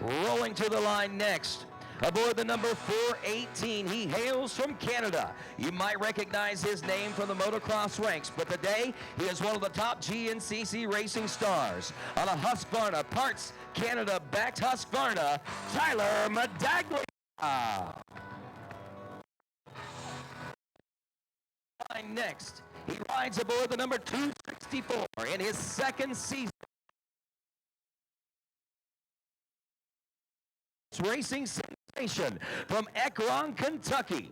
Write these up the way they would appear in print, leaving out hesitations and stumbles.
Rolling to the line next. Aboard the number 418, he hails from Canada. You might recognize his name from the motocross ranks, but today he is one of the top GNCC racing stars. On a Husqvarna Parts Canada-backed Husqvarna, Tyler Medaglia. Next, he rides aboard the number 264 in his second season. Racing sensation from Ekron, Kentucky.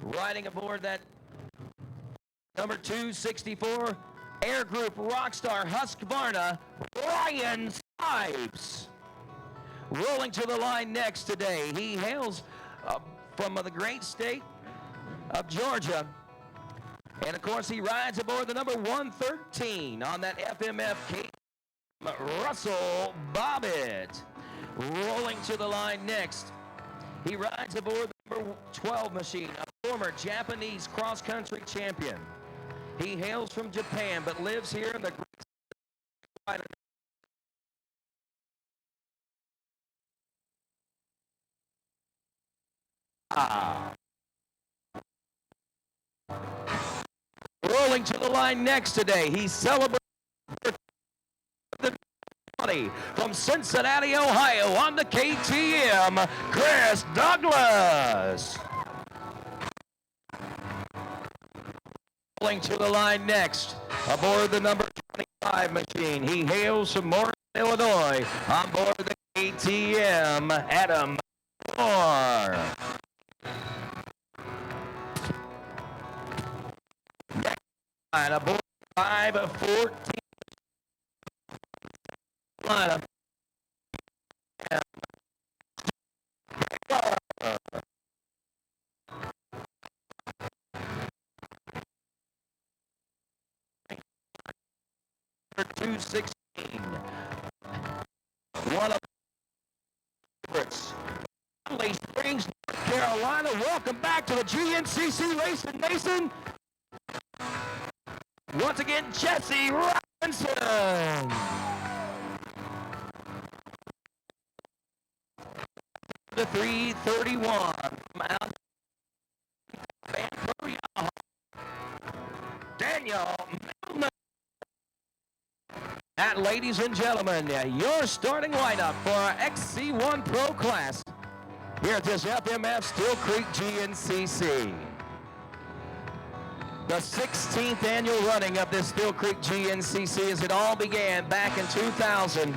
Riding aboard that number 264 Air Group Rockstar Husqvarna, Ryan Snipes. Rolling to the line next today, he hails from the great state of Georgia. And of course, he rides aboard the number 113 on that FMF Russell Bobbitt. Rolling to the line next, he rides aboard the number 12 machine, a former Japanese cross-country champion. He hails from Japan, but lives here in the great Rolling to the line next today, he celebrates from Cincinnati, Ohio, on the KTM, Chris Douglas. Rolling to the line next, aboard the number 25 machine, he hails from Morgan, Illinois, on board the KTM, Adam Moore. Next line, aboard 5 of 14. Lineup. 216. One of the favorites. Valley Springs, North Carolina. Welcome back to the GNCC Racing Nation. Once again, Jesse Robinson. The 331 from out Daniel Milner. And ladies and gentlemen, your starting lineup for our XC1 Pro class here at this FMF Steele Creek GNCC. The 16th annual running of this Steele Creek GNCC, as it all began back in 2000.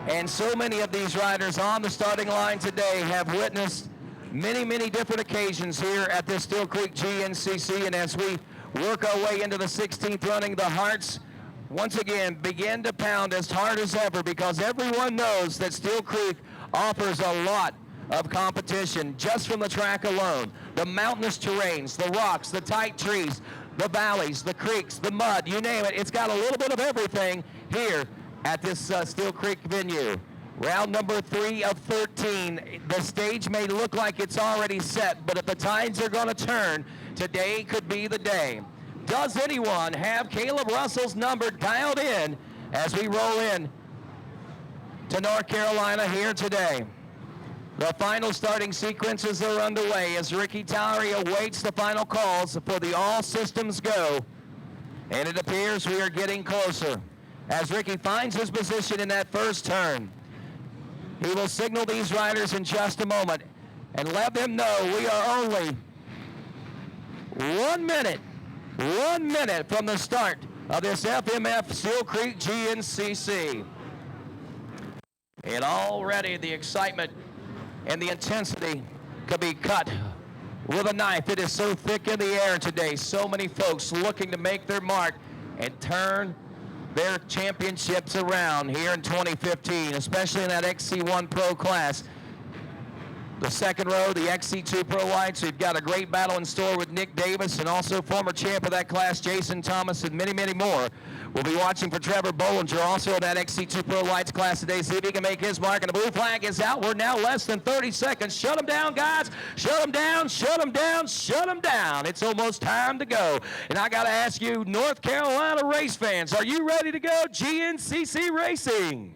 And so many of these riders on the starting line today have witnessed many, many different occasions here at this Steele Creek GNCC. And as we work our way into the 16th running, the hearts once again begin to pound as hard as ever, because everyone knows that Steele Creek offers a lot of competition just from the track alone. The mountainous terrains, the rocks, the tight trees, the valleys, the creeks, the mud, you name it. It's got a little bit of everything here at this Steele Creek venue. Round number 3 of 13. The stage may look like it's already set, but if the tides are going to turn, today could be the day. Does anyone have Caleb Russell's number dialed in as we roll in to North Carolina here today? The final starting sequences are underway as Ricky Towery awaits the final calls for the all systems go, and it appears we are getting closer. As Ricky finds his position in that first turn, he will signal these riders in just a moment and let them know we are only 1 minute from the start of this FMF Steele Creek GNCC. And already the excitement and the intensity could be cut with a knife. It is so thick in the air today. So many folks looking to make their mark and turn their championships around here in 2015, especially in that XC1 Pro class. The second row, the XC2 Pro Lights, we've got a great battle in store with Nick Davis and also former champ of that class, Jason Thomas, and many, many more. We'll be watching for Trevor Bollinger, also in that XC2 Pro Lights class today, see if he can make his mark, and the blue flag is out. We're now less than 30 seconds. Shut them down, guys. Shut them down, shut them down, shut them down. It's almost time to go. And I got to ask you, North Carolina race fans, are you ready to go GNCC Racing?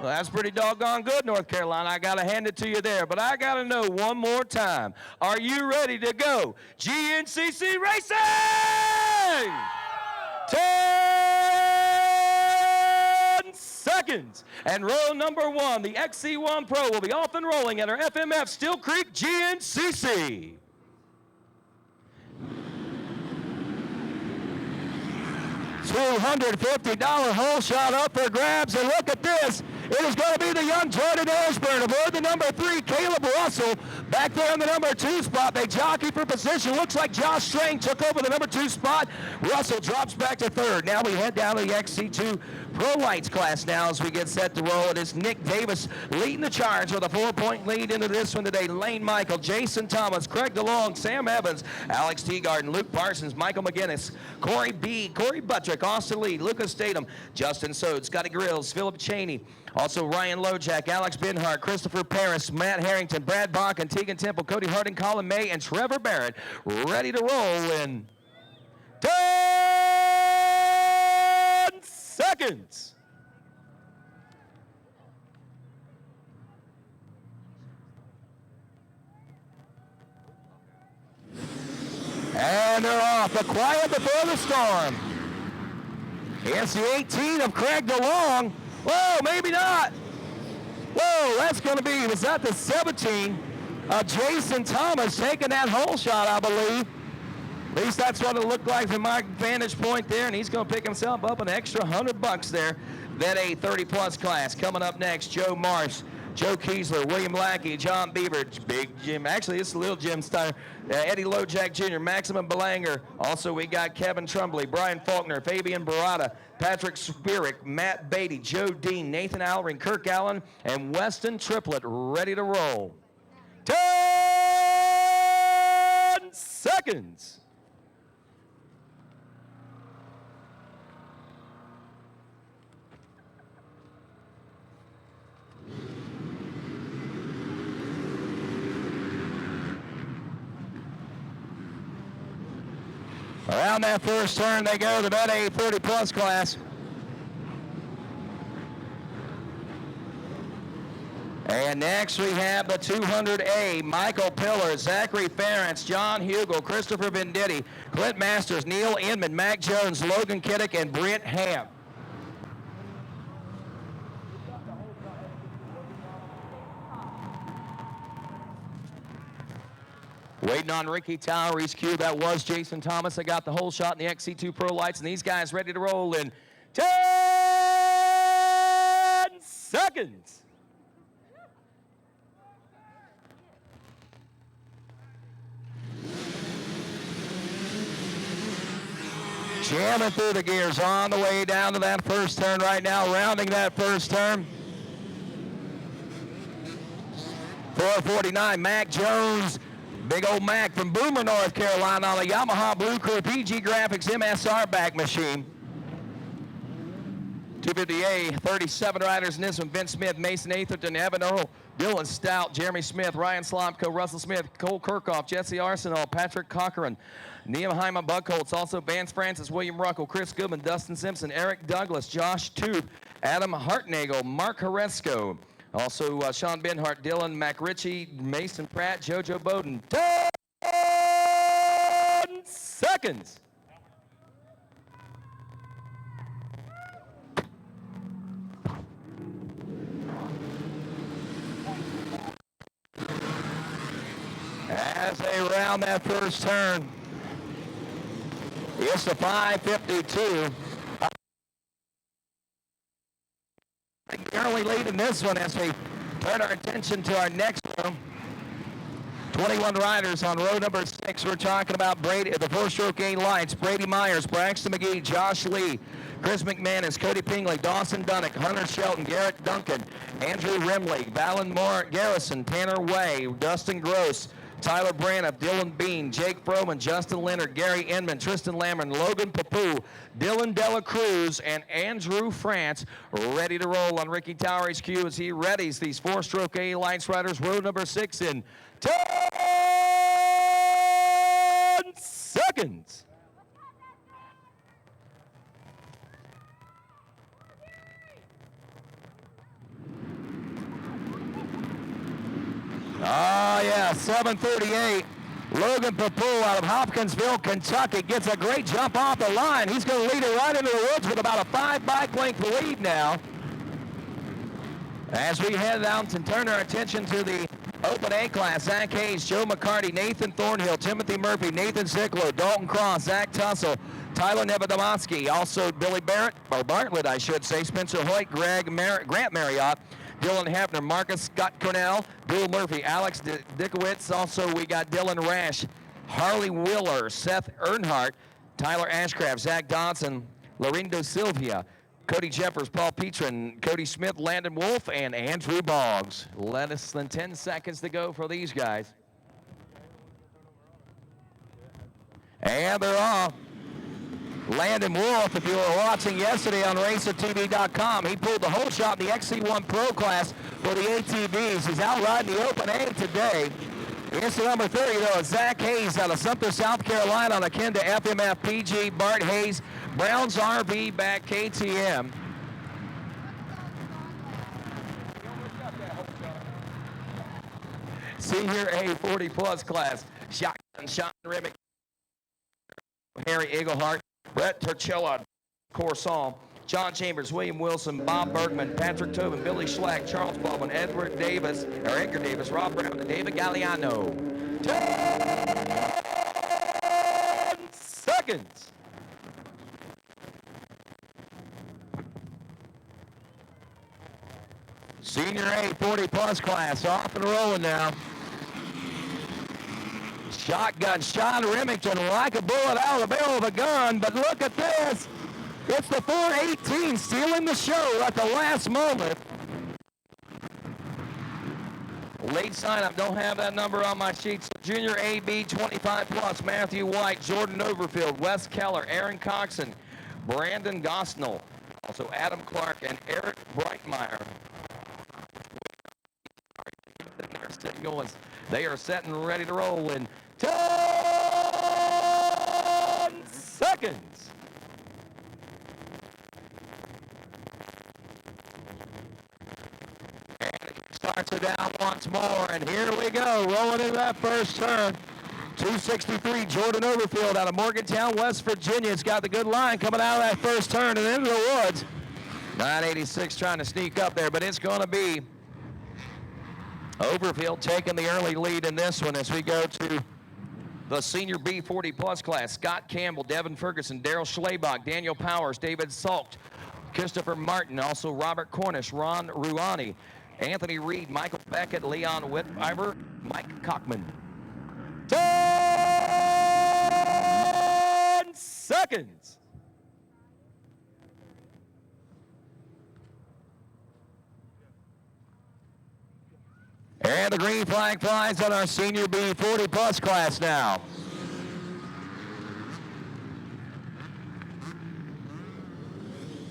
Well, that's pretty doggone good, North Carolina. I got to hand it to you there. But I got to know one more time. Are you ready to go? GNCC Racing! 10 seconds. And row number 1, the XC1 Pro, will be off and rolling at our FMF Steele Creek GNCC. $250 hole shot up for grabs, and look at this. It is going to be the young Jordan Ashburn aboard the number 3, Caleb Russell. Back there in the number 2 spot, they jockey for position. Looks like Josh Strang took over the number 2 spot. Russell drops back to 3rd. Now we head down to the XC2 Pro Lights class now as we get set to roll. It is Nick Davis leading the charge with a 4-point lead into this one today. Lane Michael, Jason Thomas, Craig DeLong, Sam Evans, Alex Teagarden, Luke Parsons, Michael McGinnis, Corey B., Corey Buttrick, Austin Lee, Lucas Statham, Justin Sode, Scotty Grills, Philip Cheney, also Ryan Lojak, Alex Benhart, Christopher Paris, Matt Harrington, Brad Bach, and Tegan Temple, Cody Harding, Colin May, and Trevor Barrett ready to roll in 10 seconds. And they're off. The quiet before the storm. Here's the 18 of Craig DeLong. Whoa, maybe not. Whoa, that's going to be, was that the 17 of Jason Thomas taking that hole shot, I believe. At least that's what it looked like from my vantage point there, and he's going to pick himself up an extra $100 there. Then a 30-plus class. Coming up next, Joe Marsh, Joe Kiesler, William Lackey, John Beaver, Big Jim, actually it's Little Jim Steiner, Eddie Lojak Jr., Maximum Belanger. Also we got Kevin Trumbley, Brian Faulkner, Fabian Barada, Patrick Spirik, Matt Beatty, Joe Dean, Nathan Allering, Kirk Allen, and Weston Triplett ready to roll. 10 seconds. Around that first turn, they go to that a 30-plus class. And next we have the 200A, Michael Pillar, Zachary Ferentz, John Hugel, Christopher Venditti, Clint Masters, Neil Inman, Mac Jones, Logan Kiddick, and Brent Ham. Waiting on Ricky Towery's cue. That was Jason Thomas that got the whole shot in the XC2 Pro Lights, and these guys ready to roll in 10 seconds. Jamming through the gears on the way down to that first turn right now, rounding that first turn. 449, Mac Jones. Big old Mac from Boomer, North Carolina on a Yamaha Blue Crew PG Graphics MSR back machine. 250A, 37 riders in this one. Vince Smith, Mason Atherton, Evan Earl, Dylan Stout, Jeremy Smith, Ryan Slomko, Russell Smith, Cole Kirkhoff, Jesse Arsenal, Patrick Cochran, Nehemiah Buckholtz, also Vance Francis, William Ruckle, Chris Goodman, Dustin Simpson, Eric Douglas, Josh Tooth, Adam Hartnagel, Mark Horesco. Also, Sean Benhart, Dylan McRitchie, Mason Pratt, JoJo Bowden. 10 seconds. As they round that first turn, it's the 552. Early lead in this one as we turn our attention to our next one. 21 riders on row number 6. We're talking about Brady, the four-stroke A lights. Brady Myers, Braxton McGee, Josh Lee, Chris McManus, Cody Pingley, Dawson Dunnick, Hunter Shelton, Garrett Duncan, Andrew Rimley, Valen Moore Garrison, Tanner Way, Dustin Gross, Tyler Braniff, Dylan Bean, Jake Froman, Justin Leonard, Gary Inman, Tristan Lamron, Logan Papu, Dylan Dela Cruz, and Andrew France ready to roll on Ricky Towery's cue as he readies these four-stroke A lights riders. Row number 6 in 10 seconds. Oh, yeah, 7:38. Logan Papoul out of Hopkinsville, Kentucky, gets a great jump off the line. He's going to lead it right into the woods with about a 5 bike length lead now. As we head out and turn our attention to the Open A class, Zach Hayes, Joe McCarty, Nathan Thornhill, Timothy Murphy, Nathan Zicklow, Dalton Cross, Zach Tussle, Tyler Nevedomansky, also Billy Barrett, or Bartlett, I should say, Spencer Hoyt, Grant Marriott, Dylan Hefner, Marcus Scott Cornell, Bill Murphy, Alex Dickowitz. Also, we got Dylan Rash, Harley Wheeler, Seth Earnhardt, Tyler Ashcraft, Zach Dodson, Lorindo Silvia, Cody Jeffers, Paul Petrin, Cody Smith, Landon Wolf, and Andrew Boggs. Less than 10 seconds to go for these guys. And they're off. Landon Wolf, if you were watching yesterday on RacerTV.com, he pulled the whole shot in the XC1 Pro class for the ATVs. He's out riding the Open A today. It's the number 30, though. It's Zach Hayes out of Sumter, South Carolina, on akin to FMF PG. Bart Hayes, Brown's RV back KTM. Senior A 40-plus class. Shotgun, Sean Remick, Harry Eaglehart, Brett Turchella, Corson, John Chambers, William Wilson, Bob Bergman, Patrick Tobin, Billy Schlack, Charles Baldwin, Edgar Davis, Rob Brown, and David Galliano. 10 seconds. Senior A 40-plus class off and rolling now. Shotgun, Sean Remington, like a bullet out of the barrel of a gun, but look at this. It's the 418 stealing the show at the last moment. Late sign-up, don't have that number on my sheet. So Junior AB 25-plus, Matthew White, Jordan Overfield, Wes Keller, Aaron Coxon, Brandon Gosnell, also Adam Clark, and Eric Breitmeyer. They are set and ready to roll in 10 seconds. And it starts it down once more, and here we go, rolling into that first turn. 263, Jordan Overfield out of Morgantown, West Virginia. It's got the good line coming out of that first turn and into the woods. 986 trying to sneak up there, but it's going to be Overfield taking the early lead in this one as we go to the Senior B 40-plus class. Scott Campbell, Devin Ferguson, Daryl Schlabach, Daniel Powers, David Salk, Christopher Martin, also Robert Cornish, Ron Ruani, Anthony Reed, Michael Beckett, Leon Whitfiber, Mike Cockman. 10 seconds. And the green flag flies on our Senior B 40-plus class now.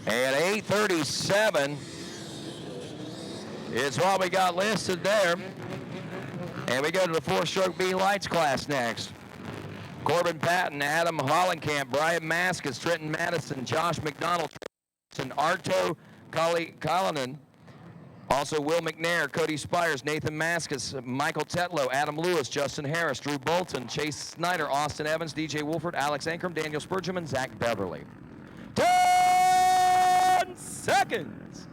And 8:37 is what we got listed there. And we go to the 4-stroke B lights class next. Corbin Patton, Adam Hollenkamp, Brian Maskus, Trenton Madison, Josh McDonald, and Arto Kalinen. Also, Will McNair, Cody Spires, Nathan Maskus, Michael Tetlow, Adam Lewis, Justin Harris, Drew Bolton, Chase Snyder, Austin Evans, DJ Wolford, Alex Ankrum, Daniel Spurgeon, Zach Beverly. 10 seconds.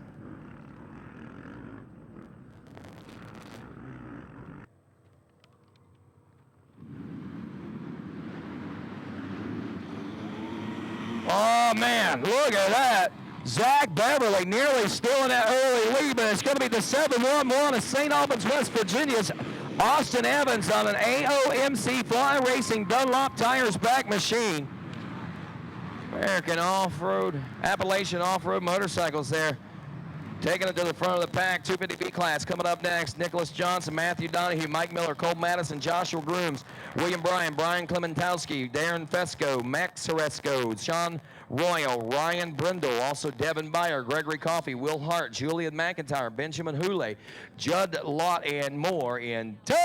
Oh, man, look at that. Zach Beverly nearly stealing that early lead, but it's going to be the 7-1-1 of St. Albans, West Virginia's Austin Evans on an AOMC Fly Racing Dunlop Tires back machine. American Off-Road, Appalachian Off-Road Motorcycles there. Taking it to the front of the pack, 250B class coming up next. Nicholas Johnson, Matthew Donahue, Mike Miller, Cole Madison, Joshua Grooms, William Bryan, Brian Clementowski, Darren Fesco, Max Ceresco, Sean Royal, Ryan Brindle, also Devin Byer, Gregory Coffey, Will Hart, Julian McIntyre, Benjamin Houle, Judd Lott, and more in 10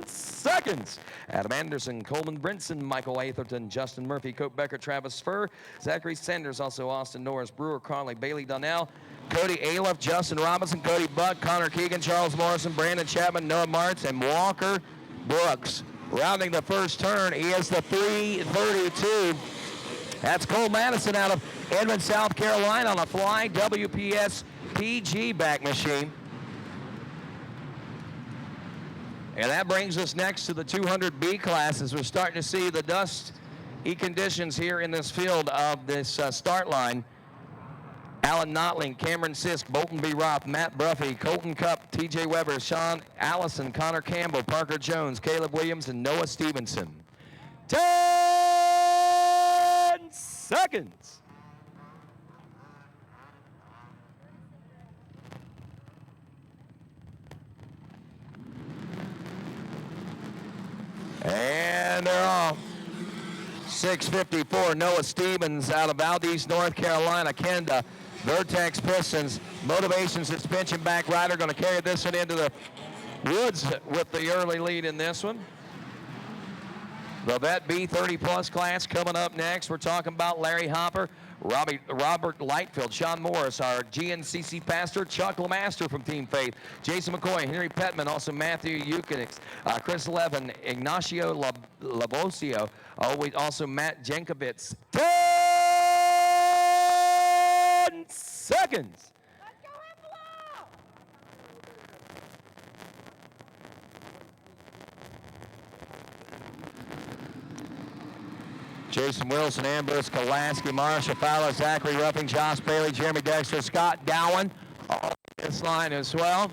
seconds. seconds. Adam Anderson, Coleman Brinson, Michael Atherton, Justin Murphy, Cope Becker, Travis Furr, Zachary Sanders, also Austin Norris, Brewer, Carnley, Bailey Donnell, Cody Aliff, Justin Robinson, Cody Buck, Connor Keegan, Charles Morrison, Brandon Chapman, Noah Martz, and Walker Brooks. Rounding the first turn is the 332. That's Cole Madison out of Edmond, South Carolina on a Fly WPS PG back machine. And that brings us next to the 200B class as we're starting to see the dusty conditions here in this field of this start line. Alan Notling, Cameron Sisk, Bolton B. Roth, Matt Bruffy, Colton Cupp, TJ Weber, Sean Allison, Connor Campbell, Parker Jones, Caleb Williams, and Noah Stevenson. 10 seconds. And they're off. 6:54, Noah Stevens out of Valdez, North Carolina. Kenda, Vertex Pistons, Motivation Suspension back rider, going to carry this one into the woods with the early lead in this one. The Vet B30 Plus class coming up next. We're talking about Larry Hopper, Robert Lightfield, Sean Morris, our GNCC pastor, Chuck Lemaster from Team Faith, Jason McCoy, Henry Petman, also Matthew Eukenix, Chris Levin, Ignacio Labosio, also Matt Jenkovitz. 10 seconds. Let's go Hippola! Jason Wilson, Ambrose Kolaski, Marshall Fowler, Zachary Ruffing, Josh Bailey, Jeremy Dexter, Scott Gowan, all on this line as well.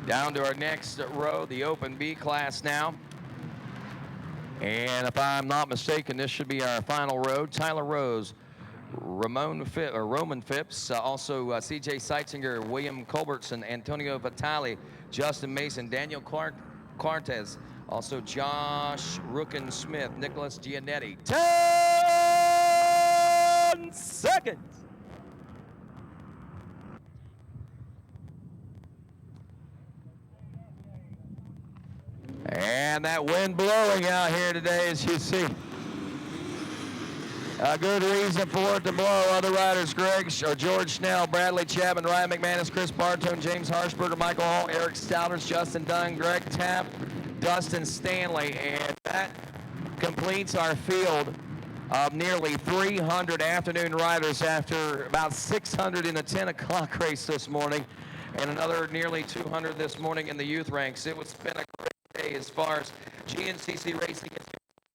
Down to our next row, the Open B class now. And if I'm not mistaken, this should be our final row. Tyler Rose, Roman Phipps, also C.J. Seitzinger, William Culbertson, Antonio Vitale, Justin Mason, Daniel Clartez, also Josh Rookin-Smith, Nicholas Giannetti. 10 seconds. And that wind blowing out here today, as you see. A good reason for it to blow. Other riders, George Snell, Bradley Chapman, Ryan McManus, Chris Bartone, James Harshberger, Michael Hall, Eric Stouters, Justin Dunn, Greg Tapp, Dustin Stanley. And that completes our field of nearly 300 afternoon riders after about 600 in the 10 o'clock race this morning and another nearly 200 this morning in the youth ranks. It was been a great day as far as GNCC racing is.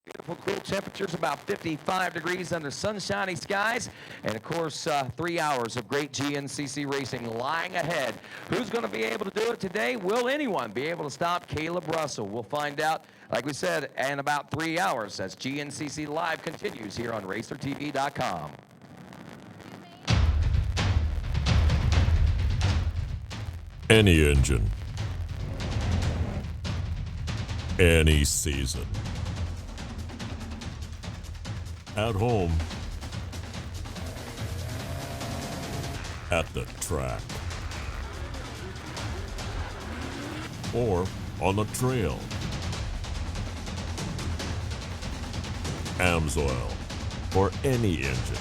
Beautiful, cool temperatures, about 55 degrees under sunshiny skies. And, of course, 3 hours of great GNCC racing lying ahead. Who's going to be able to do it today? Will anyone be able to stop Caleb Russell? We'll find out, like we said, in about 3 hours as GNCC Live continues here on RacerTV.com. Any engine. Any season. At home, at the track, or on the trail. Amsoil for any engine.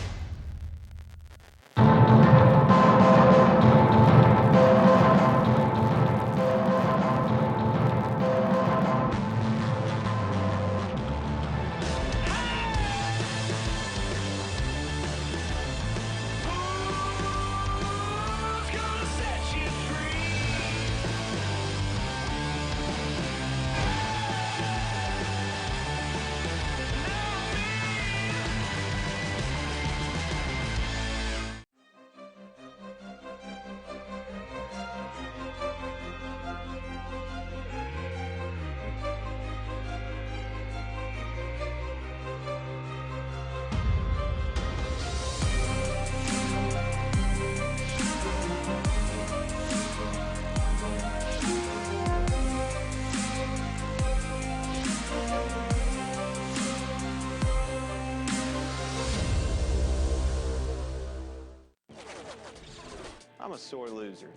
sore loser?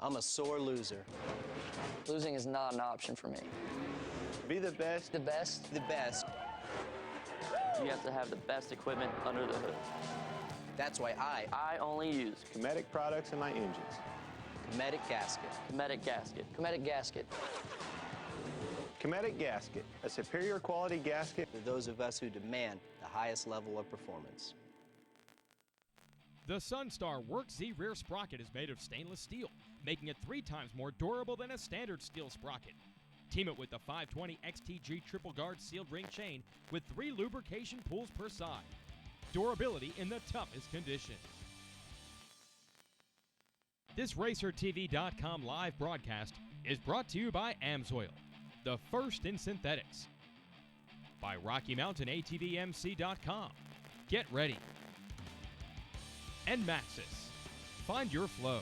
I'm a sore loser. Losing is not an option for me. Be the best. The best, The best. you have to have the best equipment under the hood. That's why I only use Cometic products in my engines. Cometic gasket. Cometic gasket. Cometic gasket. Cometic gasket, a superior quality gasket. For those of us who demand the highest level of performance. The Sunstar Work Z rear sprocket is made of stainless steel, making it 3 times more durable than a standard steel sprocket. Team it with the 520 XTG triple guard sealed ring chain with 3 lubrication pools per side. Durability in the toughest conditions. This RacerTV.com live broadcast is brought to you by Amsoil, the first in synthetics. By Rocky Mountain ATVMC.com. Get ready. And Maxxis. Find your flow.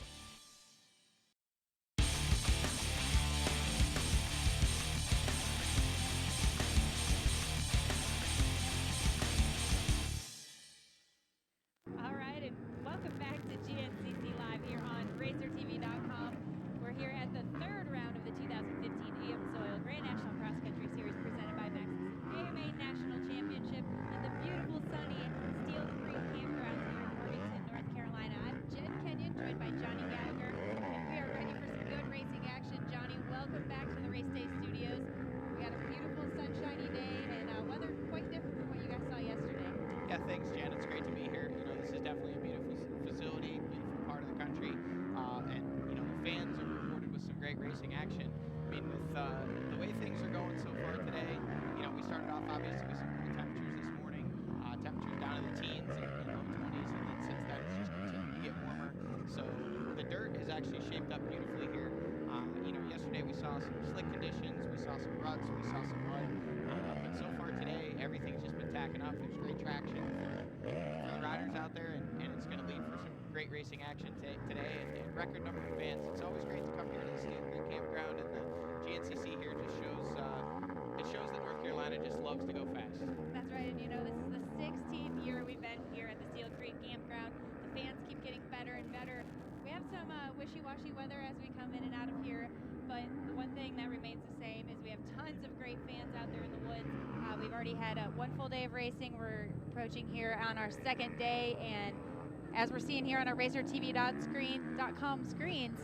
All right, and welcome back to GNCC Live here on RacerTV.com. We're here at the 3rd round of the 2015 Amsoil Grand National Cross Country Series presented by Maxxis AMA National Championship in the beautiful sunny Steele Creek Campground here in Morganton, North Carolina. I'm Jen Kenyon, joined by Johnny Gallagher, and we are ready for some good racing action. Johnny, welcome back to the Race Day Studios. We got a beautiful sunshiny day and weather quite different from what you guys saw yesterday. Yeah, thanks, Jen. It's great to be here. You know, this is definitely a beautiful facility, beautiful part of the country, and you know, the fans are rewarded with some great racing action. I mean, with the way things are going so far today, you know, we started off obviously with some cool temperatures this morning, temperatures down in the teens and low 20s, and then since then it's just continued to get warmer. So the dirt is actually shaped up beautifully here. You know, yesterday we saw some slick conditions, we saw some ruts, we saw some mud, but so far today everything's just been tacking up. There's great traction for the riders out there, and it's going to lead for some great racing action today and record number of fans. It's always great to come here to the Steele Creek Campground, and the GNCC here just shows that North Carolina just loves to go fast. That's right, and you know, this is the 16th year we've been here at the Steele Creek Campground. The fans keep getting better and better. We have some wishy-washy weather as we come in and out of here, but the one thing that remains the same is we have tons of great fans out there in the woods. We've already had one full day of racing. We're approaching here on our 2nd day, and as we're seeing here on our RacerTV.com screens,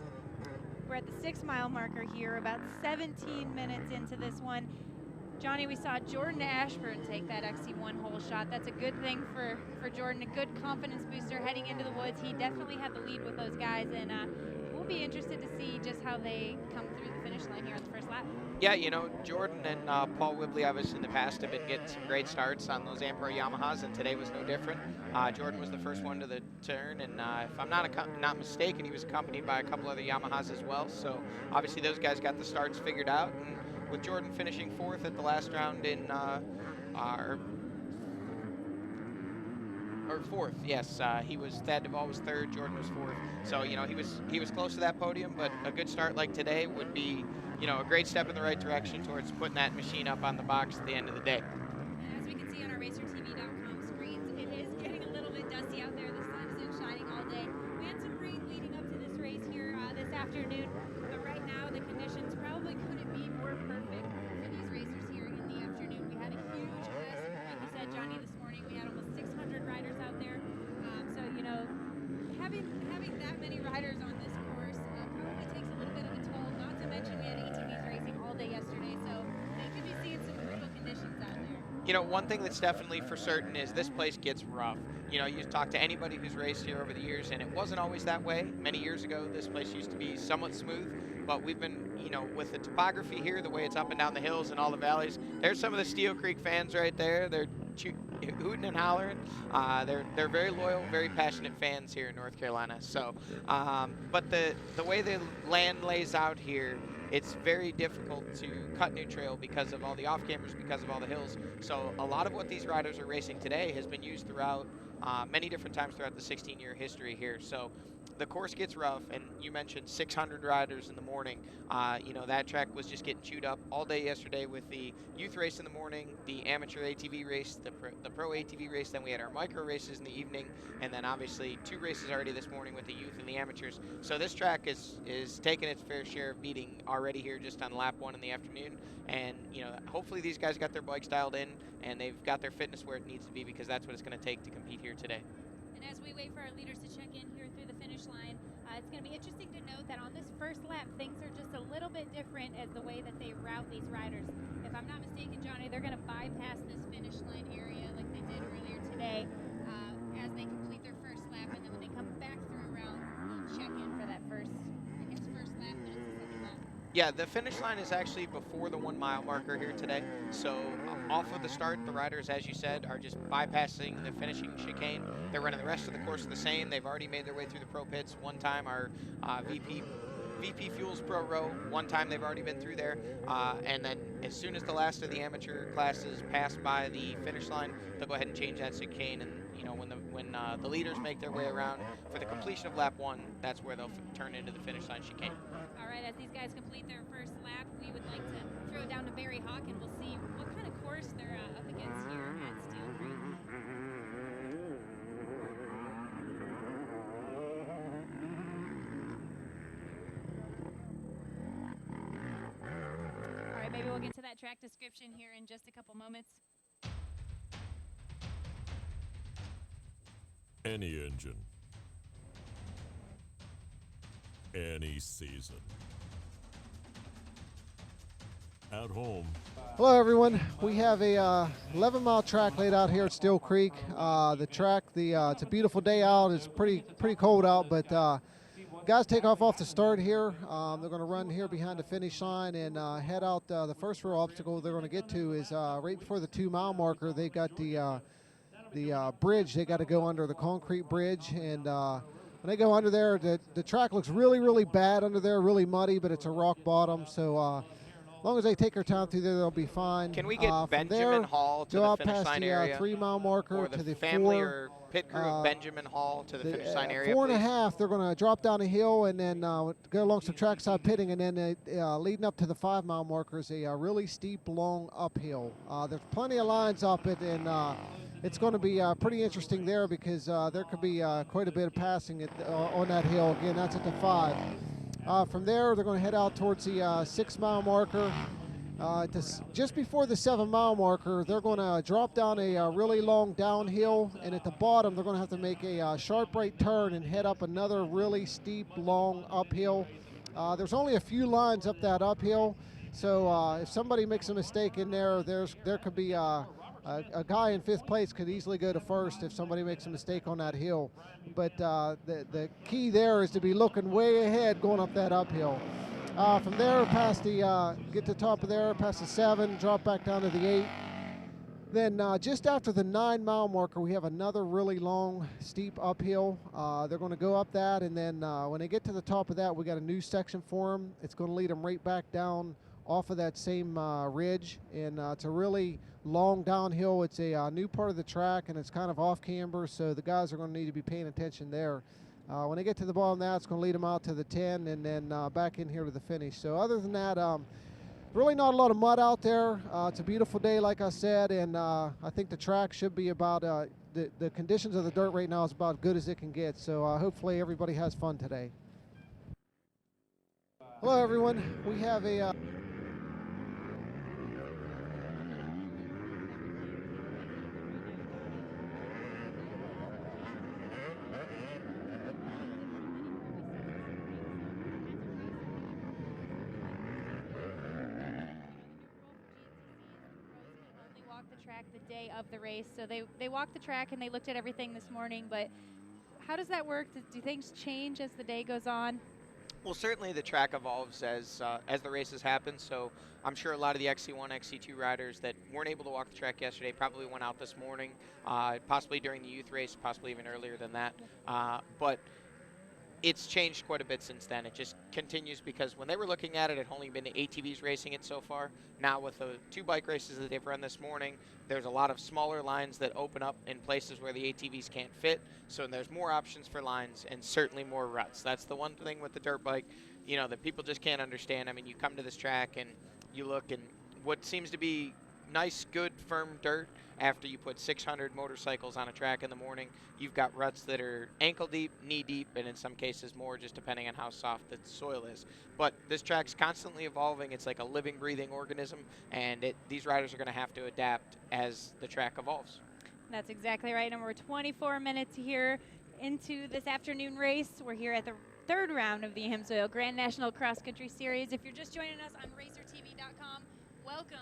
we're at the 6-mile marker here, about 17 minutes into this one. Johnny, we saw Jordan Ashburn take that XC1 hole shot. That's a good thing for Jordan, a good confidence booster heading into the woods. He definitely had the lead with those guys, and we'll be interested to see just how they come through the finish line here on the first lap. Yeah, you know, Jordan and Paul Whibley, obviously in the past, have been getting some great starts on those Ampro Yamahas, and today was no different. Jordan was the first one to the turn, and if I'm not mistaken, he was accompanied by a couple other Yamahas as well. So obviously those guys got the starts figured out, and with Jordan finishing 4th at the last round in or 4th, yes. Thad Duvall was 3rd, Jordan was 4th. So, you know, he was close to that podium, but a good start like today would be, you know, a great step in the right direction towards putting that machine up on the box at the end of the day. And as we can see on our RacerTV.com screens, it is getting a little bit dusty out there. The sun isn't shining all day. We had some rain leading up to this race here this afternoon, but right now the conditions probably couldn't be more perfect for these racers here in the afternoon. We had a huge class, like you said, Johnny, this morning. We had almost 600 riders out there. So, you know, having that many riders on this course probably takes a little bit of a toll, not to mention we had ATVs racing all day yesterday, so they could be seeing some brutal conditions out there. You know, one thing that's definitely for certain is this place gets rough. You know, you talk to anybody who's raced here over the years, and it wasn't always that way. Many years ago, this place used to be somewhat smooth, but we've been, you know, with the topography here, the way it's up and down the hills and all the valleys, there's some of the Steele Creek fans right there. They're hooting and hollering. They're very loyal, very passionate fans here in North Carolina. So, but the way the land lays out here, it's very difficult to cut new trail because of all the off-campers, because of all the hills. So a lot of what these riders are racing today has been used throughout many different times throughout the 16-year history here. So the course gets rough, and you mentioned 600 riders in the morning. You know, that track was just getting chewed up all day yesterday with the youth race in the morning, the amateur ATV race, the pro ATV race, then we had our micro races in the evening, and then obviously 2 races already this morning with the youth and the amateurs. So this track is taking its fair share of beating already here just on lap 1 in the afternoon. And, you know, hopefully these guys got their bikes dialed in and they've got their fitness where it needs to be, because that's what it's going to take to compete here today. And as we wait for our leaders to check in here through the finish line, it's going to be interesting to note that on this first lap, things are just a little bit different as the way that they route these riders. If I'm not mistaken, Johnny, they're going to bypass this finish line area like they did earlier today as they complete their first lap, and then when they come back through around, they'll check in for that first, I guess, first lap, then it's the second lap. Yeah, the finish line is actually before the 1 mile marker here today. So off of the start, the riders, as you said, are just bypassing the finishing chicane. They're running the rest of the course the same. They've already made their way through the pro pits. One time our VP Fuels Pro Row, one time they've already been through there. And then as soon as the last of the amateur classes pass by the finish line, they'll go ahead and change that chicane. And you know, when the leaders make their way around for the completion of lap 1, that's where they'll turn into the finish line chicane. All right, as these guys complete their first lap, we would like to throw it down to Barry Hawk, and we'll see what kind of course they're up against here at Steele Creek. All right, maybe we'll get to that track description here in just a couple moments. Any engine, any season. At home, Hello everyone, we have a 11-mile track laid out here at Steele Creek. The track, it's a beautiful day out. It's pretty cold out, but guys take off the start here. They're going to run here behind the finish line and head out. The first real obstacle they're going to get to is right before the 2-mile marker. They got the bridge. They got to go under the concrete bridge, and when they go under there, the track looks really bad under there, really muddy, but it's a rock bottom. So as long as they take their time through there, they'll be fine. Can we get Benjamin there, Hall to go the out finish past line the area? 3-mile marker Or to the family 4. or pit crew of Benjamin Hall to the finish line area, 4.5, they're going to drop down a hill and then go along some trackside pitting, and then leading up to the 5-mile marker is a really steep, long uphill. There's plenty of lines up it, and it's going to be pretty interesting there, because there could be quite a bit of passing on that hill. Again, that's at the 5. From there, they're going to head out towards the 6-mile marker. Just before the 7-mile marker, they're going to drop down a really long downhill, and at the bottom, they're going to have to make a sharp right turn and head up another really steep, long uphill. There's only a few lines up that uphill, so if somebody makes a mistake in there, there could be a guy in 5th place could easily go to 1st if somebody makes a mistake on that hill. But the key there is to be looking way ahead going up that uphill. From there, past the get to the top of there, past the 7, drop back down to the 8. Then just after the 9-mile marker, we have another really long, steep uphill. They're going to go up that, and then when they get to the top of that, we got a new section for them. It's going to lead them right back down off of that same ridge, and it's a really long downhill. It's a new part of the track, and it's kind of off camber, so the guys are going to need to be paying attention there. When they get to the bottom of that, it's going to lead them out to the 10 and then back in here to the finish. So other than that, really not a lot of mud out there. It's a beautiful day, like I said, and I think the track should be about, the conditions of the dirt right now is about good as it can get. So hopefully everybody has fun today. Hello everyone, we have a the day of the race, so they walked the track and they looked at everything this morning. But how does that work? Do things change as the day goes on? Well, certainly the track evolves as the races happen, so I'm sure a lot of the XC1, XC2 riders that weren't able to walk the track yesterday probably went out this morning, possibly during the youth race, possibly even earlier than that. But it's changed quite a bit since then. It just continues because when they were looking at it, it had only been the ATVs racing it so far. Now with the 2 bike races that they've run this morning, there's a lot of smaller lines that open up in places where the ATVs can't fit. So there's more options for lines and certainly more ruts. That's the one thing with the dirt bike, you know, that people just can't understand. I mean, you come to this track and you look, and what seems to be nice, good, firm dirt, after you put 600 motorcycles on a track in the morning, you've got ruts that are ankle deep, knee deep, and in some cases more, just depending on how soft the soil is. But this track's constantly evolving. It's like a living, breathing organism, and these riders are going to have to adapt as the track evolves. That's exactly right. And we're 24 minutes here into this afternoon race. We're here at the 3rd round of the Amsoil Grand National Cross Country Series. If you're just joining us on RacerTV.com, welcome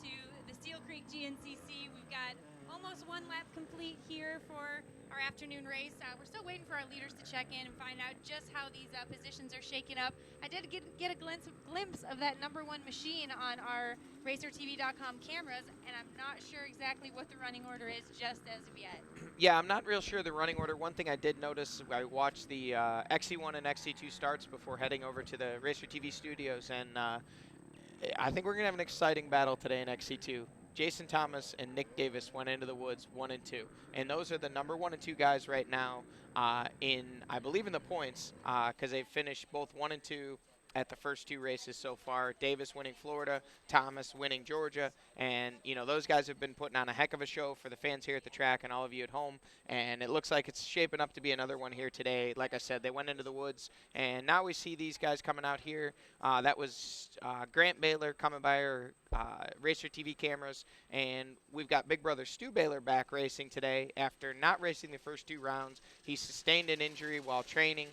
to the Steele Creek GNCC. We've got almost 1 lap complete here for our afternoon race. We're still waiting for our leaders to check in and find out just how these positions are shaking up. I did get a glimpse of that #1 machine on our RacerTV.com cameras, and I'm not sure exactly what the running order is just as of yet. Yeah, I'm not real sure the running order. One thing I did notice, I watched the XC1 and XC2 starts before heading over to the RacerTV studios, and I think we're going to have an exciting battle today in XC2. Jason Thomas and Nick Davis went into the woods 1 and 2, and those are the #1 and 2 guys right now I believe in the points, because they've finished both 1 and 2 at the first 2 races so far. Davis winning Florida, Thomas winning Georgia, and you know, those guys have been putting on a heck of a show for the fans here at the track and all of you at home, and it looks like it's shaping up to be another one here today. Like I said, they went into the woods, and now we see these guys coming out here. That was Grant Baylor coming by our Racer TV cameras, and we've got big brother Stu Baylor back racing today after not racing the first 2 rounds. He sustained an injury while training,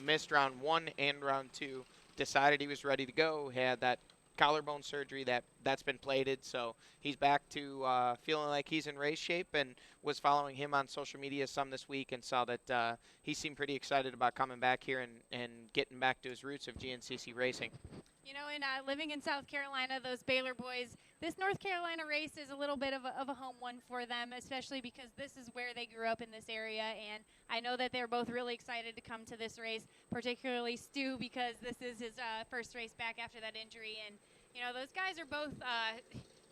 missed round 1 and round 2. Decided he was ready to go, had that collarbone surgery that's been plated, so he's back to feeling like he's in race shape, and was following him on social media some this week and saw that he seemed pretty excited about coming back here and getting back to his roots of GNCC racing. You know, and living in South Carolina, those Baylor boys, this North Carolina race is a little bit of a home one for them, especially because this is where they grew up in this area. And I know that they're both really excited to come to this race, particularly Stu, because this is his first race back after that injury. And, you know, those guys are both,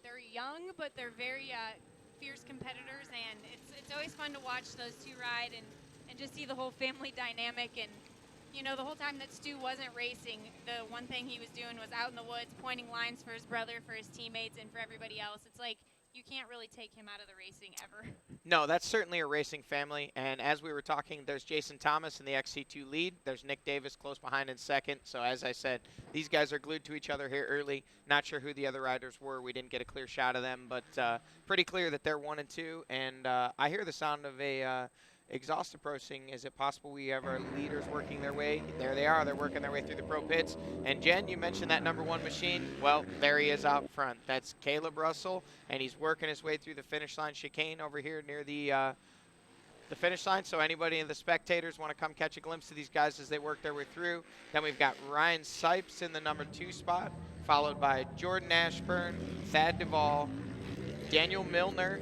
they're young, but they're very fierce competitors. And it's always fun to watch those 2 ride and just see the whole family dynamic. And you know, the whole time that Stu wasn't racing, the one thing he was doing was out in the woods, pointing lines for his brother, for his teammates, and for everybody else. It's like you can't really take him out of the racing ever. No, that's certainly a racing family. And as we were talking, there's Jason Thomas in the XC2 lead. There's Nick Davis close behind in second. So as I said, these guys are glued to each other here early. Not sure who the other riders were. We didn't get a clear shot of them, but pretty clear that they're 1 and 2. And I hear the sound of a exhaust approaching. Is it possible we have our leaders working their way? There they are. They're working their way through the pro pits. And Jen, you mentioned that #1 machine. Well, there he is out front. That's Caleb Russell, and he's working his way through the finish line chicane over here near the finish line. So anybody in the spectators want to come catch a glimpse of these guys as they work their way through. Then we've got Ryan Sipes in the #2 spot, followed by Jordan Ashburn, Thad Duvall, Daniel Milner.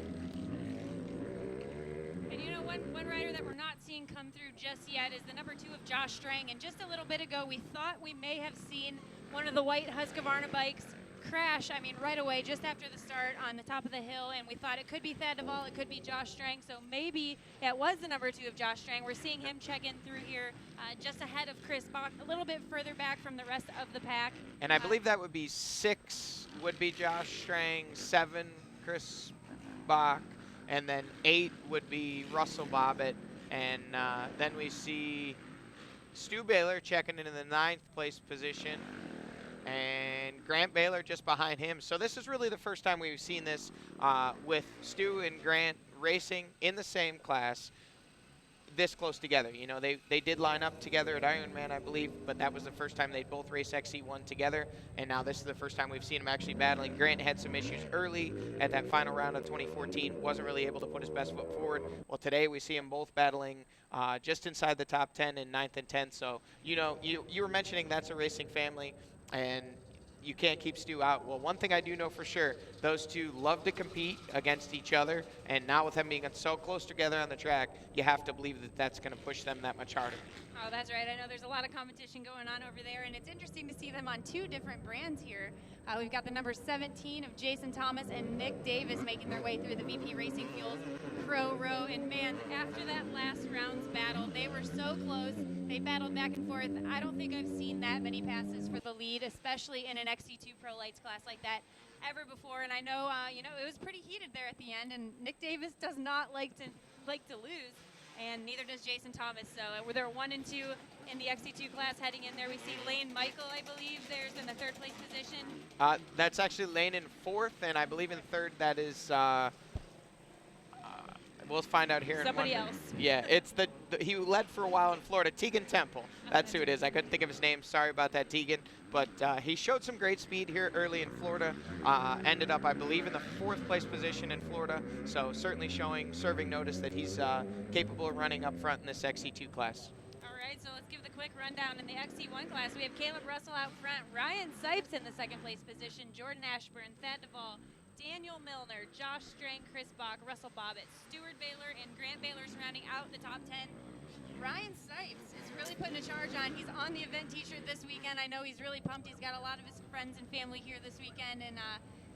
One rider that we're not seeing come through just yet is the #2 of Josh Strang. And just a little bit ago, we thought we may have seen one of the white Husqvarna bikes crash, right away, just after the start on the top of the hill. And we thought it could be Thad Duvall, it could be Josh Strang. So maybe it was the #2 of Josh Strang. We're seeing him check in through here just ahead of Chris Bach, a little bit further back from the rest of the pack. And I believe that would be 6 would be Josh Strang, 7 Chris Bach, and then 8 would be Russell Bobbitt. And then we see Stu Baylor checking into the 9th place position, and Grant Baylor just behind him. So this is really the first time we've seen this with Stu and Grant racing in the same class this close together. You know, they did line up together at Ironman, I believe, but that was the first time they'd both race XC1 together, and now this is the first time we've seen them actually battling. Grant had some issues early at that final round of 2014, wasn't really able to put his best foot forward. Well, today we see them both battling just inside the top 10 in 9th and 10th. So, you know, you were mentioning that's a racing family, and you can't keep Stu out. Well, one thing I do know for sure, those two love to compete against each other, and now with them being so close together on the track, you have to believe that that's going to push them that much harder. Oh, that's right. I know there's a lot of competition going on over there, and it's interesting to see them on two different brands here. We've got the number 17 of Jason Thomas and Nick Davis making their way through the VP Racing Fuels Pro Row. And man, after that last round's battle, they were so close. They battled back and forth. I don't think I've seen that many passes for the lead, especially in an XT2 Pro Lights class like that, ever before. And I know, it was pretty heated there at the end, and Nick Davis does not like to lose. And neither does Jason Thomas. So they're 1 and 2 in the XC2 class heading in there. We see Lane Michael, I believe, there's in the 3rd place position. That's actually Lane in 4th, and I believe in 3rd that is, we'll find out here Somebody in 1 else. minute. Yeah, it's he led for a while in Florida, Tegan Temple. That's who it is. I couldn't think of his name. Sorry about that, Tegan. But he showed some great speed here early in Florida. Ended up, I believe, in the 4th place position in Florida. So certainly serving notice that he's capable of running up front in this XC2 class. All right, so let's give the quick rundown. In the XC1 class, we have Caleb Russell out front, Ryan Sipes in the 2nd place position, Jordan Ashburn, Thad Duvall, Daniel Milner, Josh Strang, Chris Bach, Russell Bobbitt, Stuart Baylor, and Grant Baylor rounding out the top 10. Ryan Sipes is really putting a charge on. He's on the event t-shirt this weekend. I know he's really pumped. He's got a lot of his friends and family here this weekend, and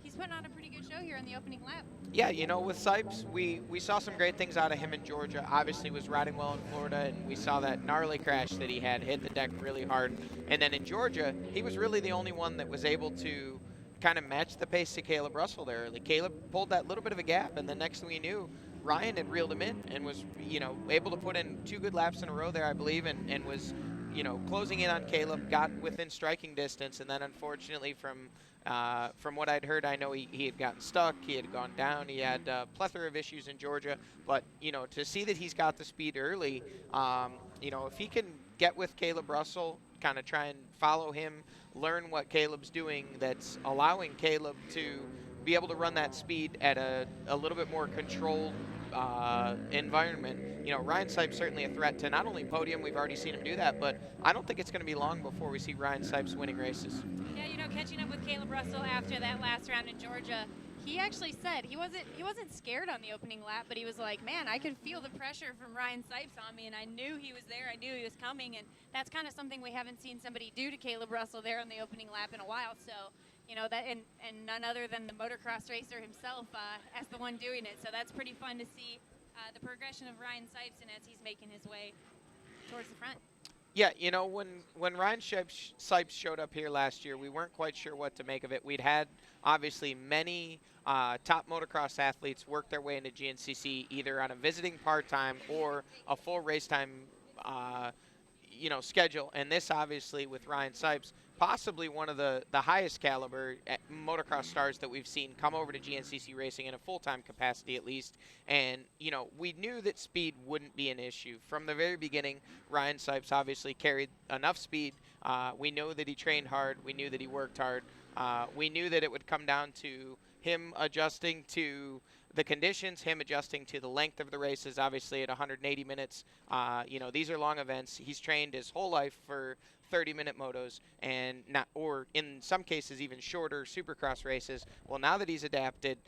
he's putting on a pretty good show here in the opening lap. Yeah, with Sipes, we saw some great things out of him in Georgia. Obviously was riding well in Florida, and we saw that gnarly crash that he had, hit the deck really hard. And then in Georgia, he was really the only one that was able to kind of match the pace to Caleb Russell there early. Caleb pulled that little bit of a gap, and the next thing we knew, Ryan had reeled him in and was, able to put in 2 good laps in a row there, I believe, and was, closing in on Caleb, got within striking distance, and then unfortunately from what I'd heard, I know he had gotten stuck, he had gone down, he had a plethora of issues in Georgia, but, to see that he's got the speed early, if he can get with Caleb Russell, kind of try and follow him, learn what Caleb's doing that's allowing Caleb to be able to run that speed at a little bit more controlled environment. Ryan Sipes certainly a threat to not only podium, we've already seen him do that, but I don't think it's going to be long before we see Ryan Sipes winning races. Yeah, catching up with Caleb Russell after that last round in Georgia, he actually said he wasn't scared on the opening lap, but he was like, man, I could feel the pressure from Ryan Sipes on me, and I knew he was there, I knew he was coming, and that's kind of something we haven't seen somebody do to Caleb Russell there on the opening lap in a while. So that and none other than the motocross racer himself as the one doing it. So that's pretty fun to see the progression of Ryan Sipes and as he's making his way towards the front. Yeah, when Ryan Sipes showed up here last year, we weren't quite sure what to make of it. We'd had, obviously, many top motocross athletes work their way into GNCC either on a visiting part-time or a full race time, schedule. And this, obviously, with Ryan Sipes, possibly one of the highest caliber motocross stars that we've seen come over to GNCC Racing in a full-time capacity at least. And, we knew that speed wouldn't be an issue. From the very beginning, Ryan Sipes obviously carried enough speed. We know that he trained hard. We knew that he worked hard. We knew that it would come down to him adjusting to the conditions, him adjusting to the length of the races, obviously at 180 minutes. These are long events. He's trained his whole life for 30-minute motos or in some cases even shorter supercross races. Well, now that he's adapted,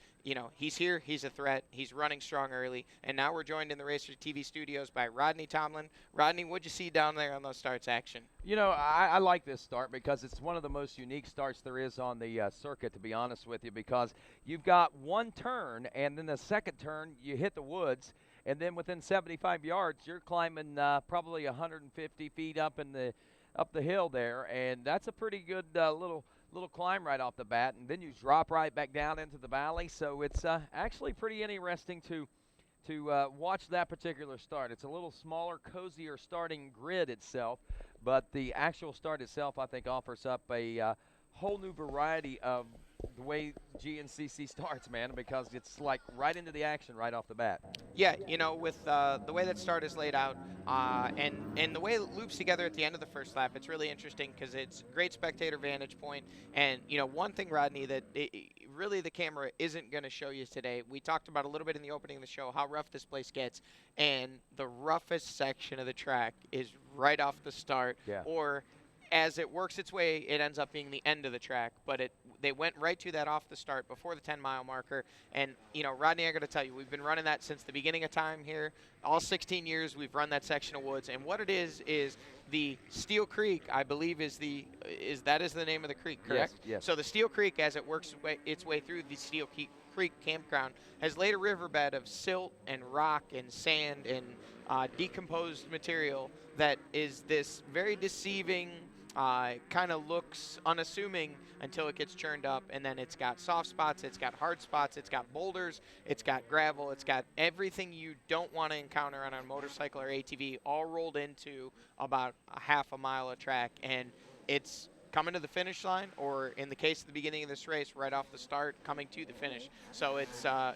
he's here, he's a threat, he's running strong early, and now we're joined in the RacerTV studios by Rodney Tomlin. Rodney, what'd you see down there on those starts action? I like this start because it's one of the most unique starts there is on the circuit, to be honest with you, because you've got one turn, and then the second turn, you hit the woods, and then within 75 yards, you're climbing probably 150 feet up the hill there, and that's a pretty good little climb right off the bat, and then you drop right back down into the valley. So it's actually pretty interesting to watch that particular start. It's a little smaller, cozier starting grid itself, but the actual start itself, I think, offers up a whole new variety of the way GNCC starts, man, because it's like right into the action right off the bat. Yeah, with the way that start is laid out and the way it loops together at the end of the first lap, it's really interesting because it's great spectator vantage point. And, one thing, Rodney, that really the camera isn't going to show you today, we talked about a little bit in the opening of the show how rough this place gets, and the roughest section of the track is right off the start, yeah. or as it works its way, it ends up being the end of the track, but they went right to that off the start before the 10-mile marker. And, you know, Rodney, I got to tell you, we've been running that since the beginning of time here. All 16 years we've run that section of woods, and what it is the Steele Creek, I believe, is the name of the creek, correct? Yes, yes. So the Steele Creek, as it works its way through the Steele Creek campground, has laid a riverbed of silt and rock and sand and decomposed material that is this very deceiving, kind of looks unassuming until it gets churned up, and then it's got soft spots, it's got hard spots, it's got boulders, it's got gravel, it's got everything you don't want to encounter on a motorcycle or ATV all rolled into about a half a mile of track, and it's coming to the finish line, or in the case of the beginning of this race, right off the start, coming to the finish. So it's a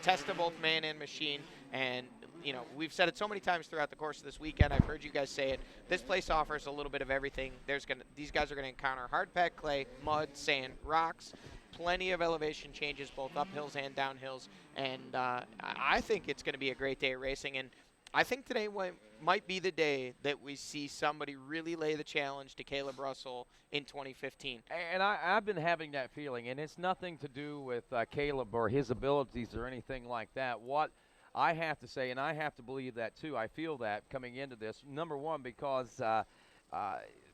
test of both man and machine, and you know, we've said it so many times throughout the course of this weekend. I've heard you guys say it. This place offers a little bit of everything. These guys are going to encounter hard-packed clay, mud, sand, rocks, plenty of elevation changes, both uphills and downhills. And I think it's going to be a great day of racing. And I think today might be the day that we see somebody really lay the challenge to Caleb Russell in 2015. And I've been having that feeling, and it's nothing to do with Caleb or his abilities or anything like that. What I have to say, and I have to believe that too, I feel that coming into this, number one, because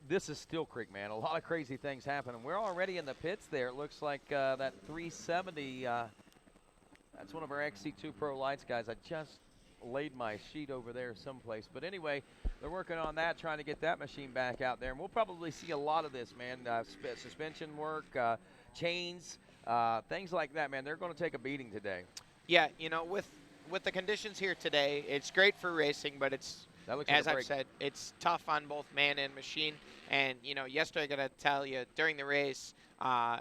this is Steele Creek, man. A lot of crazy things happen, and we're already in the pits there. It looks like that 370, that's one of our XC2 Pro Lights guys. I just laid my sheet over there someplace. But anyway, they're working on that, trying to get that machine back out there, and we'll probably see a lot of this, man. Suspension work, chains, things like that, man. They're going to take a beating today. Yeah, you know, with the conditions here today, it's great for racing, but it's, as I've said, it's tough on both man and machine. And, you know, yesterday I got to tell you, during the race, I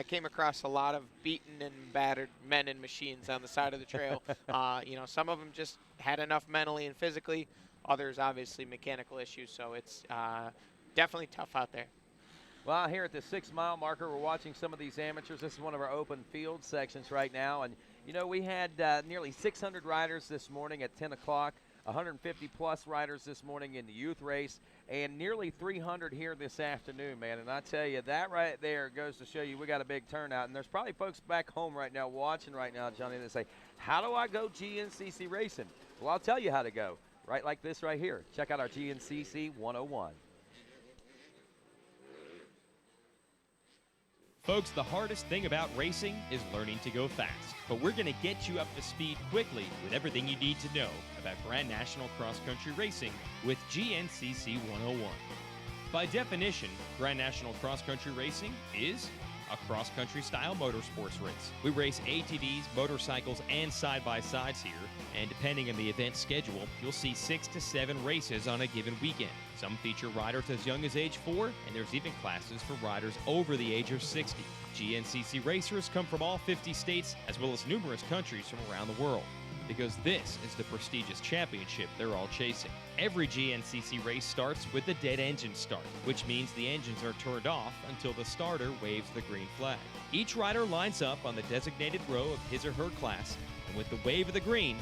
came across a lot of beaten and battered men and machines on the side of the trail. You know, some of them just had enough mentally and physically, others obviously mechanical issues. So it's definitely tough out there. Well, here at the 6-mile marker, we're watching some of these amateurs. This is one of our open field sections right now. And, you know, we had nearly 600 riders this morning at 10 o'clock, 150-plus riders this morning in the youth race, and nearly 300 here this afternoon, man. And I tell you, that right there goes to show you we got a big turnout. And there's probably folks back home right now watching right now, Johnny, that say, how do I go GNCC racing? Well, I'll tell you how to go, right like this right here. Check out our GNCC 101. Folks, the hardest thing about racing is learning to go fast. But we're going to get you up to speed quickly with everything you need to know about Grand National Cross Country Racing with GNCC 101. By definition, Grand National Cross Country Racing is a cross-country style motorsports race. We race ATVs, motorcycles, and side-by-sides here, and depending on the event schedule, you'll see 6 to 7 races on a given weekend. Some feature riders as young as age 4, and there's even classes for riders over the age of 60. GNCC racers come from all 50 states, as well as numerous countries from around the world, because this is the prestigious championship they're all chasing. Every GNCC race starts with the dead engine start, which means the engines are turned off until the starter waves the green flag. Each rider lines up on the designated row of his or her class, and with the wave of the green,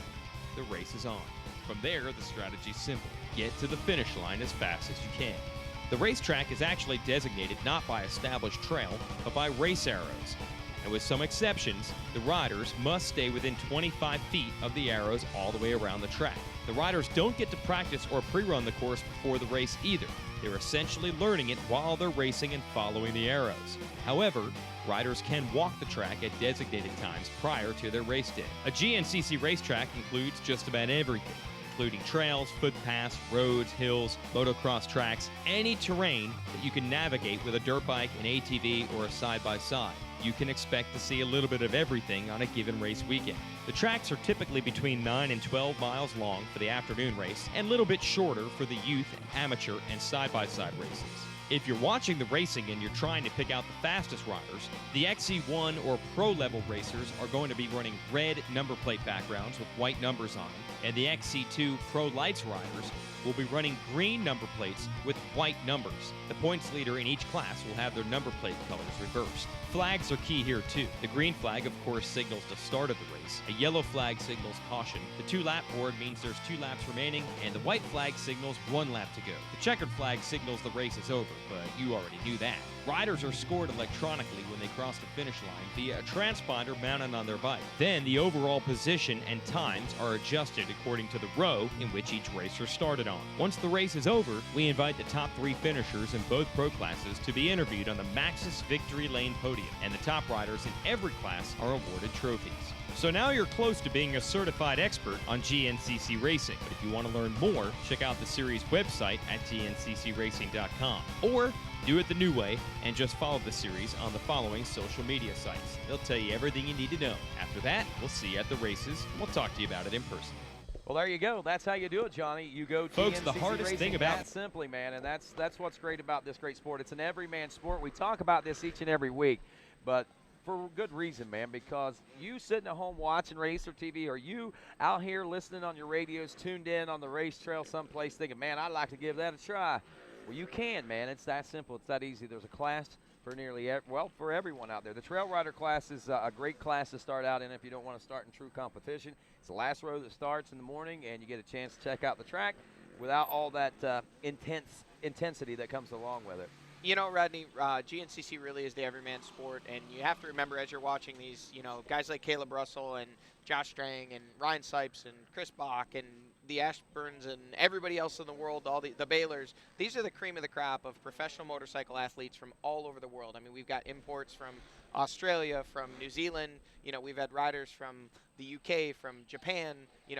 the race is on. From there, the strategy's simple. Get to the finish line as fast as you can. The racetrack is actually designated not by established trail, but by race arrows. And with some exceptions, the riders must stay within 25 feet of the arrows all the way around the track. The riders don't get to practice or pre-run the course before the race either. They're essentially learning it while they're racing and following the arrows. However, riders can walk the track at designated times prior to their race day. A GNCC racetrack includes just about everything, including trails, footpaths, roads, hills, motocross tracks, any terrain that you can navigate with a dirt bike, an ATV, or a side-by-side. You can expect to see a little bit of everything on a given race weekend. The tracks are typically between 9 and 12 miles long for the afternoon race and a little bit shorter for the youth, amateur, and side-by-side races. If you're watching the racing and you're trying to pick out the fastest riders, the XC1 or Pro level racers are going to be running red number plate backgrounds with white numbers on them, and the XC2 Pro Lights riders will be running green number plates with white numbers. The points leader in each class will have their number plate colors reversed. Flags are key here too. The green flag, of course, signals the start of the race. A yellow flag signals caution. The 2-lap board means there's 2 laps remaining, and the white flag signals 1 lap to go. The checkered flag signals the race is over, but you already knew that. Riders are scored electronically when they cross the finish line via a transponder mounted on their bike. Then the overall position and times are adjusted according to the row in which each racer started on. Once the race is over, we invite the top 3 finishers in both pro classes to be interviewed on the Maxxis Victory Lane podium, and the top riders in every class are awarded trophies. So now you're close to being a certified expert on GNCC racing. But if you want to learn more, check out the series website at gnccracing.com. Or do it the new way and just follow the series on the following social media sites. They'll tell you everything you need to know. After that, we'll see you at the races, and we'll talk to you about it in person. Well, there you go. That's how you do it, Johnny. You go Folks, GNCC the hardest racing thing about that simply, man, and that's what's great about this great sport. It's an everyman sport. We talk about this each and every week, but for good reason, man, because you sitting at home watching RacerTV, or you out here listening on your radios, tuned in on the race trail someplace thinking, man, I'd like to give that a try. Well, you can, man. It's that simple. It's that easy. There's a class for for everyone out there. The Trail Rider class is a great class to start out in if you don't want to start in true competition. It's the last row that starts in the morning, and you get a chance to check out the track without all that intensity that comes along with it. You know, Rodney, GNCC really is the everyman sport, and you have to remember as you're watching these, guys like Caleb Russell and Josh Strang and Ryan Sipes and Chris Bach and the Ashburns and everybody else in the world, all the Baylors, these are the cream of the crop of professional motorcycle athletes from all over the world. I mean, we've got imports from Australia, from New Zealand, we've had riders from the UK, from Japan,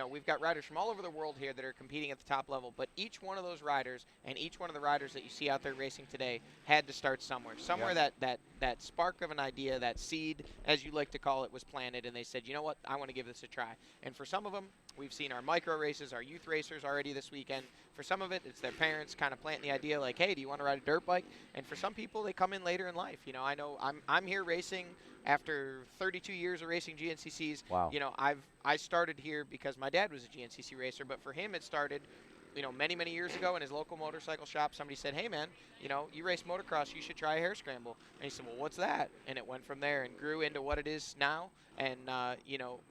we've got riders from all over the world here that are competing at the top level, but each one of those riders and each one of the riders that you see out there racing today had to start somewhere. That spark of an idea, that seed, as you like to call it, was planted, and they said, you know what, I want to give this a try. And for some of them, we've seen our micro races, our youth racers already this weekend. For some of it, it's their parents kind of planting the idea like, hey, do you want to ride a dirt bike? And for some people, they come in later in life. I know I'm here racing after 32 years of racing GNCCs. Wow. I started here because my dad was a GNCC racer, but for him it started many, many years ago in his local motorcycle shop. Somebody said, hey, man, you race motocross, you should try a hair scramble. And he said, well, what's that? And it went from there and grew into what it is now. And,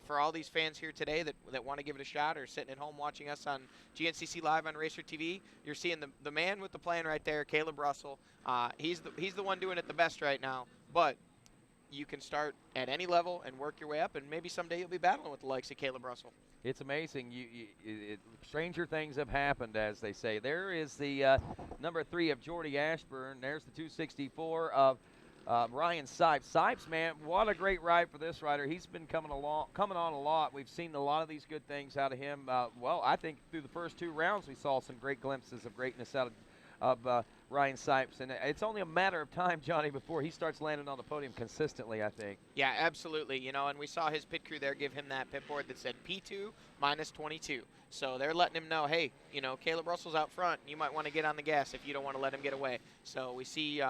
for all these fans here today that want to give it a shot or sitting at home watching us on GNCC Live on RacerTV, you're seeing the man with the plan right there, Caleb Russell. He's the one doing it the best right now. But you can start at any level and work your way up, and maybe someday you'll be battling with the likes of Caleb Russell. It's amazing. Stranger things have happened, as they say. There is the number 3 of Jordy Ashburn. There's the 264 of Ryan Sipes. Sipes, man, what a great ride for this rider. He's been coming on a lot. We've seen a lot of these good things out of him. I think through the first 2 rounds we saw some great glimpses of greatness out of Ryan Sipes, and it's only a matter of time, Johnny, before he starts landing on the podium consistently, I think. Yeah, absolutely. And we saw his pit crew there give him that pit board that said P2 minus 22. So they're letting him know, hey, Caleb Russell's out front. You might want to get on the gas if you don't want to let him get away. So we see,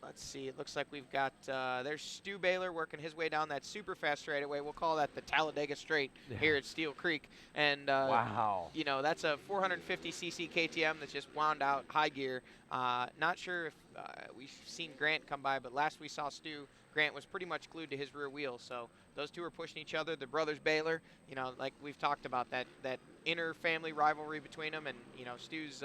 let's see, it looks like we've got, there's Stu Baylor working his way down that super fast straightaway. We'll call that the Talladega Straight here at Steele Creek. And, wow. That's a 450cc KTM that's just wound out high gear. Not sure if we've seen Grant come by, but last we saw Stu, Grant was pretty much glued to his rear wheel. So those two are pushing each other. The brothers Baylor, like we've talked about, that inner family rivalry between them. And, Stu's,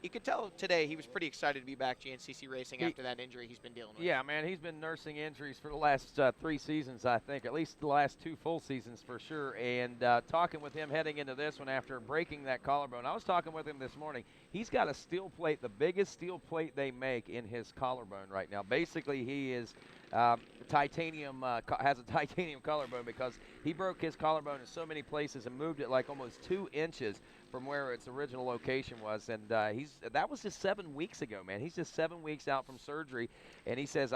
you could tell today he was pretty excited to be back GNCC racing after that injury he's been dealing with. Yeah, man, he's been nursing injuries for the last 3 seasons, I think, at least the last 2 full seasons for sure. And talking with him heading into this one after breaking that collarbone, I was talking with him this morning. He's got a steel plate, the biggest steel plate they make, in his collarbone right now. Basically, he is titanium, has a titanium collarbone because he broke his collarbone in so many places and moved it like almost 2 inches from where its original location was, and that was just 7 weeks ago, man. He's just 7 weeks out from surgery, and he says,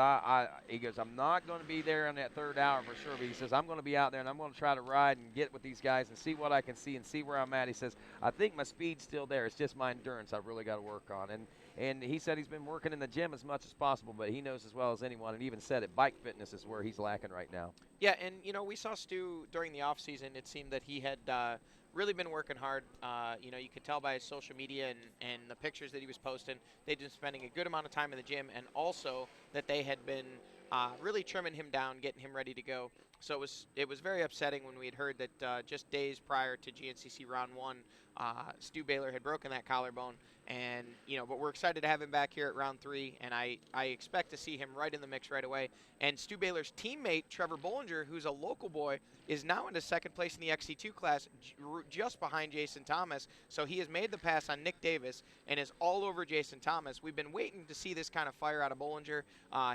he goes, I'm not going to be there in that 3rd hour for sure, but he says, I'm going to be out there, and I'm going to try to ride and get with these guys and see what I can see and see where I'm at. He says, I think my speed's still there. It's just my endurance I've really got to work on, and he said he's been working in the gym as much as possible, but he knows as well as anyone, and even said it, bike fitness is where he's lacking right now. Yeah, and, we saw Stu during the off-season. It seemed that he had really been working hard. You know, you could tell by his social media and the pictures that he was posting, they'd been spending a good amount of time in the gym, and also that they had been really trimming him down, getting him ready to go. So it was very upsetting when we had heard that just days prior to GNCC round 1, Stu Baylor had broken that collarbone. And, you know, but we're excited to have him back here at round 3, and I expect to see him right in the mix right away. And Stu Baylor's teammate, Trevor Bollinger, who's a local boy, is now into second place in the XC2 class, just behind Jason Thomas. So he has made the pass on Nick Davis and is all over Jason Thomas. We've been waiting to see this kind of fire out of Bollinger.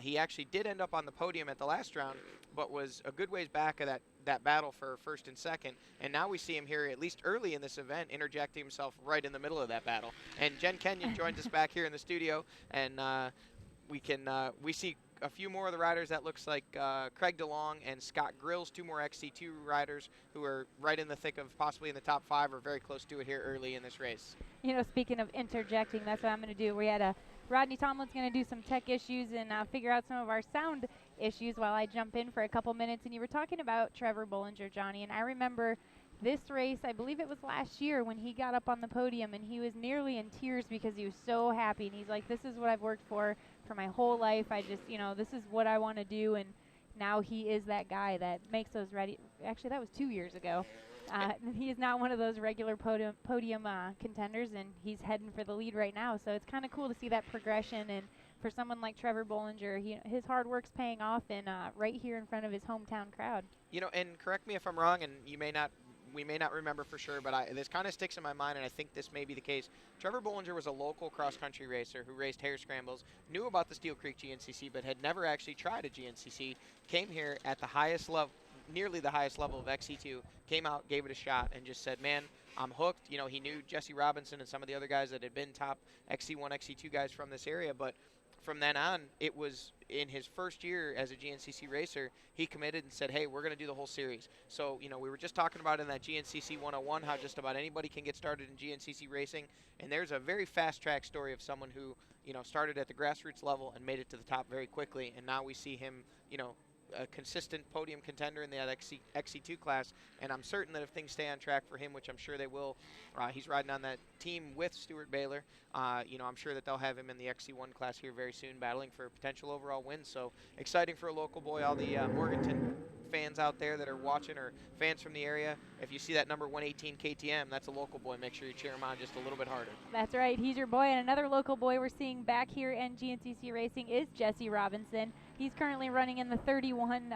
He actually did end up on the podium at the last round, but was a good ways back of that battle for first and second. And now we see him here, at least early in this event, interjecting himself right in the middle of that battle. And Jen Kenyon joins us back here in the studio, and we see a few more of the riders. That looks like Craig DeLong and Scott Grills, 2 more XC2 riders who are right in the thick of possibly in the top 5 or very close to it here early in this race. You know, speaking of interjecting, that's what I'm going to do. We had Rodney Tomlin's going to do some tech issues and figure out some of our sound issues while I jump in for a couple minutes. And you were talking about Trevor Bollinger, Johnny, and I remember this race, I believe it was last year, when he got up on the podium and he was nearly in tears because he was so happy. And he's like, this is what I've worked for my whole life. I just, you know, this is what I want to do. And now he is that guy that makes those ready. Actually, that was 2 years ago. He is not one of those regular podium contenders, and he's heading for the lead right now. So it's kind of cool to see that progression. And for someone like Trevor Bollinger, his hard work's paying off, and right here in front of his hometown crowd. You know, and correct me if I'm wrong, and we may not remember for sure, but this kind of sticks in my mind, and I think this may be the case. Trevor Bollinger was a local cross-country racer who raced hare scrambles, knew about the Steele Creek GNCC, but had never actually tried a GNCC, came here at the highest level, nearly the highest level of XC2, came out, gave it a shot, and just said, man, I'm hooked. You know, he knew Jesse Robinson and some of the other guys that had been top XC1, XC2 guys from this area, but from then on, it was in his first year as a GNCC racer, he committed and said, hey, we're going to do the whole series. So, you know, we were just talking about in that GNCC 101 how just about anybody can get started in GNCC racing, and there's a very fast-track story of someone who, you know, started at the grassroots level and made it to the top very quickly, and now we see him, you know, a consistent podium contender in that XC2 class, and I'm certain that if things stay on track for him, which I'm sure they will, he's riding on that team with Stuart Baylor. You know, I'm sure that they'll have him in the XC1 class here very soon, battling for a potential overall win. So exciting for a local boy. All the Morganton fans out there that are watching, or fans from the area, if you see that number 118 KTM, that's a local boy. Make sure you cheer him on just a little bit harder. That's right. He's your boy. And another local boy we're seeing back here in GNCC racing is Jesse Robinson. He's currently running in the 31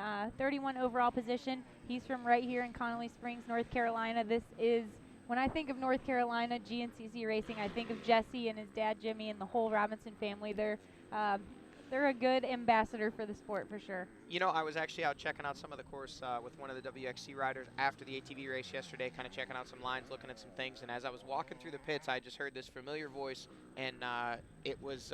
overall position. He's from right here in Connolly Springs, North Carolina. This is, when I think of North Carolina GNCC racing, I think of Jesse and his dad Jimmy and the whole Robinson family. They're a good ambassador for the sport for sure. You know, I was actually out checking out some of the course with one of the WXC riders after the ATV race yesterday, kind of checking out some lines, looking at some things, and as I was walking through the pits, I just heard this familiar voice, and it was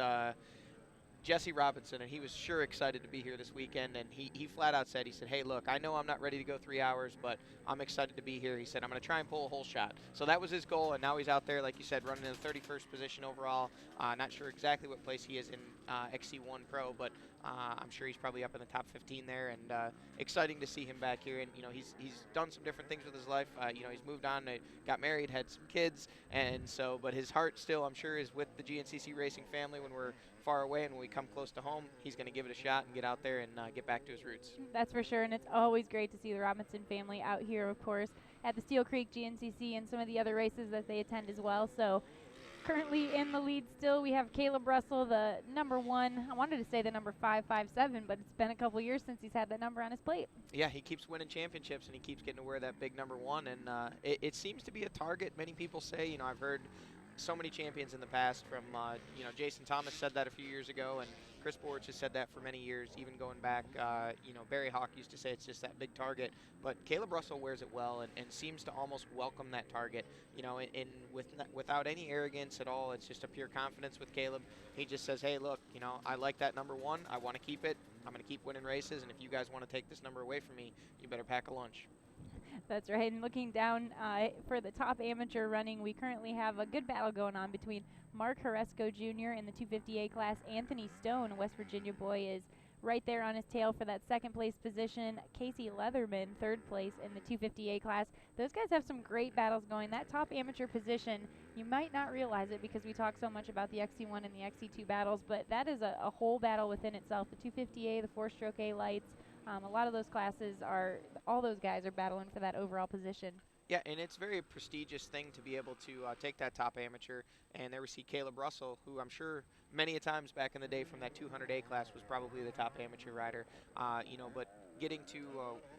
Jesse Robinson, and he was sure excited to be here this weekend, and he flat out said, he said, hey, look, I know I'm not ready to go 3 hours, but I'm excited to be here. He said, I'm going to try and pull a whole shot. So that was his goal, and now he's out there, like you said, running in the 31st position overall. Not sure exactly what place he is in XC1 Pro, but I'm sure he's probably up in the top 15 there, and exciting to see him back here. And, you know, he's done some different things with his life. You know, he's moved on, got married, had some kids, and so, but his heart still, I'm sure, is with the GNCC racing family. When we're far away and when we come close to home, he's going to give it a shot and get out there and get back to his roots. That's for sure, and it's always great to see the Robinson family out here, of course, at the Steele Creek GNCC and some of the other races that they attend as well. So currently in the lead still, we have Caleb Russell, the number 1. I wanted to say the number 557, but it's been a couple years since he's had that number on his plate. Yeah, he keeps winning championships, and he keeps getting to wear that big number 1, and it seems to be a target. Many people say, you know, I've heard so many champions in the past from, you know, Jason Thomas said that a few years ago, and Chris Borch has said that for many years, even going back, you know, Barry Hawk used to say it's just that big target, but Caleb Russell wears it well and seems to almost welcome that target, you know, without any arrogance at all. It's just a pure confidence with Caleb. He just says, hey, look, you know, I like that number 1. I want to keep it. I'm going to keep winning races, and if you guys want to take this number away from me, you better pack a lunch. That's right, and looking down for the top amateur running, we currently have a good battle going on between Mark Horesco Jr. in the 250A class. Anthony Stone, a West Virginia boy, is right there on his tail for that second place position. Casey Leatherman, third place in the 250A class. Those guys have some great battles going. That top amateur position, you might not realize it because we talk so much about the XC1 and the XC2 battles, but that is a whole battle within itself. The 250A, the 4-stroke A lights, a lot of those classes are, all those guys are battling for that overall position. Yeah, and it's a very prestigious thing to be able to take that top amateur. And there we see Caleb Russell, who I'm sure many a times back in the day from that 200A class was probably the top amateur rider. You know, but getting to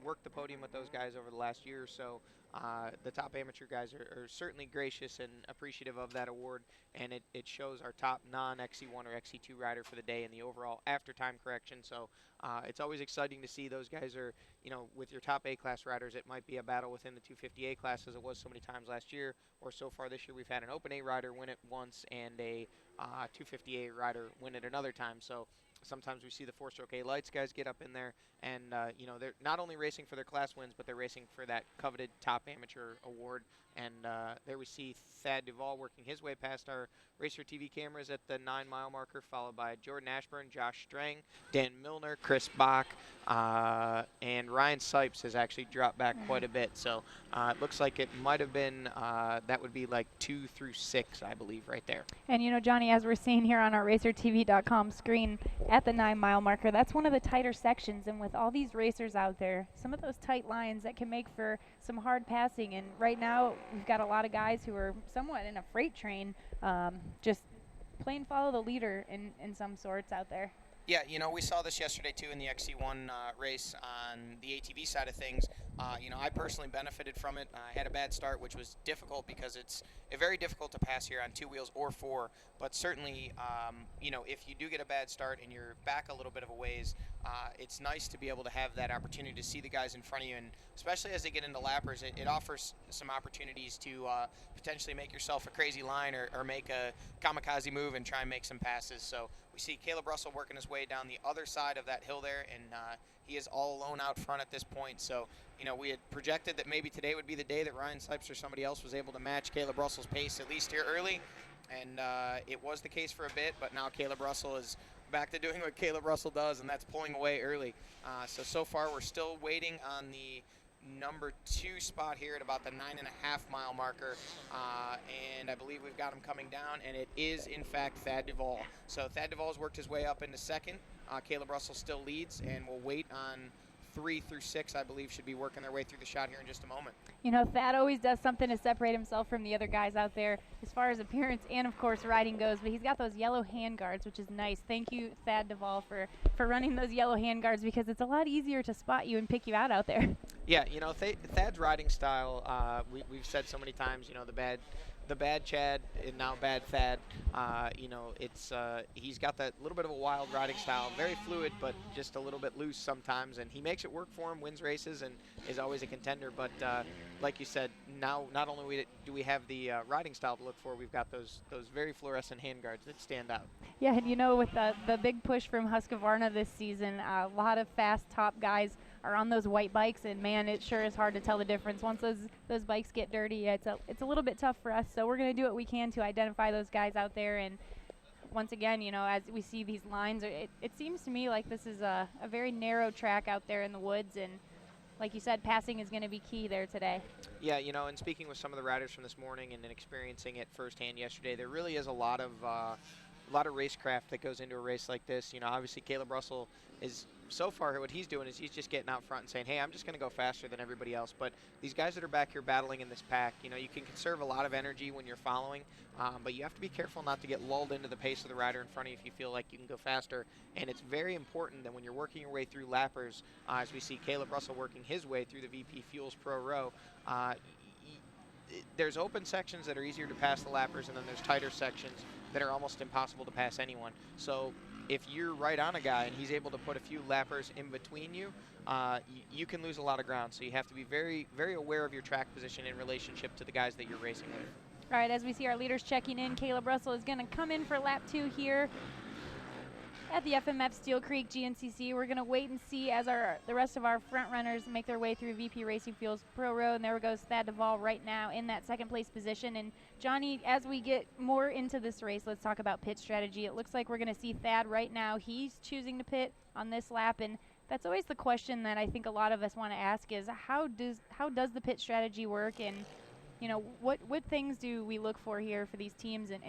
work the podium with those guys over the last year or so, the top amateur guys are certainly gracious and appreciative of that award, and it shows our top non-XC1 or XC2 rider for the day in the overall after time correction. So it's always exciting to see those guys are, you know, with your top A-class riders, it might be a battle within the 250A class as it was so many times last year, or so far this year we've had an Open A rider win it once and a 250A rider win it another time. So sometimes we see the 4-stroke A lights guys get up in there, and you know, they're not only racing for their class wins, but they're racing for that coveted top amateur award. And there we see Thad Duvall working his way past our RacerTV cameras at the 9-mile marker, followed by Jordan Ashburn, Josh Strang, Dan Milner, Chris Bach, and Ryan Sipes has actually dropped back quite a bit. So it looks like it might have been, that would be like 2 through 6, I believe, right there. And you know, Johnny, as we're seeing here on our RacerTV.com screen at the 9-mile marker, that's one of the tighter sections. And with all these racers out there, some of those tight lines that can make for some hard passing. And right now, we've got a lot of guys who are somewhat in a freight train, just plain follow the leader in some sorts out there. Yeah, you know, we saw this yesterday too in the XC1 race on the ATV side of things. You know, I personally benefited from it. I had a bad start, which was difficult because it's very difficult to pass here on 2 wheels or 4. But certainly, you know, if you do get a bad start and you're back a little bit of a ways, it's nice to be able to have that opportunity to see the guys in front of you. And especially as they get into lappers, it offers some opportunities to potentially make yourself a crazy line or make a kamikaze move and try and make some passes. So we see Caleb Russell working his way down the other side of that hill there, and he is all alone out front at this point. So, you know, we had projected that maybe today would be the day that Ryan Sipes or somebody else was able to match Caleb Russell's pace, at least here early. And it was the case for a bit, but now Caleb Russell is back to doing what Caleb Russell does, and that's pulling away early. So far we're still waiting on the number 2 spot here at about the 9.5-mile marker, and I believe we've got him coming down, and it is in fact Thad Duvall. So Thad Duvall has worked his way up into second. Caleb Russell still leads, and we'll wait on 3 through 6, I believe, should be working their way through the shot here in just a moment. You know, Thad always does something to separate himself from the other guys out there as far as appearance and, of course, riding goes. But he's got those yellow hand guards, which is nice. Thank you, Thad Duvall, for running those yellow hand guards, because it's a lot easier to spot you and pick you out there. Yeah, you know, Thad's riding style, we've said so many times, you know, the bad Chad and now bad Thad. You know, it's he's got that little bit of a wild riding style, very fluid, but just a little bit loose sometimes, and he makes it work for him, wins races, and is always a contender. But like you said, now not only do we have the riding style to look for, we've got those very fluorescent handguards that stand out. Yeah, and you know, with the big push from Husqvarna this season, a lot of fast top guys are on those white bikes, and man, it sure is hard to tell the difference. Once those bikes get dirty, it's a little bit tough for us, so we're going to do what we can to identify those guys out there. And once again, you know, as we see these lines, it seems to me like this is a very narrow track out there in the woods, and like you said, passing is going to be key there today. Yeah, you know, and speaking with some of the riders from this morning and then experiencing it firsthand yesterday, there really is a lot of racecraft that goes into a race like this. You know, obviously Caleb Russell is, so far what he's doing is he's just getting out front and saying, hey, I'm just going to go faster than everybody else. But these guys that are back here battling in this pack, you know, you can conserve a lot of energy when you're following, but you have to be careful not to get lulled into the pace of the rider in front of you if you feel like you can go faster. And it's very important that when you're working your way through lappers, as we see Caleb Russell working his way through the VP Fuels Pro Row, there's open sections that are easier to pass the lappers, and then there's tighter sections that are almost impossible to pass anyone. So if you're right on a guy and he's able to put a few lappers in between you, you can lose a lot of ground. So you have to be very, very aware of your track position in relationship to the guys that you're racing with. All right, as we see our leaders checking in, Caleb Russell is going to come in for lap 2 here. at the FMF Steel Creek GNCC. We're going to wait and see as the rest of our front runners make their way through VP Racing Fuels Pro Road. And there goes Thad Duvall right now in that second place position. And Johnny, as we get more into this race, let's talk about pit strategy. It looks like we're going to see Thad right now. He's choosing to pit on this lap, and that's always the question that I think a lot of us want to ask is how does the pit strategy work, and you know, what things do we look for here for these teams and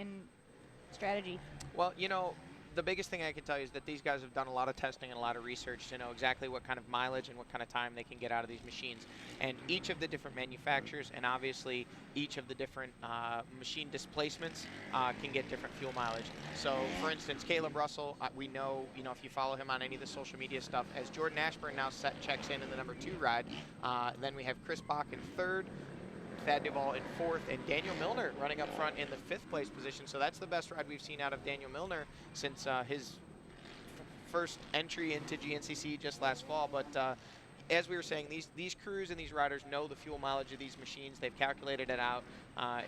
strategy? Well, you know, the biggest thing I can tell you is that these guys have done a lot of testing and a lot of research to know exactly what kind of mileage and what kind of time they can get out of these machines. And each of the different manufacturers and obviously each of the different machine displacements can get different fuel mileage. So, for instance, Caleb Russell, we know, you know, if you follow him on any of the social media stuff, as Jordan Ashburn now checks in the number 2 ride, then we have Chris Bach in 3rd, Thad Duvall in 4th, and Daniel Milner running up front in the 5th place position. So that's the best ride we've seen out of Daniel Milner since his first entry into GNCC just last fall. But as we were saying, these crews and these riders know the fuel mileage of these machines. They've calculated it out.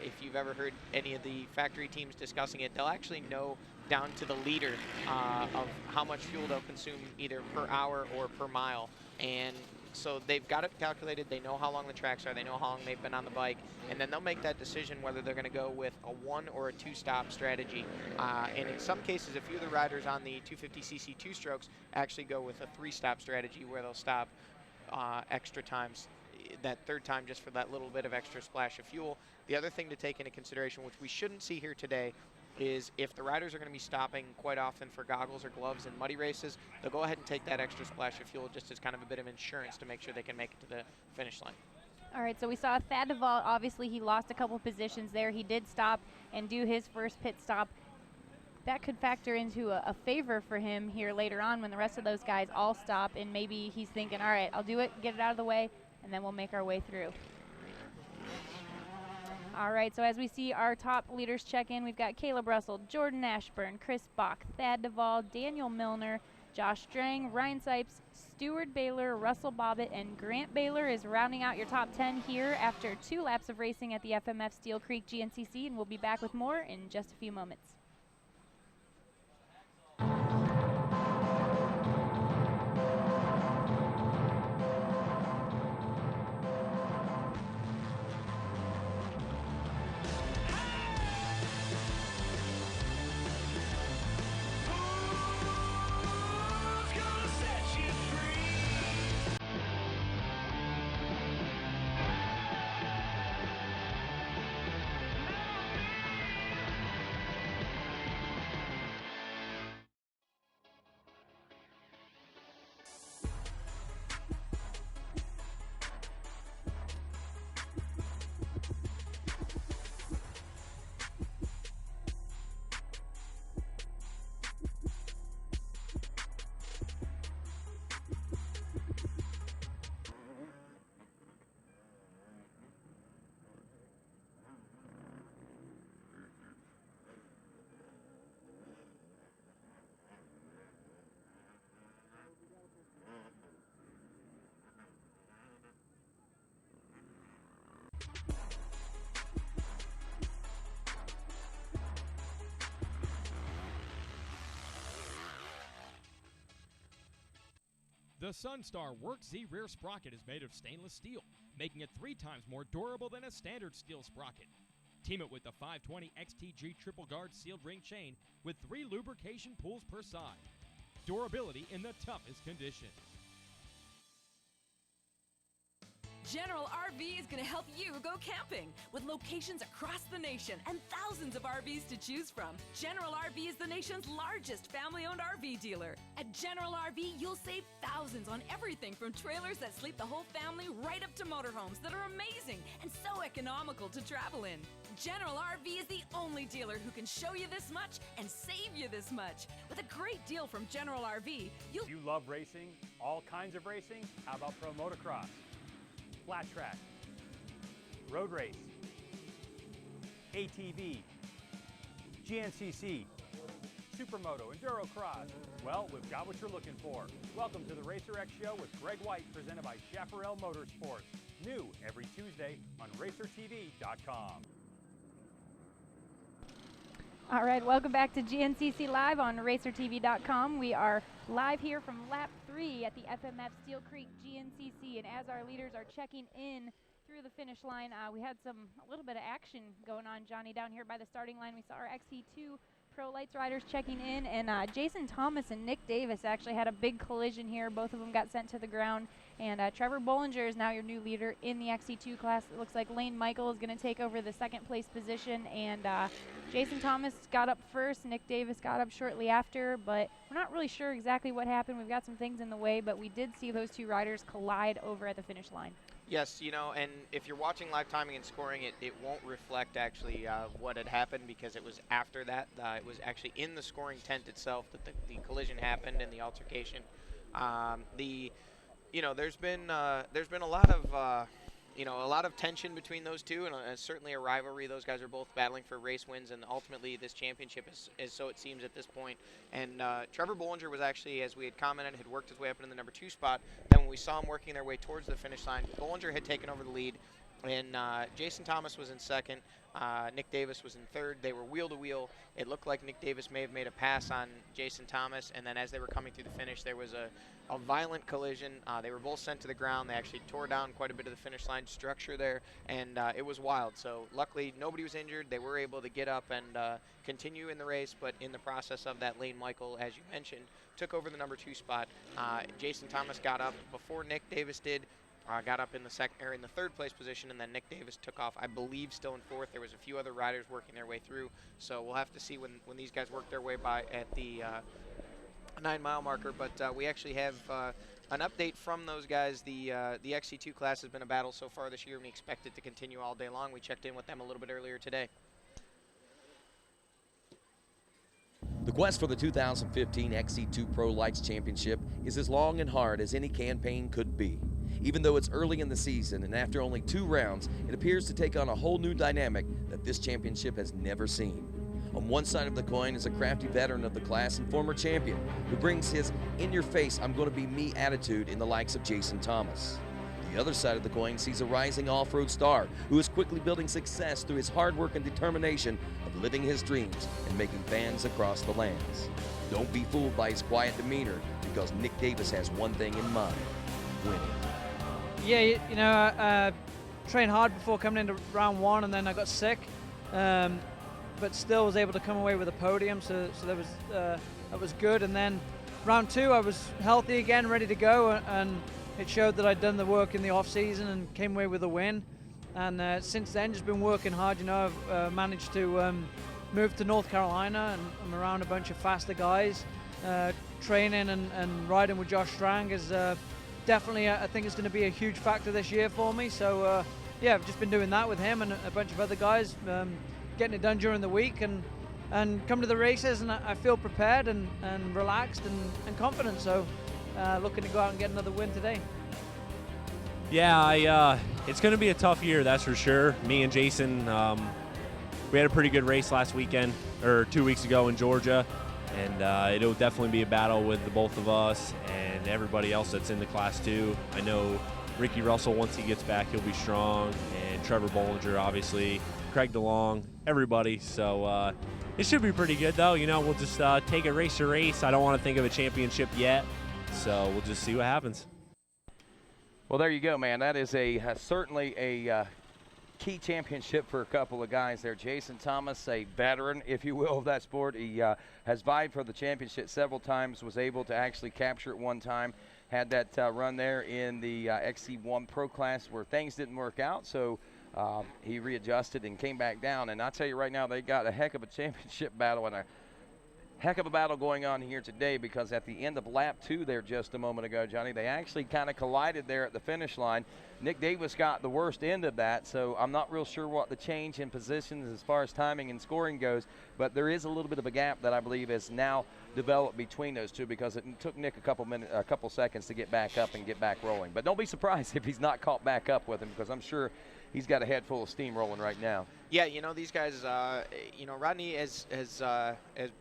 If you've ever heard any of the factory teams discussing it, they'll actually know down to the liter of how much fuel they'll consume either per hour or per mile. And so they've got it calculated. They know how long the tracks are. They know how long they've been on the bike. And then they'll make that decision whether they're going to go with a 1 or a 2-stop strategy. And in some cases, a few of the riders on the 250cc 2-strokes actually go with a 3-stop strategy where they'll stop extra times, that 3rd time just for that little bit of extra splash of fuel. The other thing to take into consideration, which we shouldn't see here today, is if the riders are going to be stopping quite often for goggles or gloves in muddy races, they'll go ahead and take that extra splash of fuel just as kind of a bit of insurance to make sure they can make it to the finish line. All right, so we saw Thad Duvall. Obviously, he lost a couple positions there. He did stop and do his first pit stop. That could factor into a favor for him here later on when the rest of those guys all stop, and maybe he's thinking, all right, I'll do it, get it out of the way, and then we'll make our way through. All right, so as we see our top leaders check in, we've got Caleb Russell, Jordan Ashburn, Chris Bach, Thad Duvall, Daniel Milner, Josh Strang, Ryan Sipes, Stuart Baylor, Russell Bobbitt, and Grant Baylor is rounding out your top 10 here after 2 laps of racing at the FMF Steel Creek GNCC, and we'll be back with more in just a few moments. The Sunstar Work Z rear sprocket is made of stainless steel, making it 3 times more durable than a standard steel sprocket. Team it with the 520 XTG triple guard sealed ring chain with 3 lubrication pools per side. Durability in the toughest conditions. General RV is going to help you go camping with locations across the nation and thousands of RVs to choose from. General RV is the nation's largest family-owned RV dealer. At General RV, you'll save thousands on everything from trailers that sleep the whole family right up to motorhomes that are amazing and so economical to travel in. General RV is the only dealer who can show you this much and save you this much. With a great deal from General RV, You love racing? All kinds of racing? How about pro motocross? Flat track, road race, ATV, GNCC, Supermoto, Enduro Cross. Well, we've got what you're looking for. Welcome to the Racer X Show with Greg White, presented by Chaparral Motorsports. New every Tuesday on RacerTV.com. All right, welcome back to GNCC Live on RacerTV.com. We are live here from lap 3 at the FMF Steel Creek GNCC, and as our leaders are checking in through the finish line, we had a little bit of action going on, Johnny, down here by the starting line. We saw our XC2 Pro Lights riders checking in, and Jason Thomas and Nick Davis actually had a big collision here. Both of them got sent to the ground, and Trevor Bollinger is now your new leader in the XC2 class. It looks like Lane Michael is going to take over the second place position, and Jason Thomas got up first. Nick Davis got up shortly after, but we're not really sure exactly what happened. We've got some things in the way, but we did see those two riders collide over at the finish line. Yes, you know, and if you're watching live timing and scoring, it won't reflect actually what had happened, because it was after that. It was actually in the scoring tent itself that the collision happened and the altercation. There's been a lot of a lot of tension between those two, and certainly a rivalry. Those guys are both battling for race wins, and ultimately this championship is so it seems at this point. And Trevor Bollinger was actually, as we had commented, had worked his way up into the number 2 spot. Then when we saw him working their way towards the finish line, Bollinger had taken over the lead, and Jason Thomas was in second. Nick Davis was in third. They were wheel to wheel. It looked like Nick Davis may have made a pass on Jason Thomas, and then as they were coming through the finish, there was a violent collision. They were both sent to the ground. They actually tore down quite a bit of the finish line structure there, and it was wild. So luckily nobody was injured. They were able to get up and continue in the race, but in the process of that, Lane Michael, as you mentioned, took over the number 2 spot. Jason Thomas got up before Nick Davis did. Got up in the third place position, and then Nick Davis took off, I believe, still in 4th. There was a few other riders working their way through, so we'll have to see when these guys work their way by at the 9-mile marker. But we actually have an update from those guys. The XC2 class has been a battle so far this year, and we expect it to continue all day long. We checked in with them a little bit earlier today. The quest for the 2015 XC2 Pro Lights Championship is as long and hard as any campaign could be. Even though it's early in the season and after only 2 rounds, it appears to take on a whole new dynamic that this championship has never seen. On one side of the coin is a crafty veteran of the class and former champion who brings his in-your-face, I'm going to be me attitude in the likes of Jason Thomas. The other side of the coin sees a rising off-road star who is quickly building success through his hard work and determination of living his dreams and making fans across the lands. Don't be fooled by his quiet demeanor, because Nick Davis has one thing in mind: winning. Yeah, you know, I trained hard before coming into round 1, and then I got sick, but still was able to come away with a podium, so that was good. And then round 2, I was healthy again, ready to go, and it showed that I'd done the work in the off season and came away with a win. And since then, just been working hard. You know, I've managed to move to North Carolina, and I'm around a bunch of faster guys. Training and riding with Josh Strang is definitely, I think it's going to be a huge factor this year for me. So yeah, I've just been doing that with him and a bunch of other guys, getting it done during the week, and come to the races, and I feel prepared and relaxed and confident. So looking to go out and get another win today. Yeah, it's going to be a tough year, that's for sure. Me and Jason, we had a pretty good race last weekend, or 2 weeks ago in Georgia, and it'll definitely be a battle with the both of us and everybody else that's in the class too. I know Ricky Russell, once he gets back, he'll be strong, and Trevor Bollinger, obviously, Craig DeLong, everybody. So it should be pretty good, though. You know, we'll just take it race to race. I don't want to think of a championship yet, so we'll just see what happens. Well, there you go, man. That is certainly a key championship for a couple of guys there. Jason Thomas, a veteran, if you will, of that sport. He has vied for the championship several times, was able to actually capture it one time. Had that run there in the XC1 Pro class where things didn't work out, so he readjusted and came back down. And I'll tell you right now, they got a heck of a championship battle and a heck of a battle going on here today, because at the end of lap 2 there just a moment ago, Johnny, they actually kind of collided there at the finish line. Nick Davis got the worst end of that, so I'm not real sure what the change in positions as far as timing and scoring goes, but there is a little bit of a gap that I believe has now developed between those two, because it took Nick a couple seconds to get back up and get back rolling. But don't be surprised if he's not caught back up with him, because I'm sure he's got a head full of steam rolling right now. Yeah, you know, these guys, you know, Rodney, as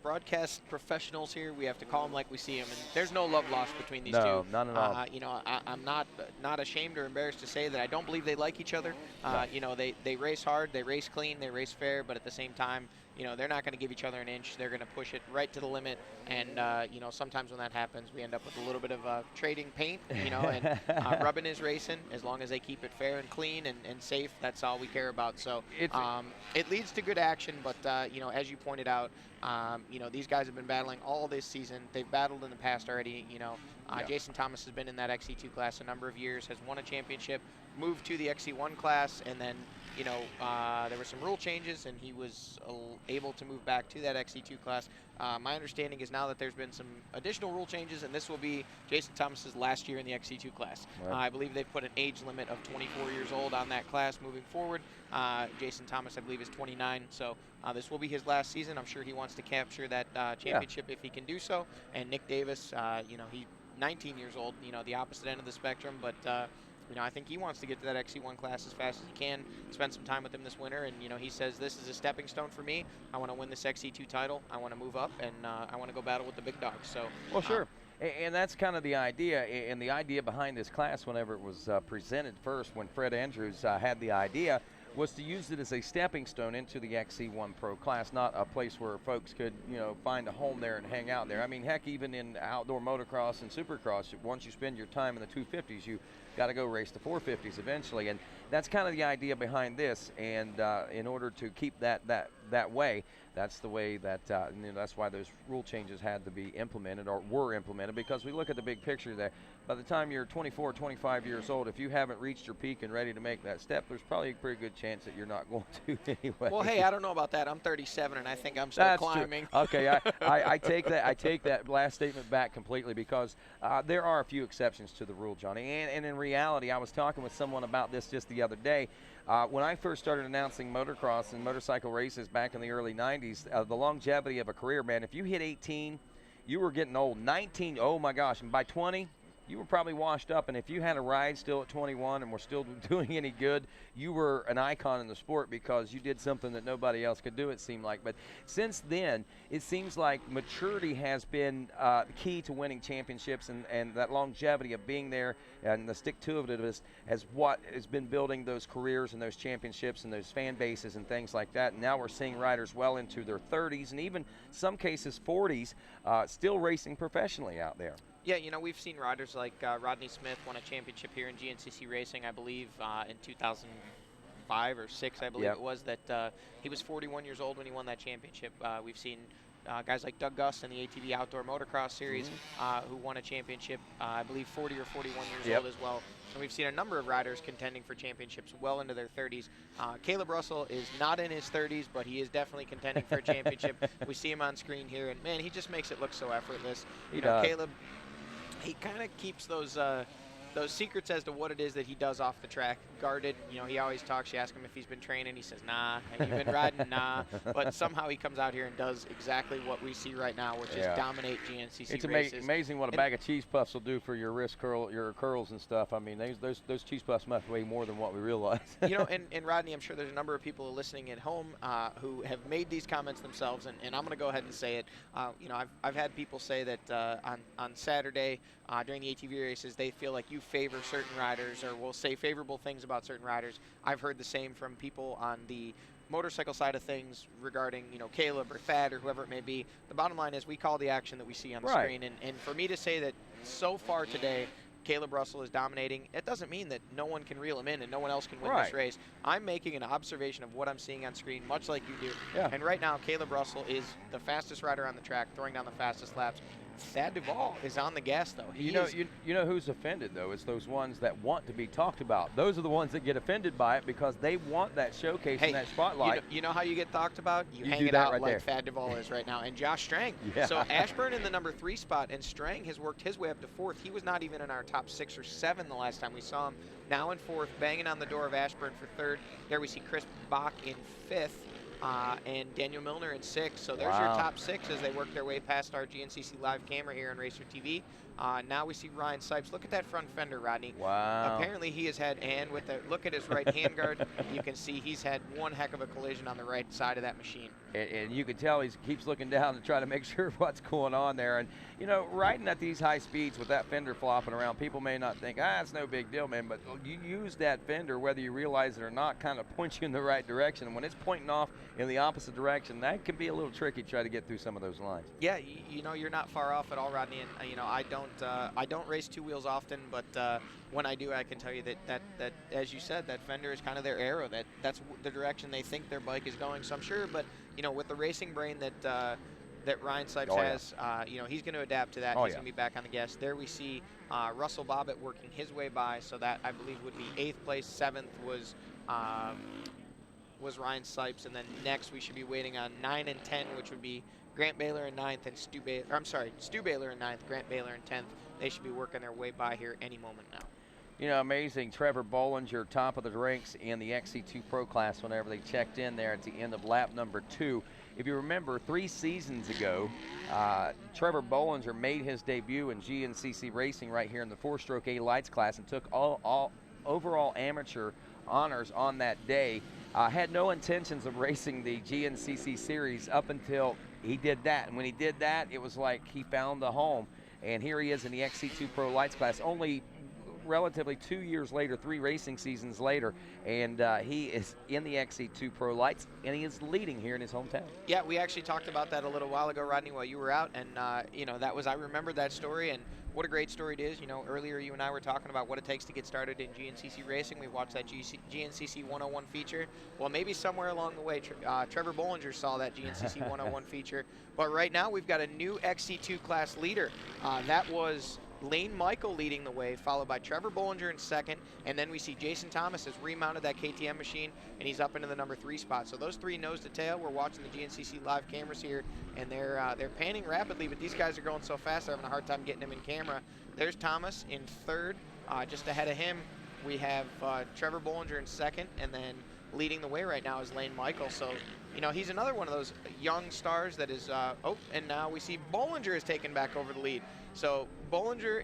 broadcast professionals here, we have to call them like we see them, and there's no love lost between these two. No, none at all. You know, I'm not ashamed or embarrassed to say that I don't believe they like each other. No. You know, they race hard, they race clean, they race fair, but at the same time, you know, they're not going to give each other an inch. They're going to push it right to the limit. And, you know, sometimes when that happens, we end up with a little bit of trading paint, you know, and rubbing is racing. As long as they keep it fair and clean and safe, that's all we care about. So it leads to good action. But, you know, as you pointed out, you know, these guys have been battling all this season. They've battled in the past already, you know. Jason Thomas has been in that XC2 class a number of years, has won a championship, moved to the XC1 class, and then, you know, there were some rule changes, and he was able to move back to that XC2 class. My understanding is now that there's been some additional rule changes, and this will be Jason Thomas's last year in the XC2 class. Right. I believe they've put an age limit of 24 years old on that class moving forward. Jason Thomas, I believe, is 29, so this will be his last season. I'm sure he wants to capture that championship if he can do so. And Nick Davis, you know, he's 19 years old, you know, the opposite end of the spectrum, but you know, I think he wants to get to that XC1 class as fast as he can, spend some time with him this winter, and, you know, he says, this is a stepping stone for me. I want to win this XC2 title. I want to move up, and I want to go battle with the big dogs. So, well, sure. And that's kind of the idea, and the idea behind this class whenever it was presented first, when Fred Andrews had the idea, was to use it as a stepping stone into the XC1 Pro class, not a place where folks could, you know, find a home there and hang out there. I mean, heck, even in outdoor motocross and supercross, once you spend your time in the 250s, you got to go race the 450s eventually, and that's kind of the idea behind this. And in order to keep that way, that's the way that you know, that's why those rule changes had to be implemented, or were implemented, because we look at the big picture there. By the time you're 24, 25 years old, if you haven't reached your peak and ready to make that step, there's probably a pretty good chance that you're not going to anyway. Well, hey, I don't know about that. I'm 37, and I think I'm still climbing. True. Okay, I take that last statement back completely, because there are a few exceptions to the rule, Johnny. And in reality, I was talking with someone about this just the other day. When I first started announcing motocross and motorcycle races back in the early 90s, the longevity of a career, man, if you hit 18, you were getting old. 19, oh my gosh, and by 20, you were probably washed up. And if you had a ride still at 21 and were still doing any good, you were an icon in the sport, because you did something that nobody else could do, it seemed like. But since then, it seems like maturity has been key to winning championships, and that longevity of being there and the stick-to-itiveness as what has been building those careers and those championships and those fan bases and things like that. And now we're seeing riders well into their 30s and even some cases 40s still racing professionally out there. Yeah, you know, we've seen riders like Rodney Smith won a championship here in GNCC Racing, I believe, in 2005 or 6, I believe it was, that he was 41 years old when he won that championship. We've seen guys like Doug Gus in the ATV Outdoor Motocross Series who won a championship, I believe 40 or 41 years old as well. And we've seen a number of riders contending for championships well into their 30s. Caleb Russell is not in his 30s, but he is definitely contending for a championship. We see him on screen here, and, man, he just makes it look so effortless. You know, Caleb, he kind of keeps those secrets as to what it is that he does off the track guarded. You know, he always talks. You ask him if he's been training. He says, nah. Have you been riding? Nah. But somehow he comes out here and does exactly what we see right now, which is dominate GNCC races. It's amazing what a bag of cheese puffs will do for your wrist curl, your curls and stuff. I mean, those cheese puffs must weigh more than what we realize. You know, and Rodney, I'm sure there's a number of people listening at home who have made these comments themselves, and I'm going to go ahead and say it. You know, I've had people say that on Saturday during the ATV races, they feel like you favor certain riders, or will say favorable things about certain riders. I've heard the same from people on the motorcycle side of things regarding, you know, Caleb or Thad or whoever it may be. The bottom line is we call the action that we see on the screen, and for me to say that so far today Caleb Russell is dominating, it doesn't mean that no one can reel him in and no one else can win this race. I'm making an observation of what I'm seeing on screen, much like you do. And right now, Caleb Russell is the fastest rider on the track, throwing down the fastest laps. Thad Duvall is on the gas, though. You know who's offended, though? It's those ones that want to be talked about. Those are the ones that get offended by it because they want that showcase and that spotlight. You know how you get talked about? You hang it out like Thad Duvall is right now. And Josh Strang. So Ashburn in the number 3 spot, and Strang has worked his way up to 4th. He was not even in our top 6 or 7 the last time we saw him. Now in 4th, banging on the door of Ashburn for 3rd. There we see Chris Bach in 5th. And Daniel Milner in 6th. So there's your top 6 as they work their way past our GNCC live camera here on RacerTV. Now we see Ryan Sipes. Look at that front fender, Rodney. Wow. Apparently he has had, and with the look at his right hand guard, you can see he's had one heck of a collision on the right side of that machine. And you can tell he keeps looking down to try to make sure what's going on there. And, you know, riding at these high speeds with that fender flopping around, people may not think, it's no big deal, man. But you use that fender, whether you realize it or not, kind of points you in the right direction. And when it's pointing off in the opposite direction, that can be a little tricky to try to get through some of those lines. Yeah, you know, you're not far off at all, Rodney. And, you know, I don't race two wheels often, but when I do, I can tell you that as you said, that fender is kind of their arrow. That's the direction they think their bike is going. So I'm sure, but you know, with the racing brain that Ryan Sipes has, you know, he's going to adapt to that. He's going to be back on the gas. There we see Russell Bobbitt working his way by, so that I believe would be 8th place. 7th was Ryan Sipes, and then next we should be waiting on 9 and 10, which would be Grant Baylor in 9th and Stu Baylor in 9th, Grant Baylor in 10th. They should be working their way by here any moment now. You know, amazing. Trevor Bollinger, top of the ranks in the XC2 Pro class whenever they checked in there at the end of lap number 2. If you remember, 3 seasons ago, Trevor Bollinger made his debut in GNCC racing right here in the 4-stroke A lights class and took all overall amateur honors on that day. Had no intentions of racing the GNCC series up until he did that. And when he did that, it was like he found the home. And here he is in the XC2 Pro lights class, only relatively 2 years later, 3 racing seasons later, and he is in the XC2 Pro Lights, and he is leading here in his hometown. Yeah, we actually talked about that a little while ago, Rodney, while you were out, and you know, I remembered that story, and what a great story it is. You know, earlier you and I were talking about what it takes to get started in GNCC racing. We watched that GNCC 101 feature. Well, maybe somewhere along the way, Trevor Bollinger saw that GNCC 101 feature, but right now we've got a new XC2 class leader. That was Lane Michael leading the way, followed by Trevor Bollinger in 2nd, and then we see Jason Thomas has remounted that KTM machine, and he's up into the number 3 spot. So those 3 nose to tail. We're watching the GNCC live cameras here, and they're panning rapidly, but these guys are going so fast they're having a hard time getting them in camera. There's Thomas in 3rd. Just ahead of him, we have Trevor Bollinger in 2nd, and then leading the way right now is Lane Michael. So, you know, he's another one of those young stars that is, and now we see Bollinger is taken back over the lead. So Bollinger,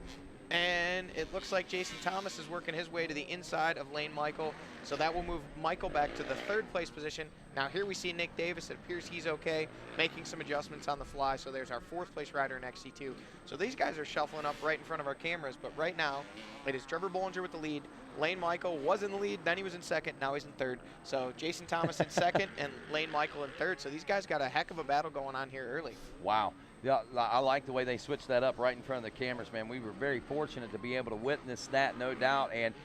and it looks like Jason Thomas is working his way to the inside of Lane Michael. So that will move Michael back to the 3rd place position. Now here we see Nick Davis. It appears he's okay, making some adjustments on the fly. So there's our 4th place rider in XC2. So these guys are shuffling up right in front of our cameras. But right now, it is Trevor Bollinger with the lead. Lane Michael was in the lead, then he was in 2nd, now he's in 3rd. So Jason Thomas in 2nd and Lane Michael in 3rd. So these guys got a heck of a battle going on here early. Wow. Yeah, I like the way they switched that up right in front of the cameras, man. We were very fortunate to be able to witness that, no doubt, and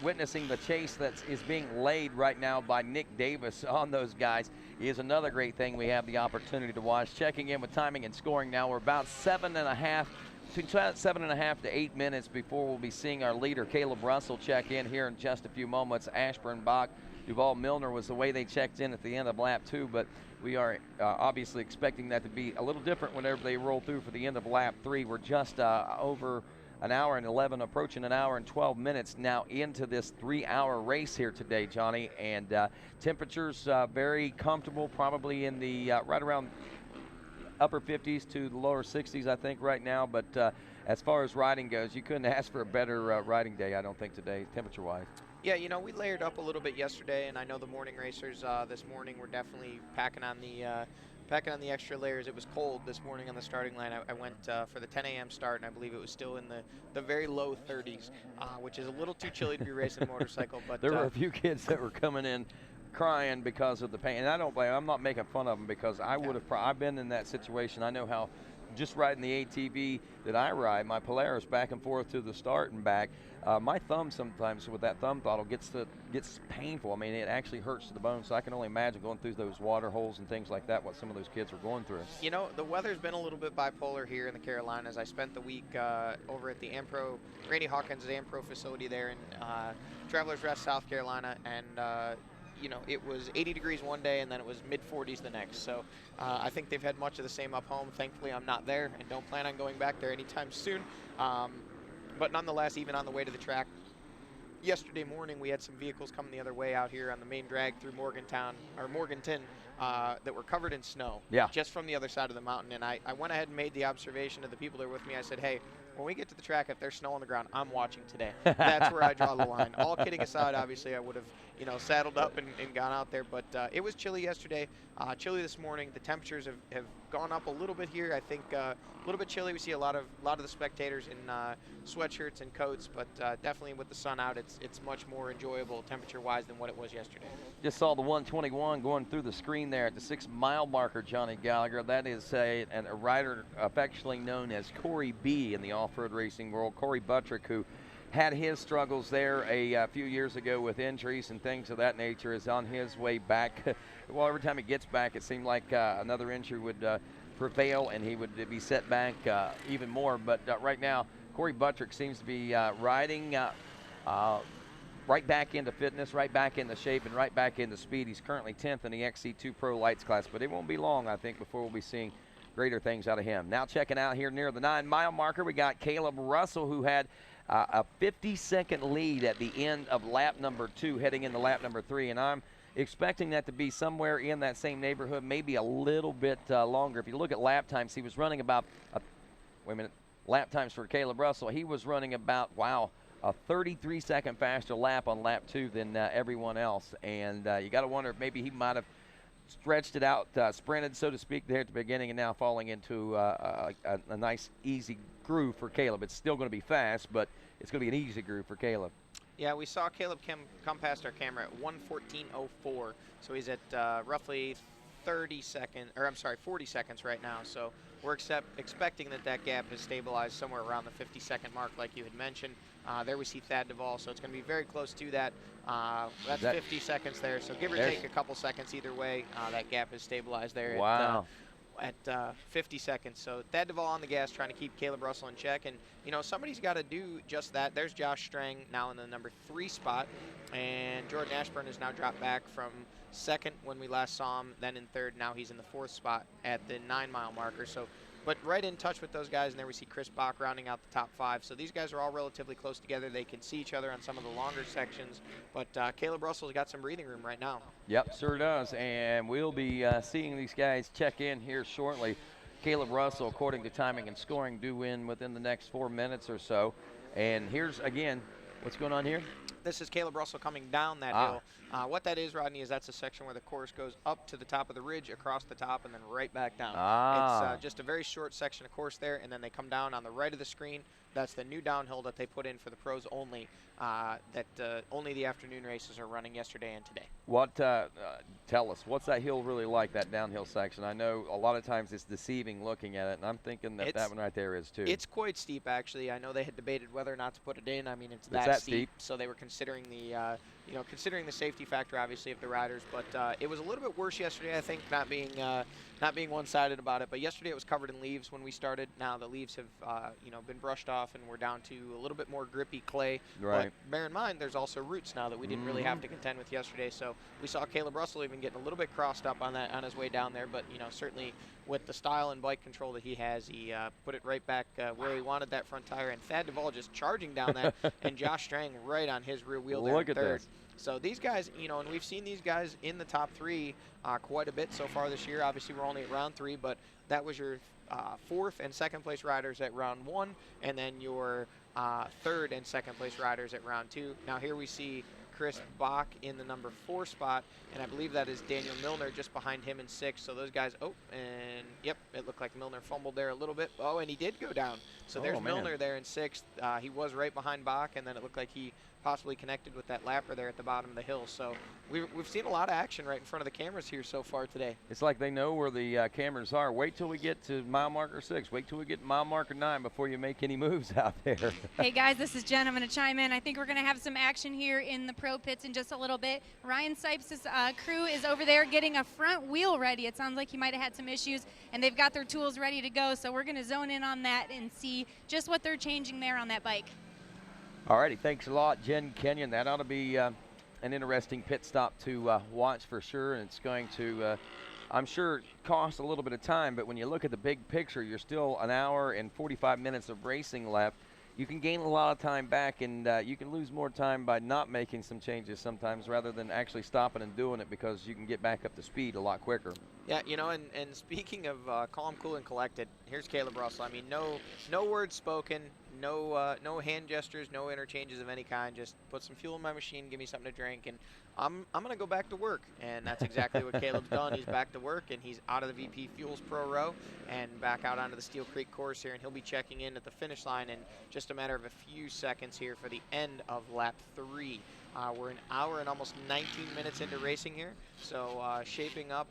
witnessing the chase that is being laid right now by Nick Davis on those guys is another great thing we have the opportunity to watch. Checking in with timing and scoring now. We're about 7.5 to 8 minutes before we'll be seeing our leader, Caleb Russell, check in here in just a few moments. Ashburn, Bach, Duval, Milner was the way they checked in at the end of lap 2, but we are obviously expecting that to be a little different whenever they roll through for the end of lap 3. We're just over an hour and 11, approaching an hour and 12 minutes now into this 3-hour race here today, Johnny, and temperatures very comfortable, probably in the right around upper 50s to the lower 60s, I think, right now. But as far as riding goes, you couldn't ask for a better riding day, I don't think, today, temperature-wise. Yeah, you know, we layered up a little bit yesterday, and I know the morning racers this morning were definitely packing on the extra layers. It was cold this morning on the starting line. I went for the 10 a.m. start, and I believe it was still in the very low 30s, which is a little too chilly to be racing a motorcycle. But there were a few kids that were coming in crying because of the pain, and I don't blame them. I'm not making fun of them because I would have. I've been in that situation. I know how. Just riding the ATV that I ride, my Polaris, back and forth to the start and back, my thumb sometimes with that thumb throttle gets painful. I mean, it actually hurts to the bone. So I can only imagine going through those water holes and things like that, what some of those kids were going through. You know, the weather's been a little bit bipolar here in the Carolinas. I spent the week over at the Ampro, Randy Hawkins' Ampro facility there in Travelers Rest, South Carolina, and you know, it was 80 degrees one day and then it was mid-40s the next. So I think they've had much of the same up home. Thankfully, I'm not there and don't plan on going back there anytime soon. But nonetheless, even on the way to the track, yesterday morning we had some vehicles coming the other way out here on the main drag through Morganton that were covered in snow, just from the other side of the mountain. And I went ahead and made the observation to the people that were with me. I said, hey, when we get to the track, if there's snow on the ground, I'm watching today. That's where I draw the line. All kidding aside, obviously I would have, you know, saddled up and gone out there, but it was chilly yesterday, chilly this morning. The temperatures have gone up a little bit here. I think a little bit chilly. We see a lot of the spectators in sweatshirts and coats, but definitely with the sun out, it's much more enjoyable temperature-wise than what it was yesterday. Just saw the 121 going through the screen there at the 6-mile marker, Johnny Gallagher. That is a rider affectionately known as Corey B in the off-road racing world. Corey Buttrick, who had his struggles there a few years ago with injuries and things of that nature, is on his way back. Well, every time he gets back, it seemed like another injury would prevail and he would be set back even more. But right now, Corey Buttrick seems to be riding right back into fitness, right back into shape, and right back into speed. He's currently 10th in the XC2 Pro Lights class, but it won't be long, I think, before we'll be seeing greater things out of him. Now checking out here near the 9-mile marker, we got Caleb Russell, who had a 50-second lead at the end of lap number 2, heading into lap number 3, and I'm expecting that to be somewhere in that same neighborhood, maybe a little bit longer. If you look at lap times, he was running about, lap times for Caleb Russell, he was running about, a 33-second faster lap on lap 2 than everyone else. And you got to wonder if maybe he might have stretched it out, sprinted, so to speak, there at the beginning, and now falling into a nice, easy groove for Caleb. It's still going to be fast, but it's going to be an easy groove for Caleb. Yeah, we saw Caleb come past our camera at 1:14.04, so he's at roughly 40 seconds right now. So we're expecting that gap has stabilized somewhere around the 50-second mark, like you had mentioned. There we see Thad Duvall, so it's going to be very close to that. That's 50 seconds there, so give or take a couple seconds either way. That gap has stabilized there. Wow. At 50 seconds. So Thad Duvall on the gas, trying to keep Caleb Russell in check. And, you know, somebody's got to do just that. There's Josh Strang now in the number 3 spot. And Jordan Ashburn has now dropped back from 2nd when we last saw him, then in 3rd. Now he's in the 4th spot at the 9-mile marker. So, but right in touch with those guys. And there we see Chris Bach rounding out the top 5. So these guys are all relatively close together. They can see each other on some of the longer sections. But Caleb Russell's got some breathing room right now. Yep, sure does. And we'll be seeing these guys check in here shortly. Caleb Russell, according to timing and scoring, do win within the next 4 minutes or so. And here's, again, what's going on here? This is Caleb Russell coming down that hill. What that is, Rodney, is that's a section where the course goes up to the top of the ridge, across the top, and then right back down. It's just a very short section of course there, and then they come down on the right of the screen. That's the new downhill that they put in for the pros only, only the afternoon races are running yesterday and today. What, tell us, what's that hill really like, that downhill section? I know a lot of times it's deceiving looking at it, and I'm thinking that that one right there is too. It's quite steep, actually. I know they had debated whether or not to put it in. I mean, it's that steep, so they were considering the, considering the safety factor, obviously, of the riders. But it was a little bit worse yesterday, I think, not being one-sided about it. But yesterday it was covered in leaves when we started. Now the leaves have, been brushed off, and we're down to a little bit more grippy clay. Right. But bear in mind, there's also roots now that we didn't really have to contend with yesterday. So we saw Caleb Russell even getting a little bit crossed up on his way down there. But certainly with the style and bike control that he has, he put it right back where he wanted that front tire. And Thad Duvall just charging down that, and Josh Strang right on his rear wheel there. Look at 3rd. this. So these guys, and we've seen these guys in the top 3 quite a bit so far this year. Obviously, we're only at round 3, but that was your 4th and 2nd place riders at round 1, and then your 3rd and 2nd place riders at round 2. Now here we see Chris Bach in the number 4 spot, and I believe that is Daniel Milner just behind him in 6th. So those guys, it looked like Milner fumbled there a little bit. Oh, and he did go down. So there's Milner there in 6th. He was right behind Bach, and then it looked like he possibly connected with that lapper there at the bottom of the hill. So we've seen a lot of action right in front of the cameras here so far today. It's like they know where the cameras are. Wait till we get to mile marker 6. Wait till we get to mile marker 9 before you make any moves out there. Hey guys, this is Jen. I'm going to chime in. I think we're going to have some action here in the pro pits in just a little bit. Ryan Sipes' crew is over there getting a front wheel ready. It sounds like he might have had some issues, and they've got their tools ready to go. So we're going to zone in on that and see just what they're changing there on that bike. All righty, thanks a lot, Jen Kenyon. That ought to be an interesting pit stop to watch for sure, and it's going to, I'm sure, cost a little bit of time, but when you look at the big picture, you're still an hour and 45 minutes of racing left. You can gain a lot of time back, and you can lose more time by not making some changes sometimes rather than actually stopping and doing it, because you can get back up to speed a lot quicker. Yeah, and speaking of calm, cool, and collected, here's Caleb Russell. I mean, no words spoken, no hand gestures, no interchanges of any kind. Just put some fuel in my machine, give me something to drink, and I'm gonna go back to work. And that's exactly what Caleb's done. He's back to work, and he's out of the VP Fuels Pro Row and back out onto the Steele Creek course here, and he'll be checking in at the finish line in just a matter of a few seconds here for the end of lap 3. We're an hour and almost 19 minutes into racing here, so shaping up,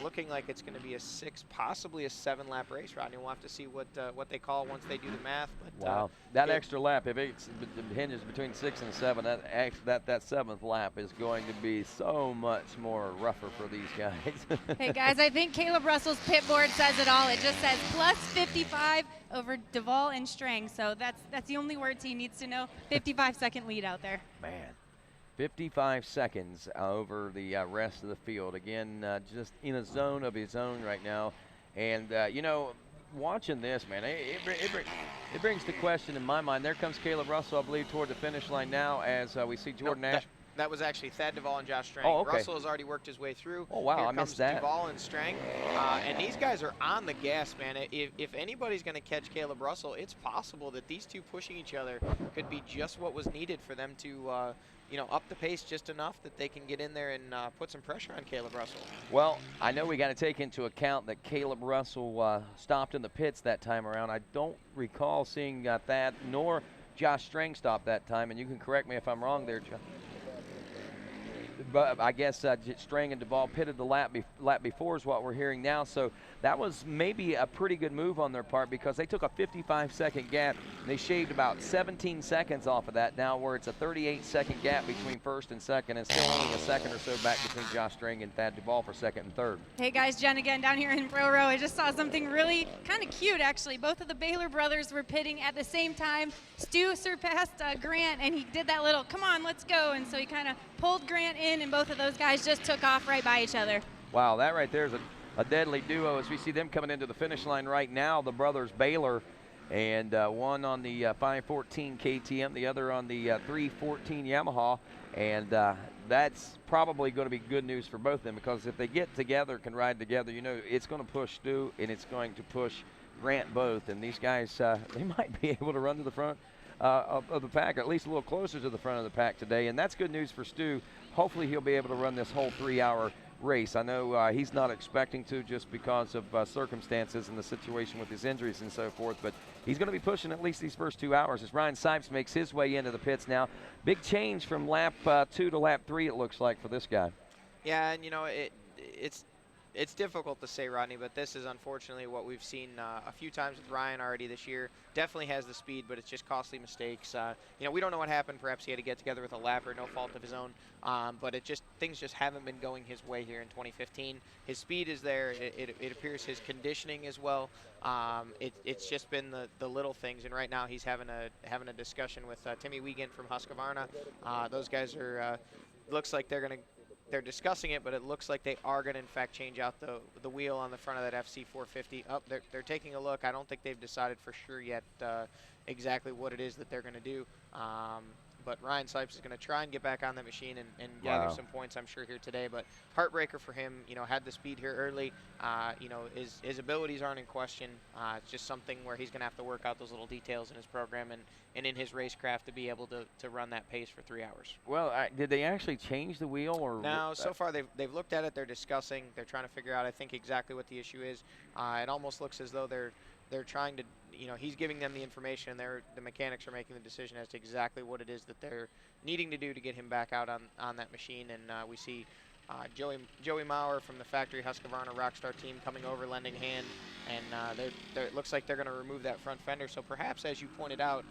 looking like it's going to be a 6, possibly a 7-lap race, Rodney. We'll have to see what they call once they do the math. But, wow, that extra lap, if it hinges between 6 and 7, that 7th lap is going to be so much more rougher for these guys. Hey guys, I think Caleb Russell's pit board says it all. It just says plus 55 over Duvall and Strang, so that's the only words he needs to know. 55-second lead out there. Man. 55 seconds over the rest of the field. Again, just in a zone of his own right now. And, you know, watching this, man, it brings the question in my mind. There comes Caleb Russell, I believe, toward the finish line now as we see Jordan Nash. That was actually Thad Duvall and Josh Strang. Oh, okay. Russell has already worked his way through. Oh, wow, Here I missed that. Duvall and Strang. And these guys are on the gas, man. If anybody's going to catch Caleb Russell, it's possible that these two pushing each other could be just what was needed for them to you know, up the pace just enough that they can get in there and put some pressure on Caleb Russell. Well, I know we got to take into account that Caleb Russell stopped in the pits that time around. I don't recall seeing Thad nor Josh Strang stop that time, and you can correct me if I'm wrong there, Josh. But I guess Strang and Duvall pitted the lap before is what we're hearing now. So that was maybe a pretty good move on their part because they took a 55-second gap. And they shaved about 17 seconds off of that now where it's a 38-second gap between first and second and still only a second or so back between Josh Strang and Thad Duvall for second and third. Hey guys, Jen again down here in Pro Row. I just saw something really kind of cute actually. Both of the Baylor brothers were pitting at the same time. Stu surpassed Grant and he did that little, come on, let's go. And so he kind of pulled Grant in and both of those guys just took off right by each other. Wow, that right there is a deadly duo as we see them coming into the finish line right now, the brothers Baylor, and one on the 514 KTM, the other on the 314 Yamaha, and that's probably going to be good news for both of them because if they get together, can ride together, you know, it's going to push Stu and it's going to push Grant both, and these guys, they might be able to run to the front of the pack, or at least a little closer to the front of the pack today, and that's good news for Stu. Hopefully he'll be able to run this whole 3-hour race. I know he's not expecting to just because of circumstances and the situation with his injuries and so forth, but he's going to be pushing at least these first 2 hours as Ryan Sipes makes his way into the pits now. Big change from lap 2 to lap 3 it looks like for this guy. Yeah, and you know, it's difficult to say, Rodney, but this is unfortunately what we've seen a few times with Ryan already this year. Definitely has the speed, but it's just costly mistakes. You know, we don't know what happened. Perhaps he had to get together with a lapper, no fault of his own. But things just haven't been going his way here in 2015. His speed is there. It appears his conditioning as well. It's just been the little things. And right now he's having a discussion with Timmy Wiegand from Husqvarna. Those guys are looks like they're discussing it, but it looks like they are going to, in fact, change out the wheel on the front of that FC450. Oh, they're taking a look. I don't think they've decided for sure yet exactly what it is that they're going to do. But Ryan Sipes is going to try and get back on that machine and gather some points, I'm sure, here today. But heartbreaker for him, you know, had the speed here early. You know, his abilities aren't in question. It's just something where he's going to have to work out those little details in his program and in his racecraft to be able to run that pace for 3 hours. Well, did they actually change the wheel? Or no, so far they've looked at it. They're discussing. They're trying to figure out, I think, exactly what the issue is. It almost looks as though they're trying to, you know, he's giving them the information, and the mechanics are making the decision as to exactly what it is that they're needing to do to get him back out on that machine. And we see Joey Maurer from the factory Husqvarna Rockstar team coming over, lending hand, and it looks like they're going to remove that front fender. So perhaps, as you pointed out,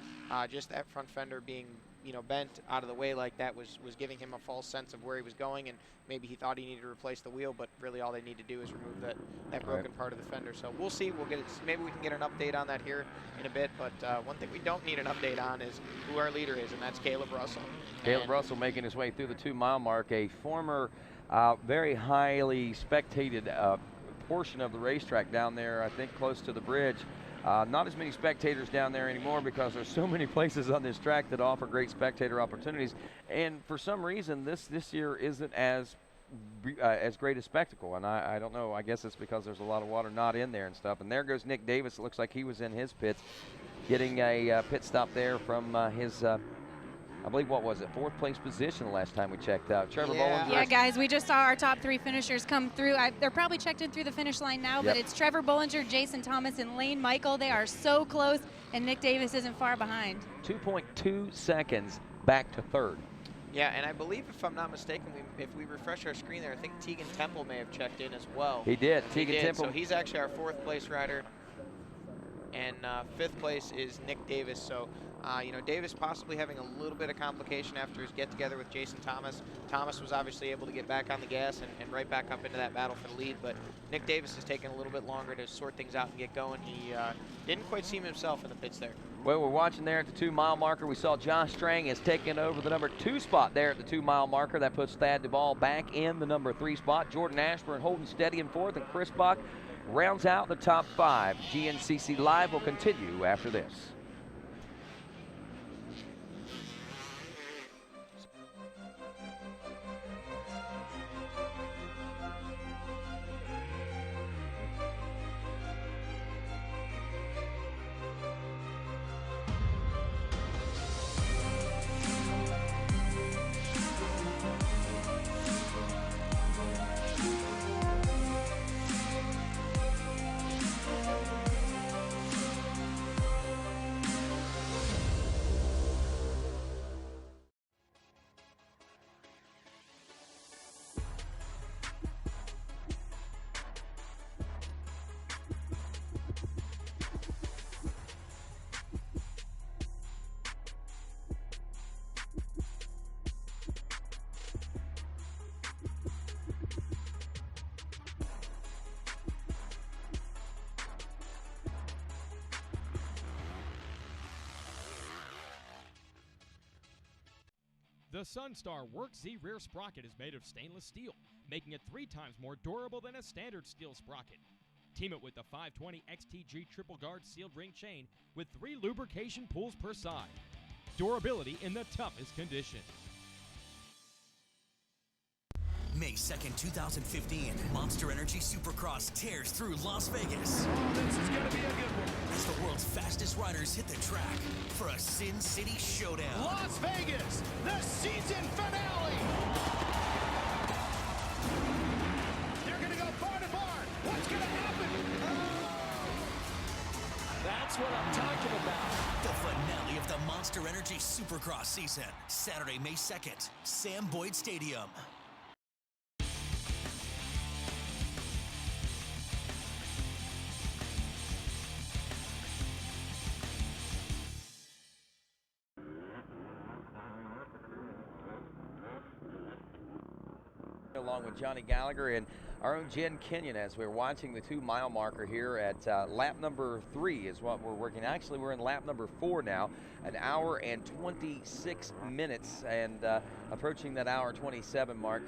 just that front fender being, you know, bent out of the way like that was giving him a false sense of where he was going, and maybe he thought he needed to replace the wheel, but really all they need to do is remove that broken part of the fender. So we'll see. Maybe we can get an update on that here in a bit, but one thing we don't need an update on is who our leader is, and that's Caleb Russell. Caleb Russell making his way through the 2-mile mark, a former very highly spectated portion of the racetrack down there, I think close to the bridge. Not as many spectators down there anymore because there's so many places on this track that offer great spectator opportunities. And for some reason, this year isn't as great a spectacle. And I don't know. I guess it's because there's a lot of water not in there and stuff. And there goes Nick Davis. It looks like he was in his pits. getting a pit stop there from his, I believe, what was it, 4th place position the last time we checked out. Trevor Bollinger. Yeah, guys, we just saw our top 3 finishers come through. They're probably checked in through the finish line now, but it's Trevor Bollinger, Jason Thomas, and Lane Michael. They are so close, and Nick Davis isn't far behind. 2.2 seconds back to 3rd. Yeah, and I believe, if I'm not mistaken, if we refresh our screen there, I think Tegan Temple may have checked in as well. He did. Tegan Temple. So he's actually our 4th place rider. And 5th place is Nick Davis. So, you know, Davis possibly having a little bit of complication after his get-together with Jason Thomas. Thomas was obviously able to get back on the gas and right back up into that battle for the lead. But Nick Davis has taken a little bit longer to sort things out and get going. He didn't quite seem himself in the pits there. Well, we're watching there at the 2-mile marker. We saw Josh Strang has taken over the number 2 spot there at the 2-mile marker. That puts Thad Duvall back in the number 3 spot. Jordan Ashburn holding steady in 4th, and Chris Bach rounds out the top 5. GNCC Live will continue after this. The Sunstar Work Z rear sprocket is made of stainless steel, making it 3 times more durable than a standard steel sprocket. Team it with the 520 XTG triple guard sealed ring chain with 3 lubrication pools per side. Durability in the toughest conditions. May 2nd, 2015, Monster Energy Supercross tears through Las Vegas. Oh, this is going to be a good one. As the world's fastest riders hit the track for a Sin City showdown. Las Vegas, the season finale. They're going to go bar to bar. What's going to happen? That's what I'm talking about. The finale of the Monster Energy Supercross season. Saturday, May 2nd, Sam Boyd Stadium. Along with Johnny Gallagher and our own Jen Kenyon as we're watching the 2-mile marker here at lap number 3 is what we're working. Actually, we're in lap number 4 now, an hour and 26 minutes and approaching that hour 27 mark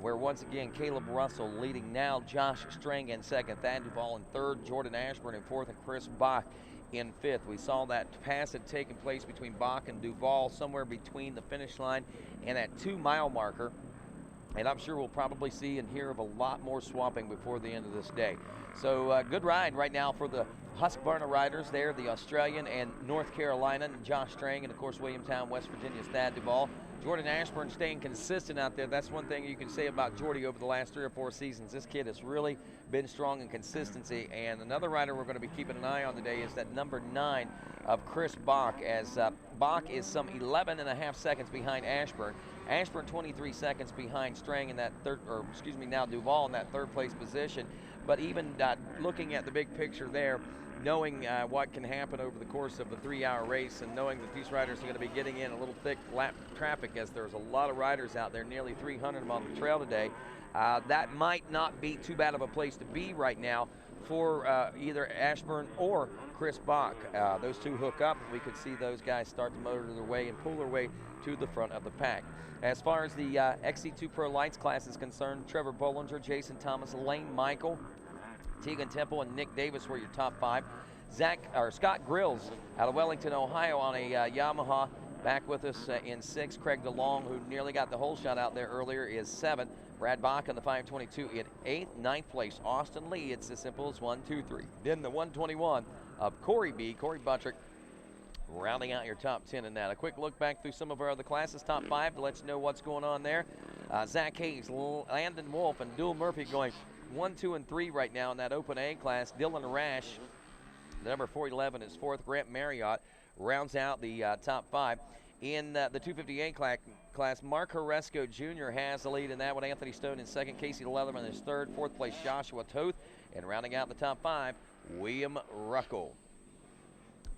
where once again Caleb Russell leading now, Josh Strang in 2nd, Thad Duvall in 3rd, Jordan Ashburn in 4th, and Chris Bach in 5th. We saw that pass had taken place between Bach and Duvall somewhere between the finish line and that 2-mile marker. And I'm sure we'll probably see and hear of a lot more swapping before the end of this day. So good ride right now for the Husqvarna riders there, the Australian and North Carolina, and Josh Strang, and of course Williamstown, West Virginia's Thad Duvall. Jordan Ashburn staying consistent out there. That's one thing you can say about Jordy over the last 3 or 4 seasons. This kid has really been strong in consistency. And another rider we're going to be keeping an eye on today is that number 9 of Chris Bach, as Bach is some 11.5 seconds behind Ashburn. Ashburn 23 seconds behind Strang in that now Duvall in that 3rd place position. But even looking at the big picture there, knowing what can happen over the course of the 3-hour race and knowing that these riders are going to be getting in a little thick lap traffic as there's a lot of riders out there, nearly 300 of them on the trail today, that might not be too bad of a place to be right now for either Ashburn or Chris Bach. Those two hook up. We could see those guys start to motor their way and pull their way to the front of the pack. As far as the XC2 Pro Lights class is concerned, Trevor Bollinger, Jason Thomas, Lane Michael, Tegan Temple, and Nick Davis were your top 5. Scott Grills out of Wellington, Ohio on a Yamaha, back with us in 6. Craig DeLong, who nearly got the whole shot out there earlier, is 7th. Brad Bach on the 522 in 8th. 9th place, Austin Lee. It's as simple as 1, 2, 3. Then the 121 of Corey Buttrick rounding out your top 10 in that. A quick look back through some of our other classes, top 5, to let you know what's going on there. Zach Hayes, Landon Wolf, and Dual Murphy going 1, 2, and 3 right now in that Open A class. Dylan Rash, the number 411, is 4th. Grant Marriott rounds out the top 5. In the 250A class, Mark Horesco Jr. has the lead in that one. Anthony Stone in 2nd. Casey Leatherman is 3rd. 4th place, Joshua Toth. And rounding out the top 5, William Ruckel.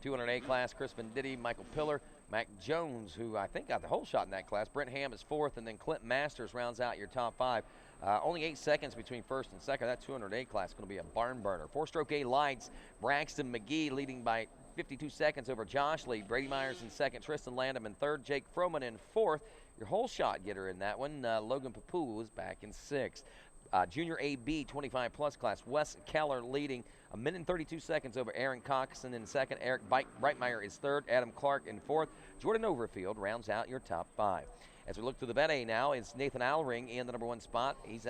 200A class, Chris Venditti, Michael Pillar, Mac Jones, who I think got the whole shot in that class. Brent Ham is 4th, and then Clint Masters rounds out your top 5. Only 8 seconds between 1st and 2nd. That 200A class is going to be a barn burner. 4-stroke A lights, Braxton McGee leading by 52 seconds over Josh Lee. Brady Myers in 2nd, Tristan Landham in 3rd, Jake Froman in 4th. Your whole shot getter in that one, Logan Papu, is back in 6th. Junior AB 25-plus class, Wes Keller leading 1 minute and 32 seconds over Aaron Coxon in 2nd. Eric Breitmeyer is 3rd. Adam Clark in 4th. Jordan Overfield rounds out your top 5. As we look through the Bet A now, it's Nathan Allring in the number 1 spot. He's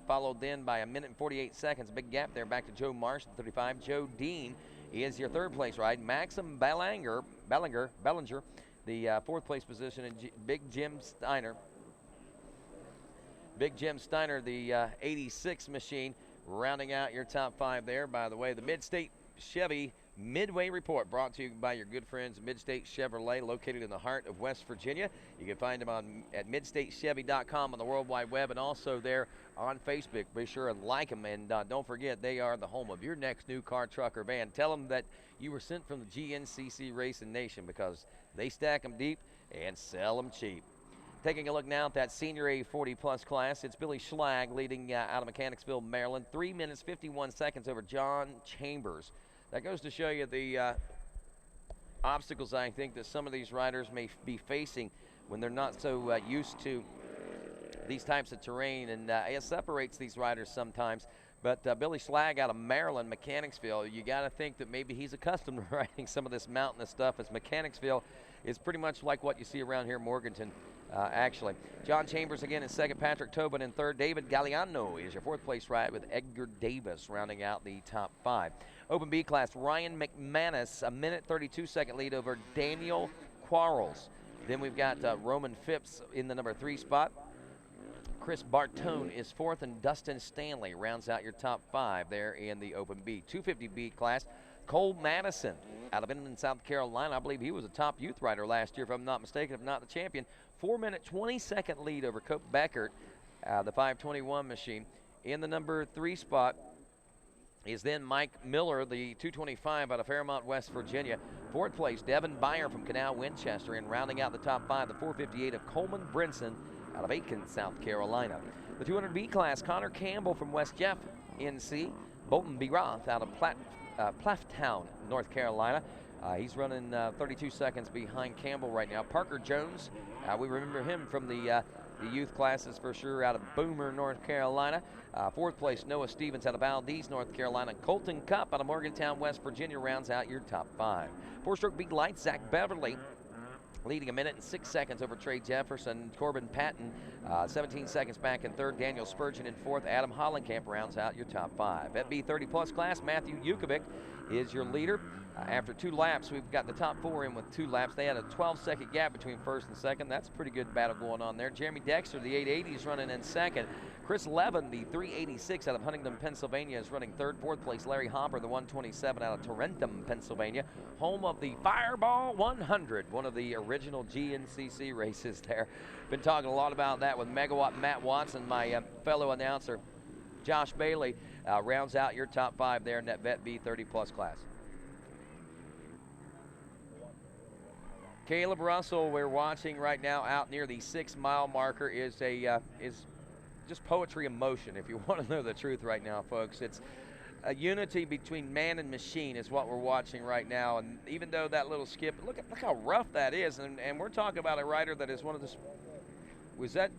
followed then by 1 minute and 48 seconds. Big gap there back to Joe Marsh at 35. Joe Dean is your 3rd place ride. Maxim Bellinger, the 4th place position, and Big Jim Steiner, the 86 machine, rounding out your top 5 there. By the way, the Mid-State Chevy Midway Report brought to you by your good friends Mid-State Chevrolet, located in the heart of West Virginia. You can find them at midstatechevy.com on the World Wide Web, and also there on Facebook. Be sure and like them, and don't forget, they are the home of your next new car, truck, or van. Tell them that you were sent from the GNCC Racing Nation, because they stack them deep and sell them cheap. Taking a look now at that Senior A 40-plus class, it's Billy Schlag leading out of Mechanicsville, Maryland. 3 minutes, 51 seconds over John Chambers. That goes to show you the obstacles I think that some of these riders may be facing when they're not so used to these types of terrain, and it separates these riders sometimes. But Billy Schlag out of Maryland, Mechanicsville, you got to think that maybe he's accustomed to riding some of this mountainous stuff, as Mechanicsville is pretty much like what you see around here in Morganton. Actually, John Chambers again in 2nd, Patrick Tobin in 3rd. David Galliano is your 4th place ride, with Edgar Davis rounding out the top 5. Open B class, Ryan McManus, 1 minute 32 second lead over Daniel Quarles. Then we've got Roman Phipps in the number 3 spot. Chris Bartone is 4th, and Dustin Stanley rounds out your top 5 there in the Open B. 250B class, Cole Madison out of Inman, South Carolina. I believe he was a top youth rider last year, if I'm not mistaken, if not the champion. 4 minute 20-second lead over Cope Beckert, the 521 machine. In the number 3 spot is then Mike Miller, the 225 out of Fairmont, West Virginia. 4th place, Devin Byer from Canal Winchester, and rounding out the top 5, the 458 of Coleman Brinson out of Aiken, South Carolina. The 200B class, Connor Campbell from West Jeff, NC. Bolton B. Roth out of Plafftown, North Carolina. He's running 32 seconds behind Campbell right now. Parker Jones, we remember him from the youth classes for sure, out of Boomer, North Carolina. 4th place, Noah Stevens out of Valdez, North Carolina. Colton Cup out of Morgantown, West Virginia rounds out your top 5. 4-stroke big lights, Zach Beverly leading 1 minute and 6 seconds over Trey Jefferson. Corbin Patton 17 seconds back in 3rd. Daniel Spurgeon in 4th. Adam Hollenkamp rounds out your top 5. At B 30-plus class, Matthew Yukovic is your leader. After 2 laps, we've got the top 4 in with 2 laps. They had a 12-second gap between 1st and 2nd. That's a pretty good battle going on there. Jeremy Dexter, the 880, is running in 2nd. Chris Levin, the 386 out of Huntington, Pennsylvania, is running 3rd. 4th place, Larry Hopper, the 127 out of Tarentum, Pennsylvania, home of the Fireball 100, one of the original GNCC races there. Been talking a lot about that with Megawatt Matt Watson, my fellow announcer. Josh Bailey rounds out your top 5 there in that Vet B 30-plus class. Caleb Russell, we're watching right now out near the 6-mile marker, is just poetry in motion, if you want to know the truth right now, folks. It's a unity between man and machine is what we're watching right now. And even though that little skip, look how rough that is. And we're talking about a rider that is one of the, was that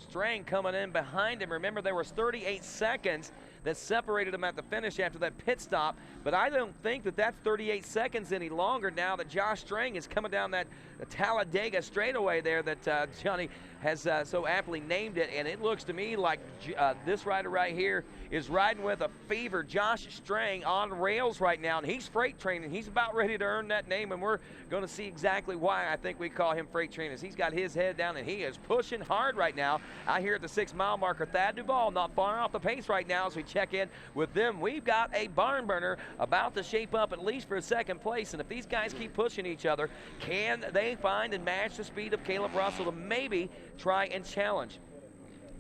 Strang coming in behind him. Remember, there was 38 seconds that separated them at the finish after that pit stop. But I don't think that that's 38 seconds any longer now that Josh Strang is coming down that Talladega straightaway there that Johnny has so aptly named it. And it looks to me like this rider right here is riding with a fever. Josh Strang on rails right now, and he's freight training. He's about ready to earn that name, and we're going to see exactly why I think we call him freight training. He's got his head down, and he is pushing hard right now. Out here at the 6-mile marker, Thad Duvall not far off the pace right now as we check in with them. We've got a barn burner about to shape up at least for a second place, and if these guys keep pushing each other, can they find and match the speed of Caleb Russell to maybe try and challenge?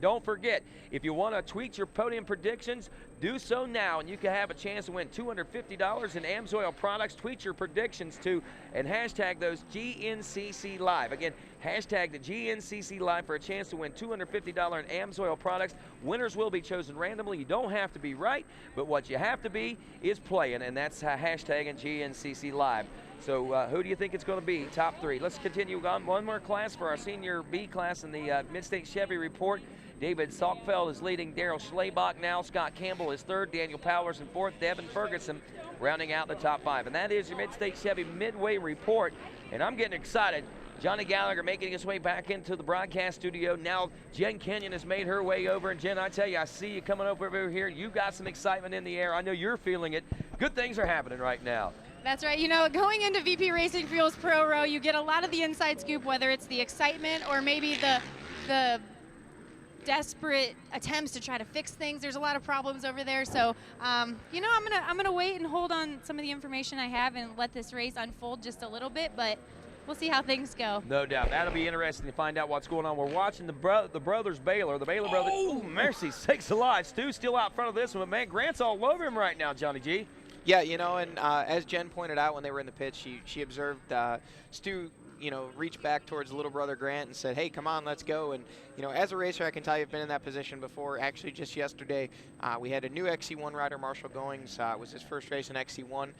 Don't forget, if you want to tweet your podium predictions, do so now, and you can have a chance to win $250 in Amsoil products. Tweet your predictions to and hashtag those GNCC Live. Again, hashtag the GNCC Live for a chance to win $250 in Amsoil products. Winners will be chosen randomly. You don't have to be right, but what you have to be is playing, and that's hashtag and GNCC Live. So who do you think it's going to be? Top 3. Let's continue on. One more class for our senior B class in the Mid-State Chevy Report. David Salkfeld is leading. Daryl Schlabach now. Scott Campbell is 3rd. Daniel Powers in 4th. Devin Ferguson rounding out the top 5. And that is your Mid-State Chevy Midway Report. And I'm getting excited. Johnny Gallagher making his way back into the broadcast studio. Now Jen Kenyon has made her way over. And Jen, I tell you, I see you coming over here. You got some excitement in the air. I know you're feeling it. Good things are happening right now. That's right. You know, going into VP Racing Fuels Pro Row, you get a lot of the inside scoop, whether it's the excitement or maybe the desperate attempts to try to fix things. There's a lot of problems over there. So, you know, I'm gonna wait and hold on some of the information I have and let this race unfold just a little bit, but we'll see how things go. No doubt. That'll be interesting to find out what's going on. We're watching the brothers Baylor, the Baylor brothers. Oh, mercy sakes alive. Stu's still out front of this one, but man, Grant's all over him right now, Johnny G. Yeah, you know, and as Jen pointed out when they were in the pit, she observed Stu, you know, reach back towards little brother Grant and said, hey, come on, let's go. And, you know, as a racer, I can tell you I've been in that position before. Actually, just yesterday, we had a new XC1 rider, Marshall Goings. It was his first race in XC1.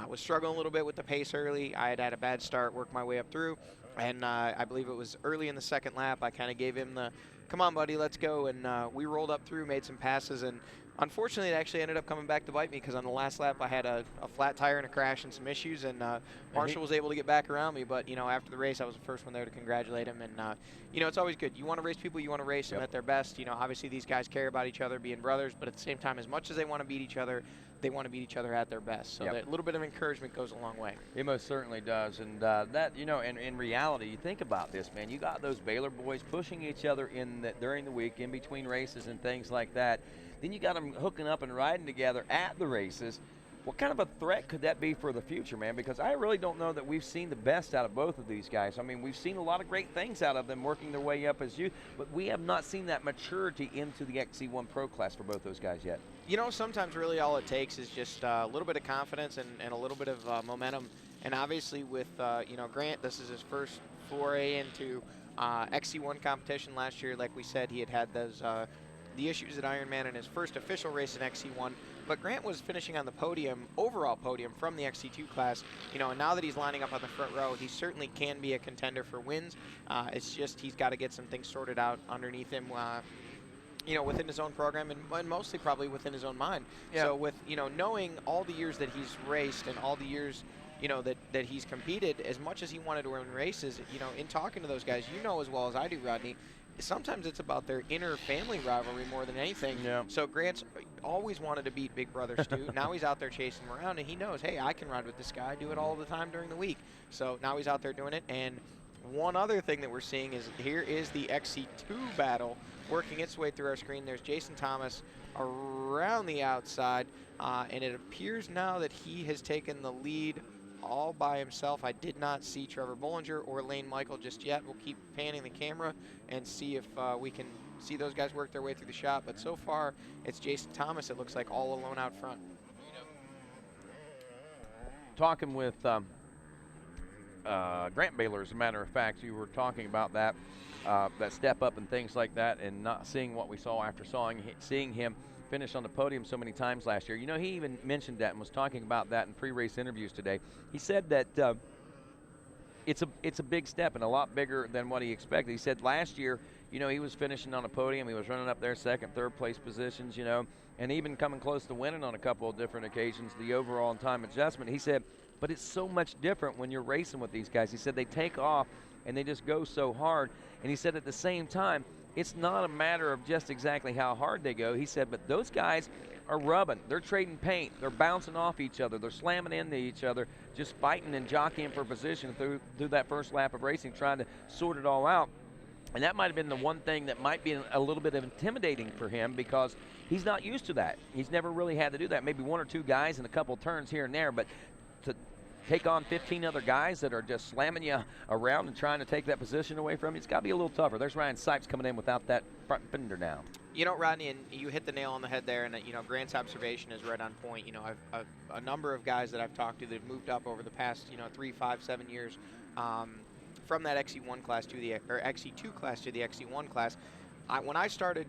Was struggling a little bit with the pace early. I had a bad start, worked my way up through. And I believe it was early in the second lap, I kind of gave him the, come on, buddy, let's go. And we rolled up through, made some passes, and unfortunately, it actually ended up coming back to bite me because on the last lap, I had a flat tire and a crash and some issues, and Marshall was able to get back around me. But, you know, after the race, I was the first one there to congratulate him. And, you know, it's always good. You want to race people, you want to race them at their best. You know, obviously these guys care about each other, being brothers, but at the same time, as much as they want to beat each other, they want to beat each other at their best. So that little bit of encouragement goes a long way. It most certainly does. And that, you know, in reality, you think about this, man. You got those Baylor boys pushing each other during the week, in between races and things like that. Then you got them hooking up and riding together at the races. What kind of a threat could that be for the future, man? Because I really don't know that we've seen the best out of both of these guys. I mean, we've seen a lot of great things out of them working their way up as youth, but we have not seen that maturity into the XC1 Pro class for both those guys yet. You know, sometimes really all it takes is just a little bit of confidence and a little bit of momentum. And obviously with, you know, Grant, this is his first foray into XC1 competition last year. Like we said, he had those the issues at Ironman in his first official race in XC1, but Grant was finishing on the podium, overall podium from the XC2 class, you know, and now that he's lining up on the front row, he certainly can be a contender for wins. It's just he's got to get some things sorted out underneath him, you know, within his own program and mostly probably within his own mind. Yeah. So with, you know, knowing all the years that he's raced and all the years, you know, that he's competed, as much as he wanted to win races, you know, in talking to those guys, you know as well as I do, Rodney, sometimes it's about their inner family rivalry more than anything. Yeah. So Grant's always wanted to beat Big Brother Stu. Now he's out there chasing him around, and he knows, hey, I can ride with this guy. I do it all the time during the week. So now he's out there doing it. And one other thing that we're seeing is here is the XC2 battle working its way through our screen. There's Jason Thomas around the outside, and it appears now that he has taken the lead all by himself. I did not see Trevor Bollinger or Lane Michael just yet. We'll keep panning the camera and see if we can see those guys work their way through the shot. But so far, it's Jason Thomas, it looks like, all alone out front. Talking with Grant Baylor, as a matter of fact, you were talking about that step up and things like that, and not seeing what we saw after seeing him finish on the podium so many times last year. You know, he even mentioned that and was talking about that in pre-race interviews today. He said that it's a big step and a lot bigger than what he expected. He said last year, you know, he was finishing on a podium. He was running up there second, third place positions, you know, and even coming close to winning on a couple of different occasions, the overall time adjustment. He said, but it's so much different when you're racing with these guys. He said they take off and they just go so hard. And he said at the same time, it's not a matter of just exactly how hard they go. He said, but those guys are rubbing. They're trading paint. They're bouncing off each other. They're slamming into each other, just fighting and jockeying for position through that first lap of racing, trying to sort it all out. And that might have been the one thing that might be a little bit of intimidating for him because he's not used to that. He's never really had to do that. Maybe one or two guys and a couple turns here and there, but to take on 15 other guys that are just slamming you around and trying to take that position away from you, it's got to be a little tougher. There's Ryan Sipes coming in without that front fender now. You know, Rodney, and you hit the nail on the head there, and, you know, Grant's observation is right on point. You know, I've a number of guys that I've talked to that have moved up over the past, 3, 5, 7 years from that XC1 class to the, or XC2 class to the XC1 class. When I started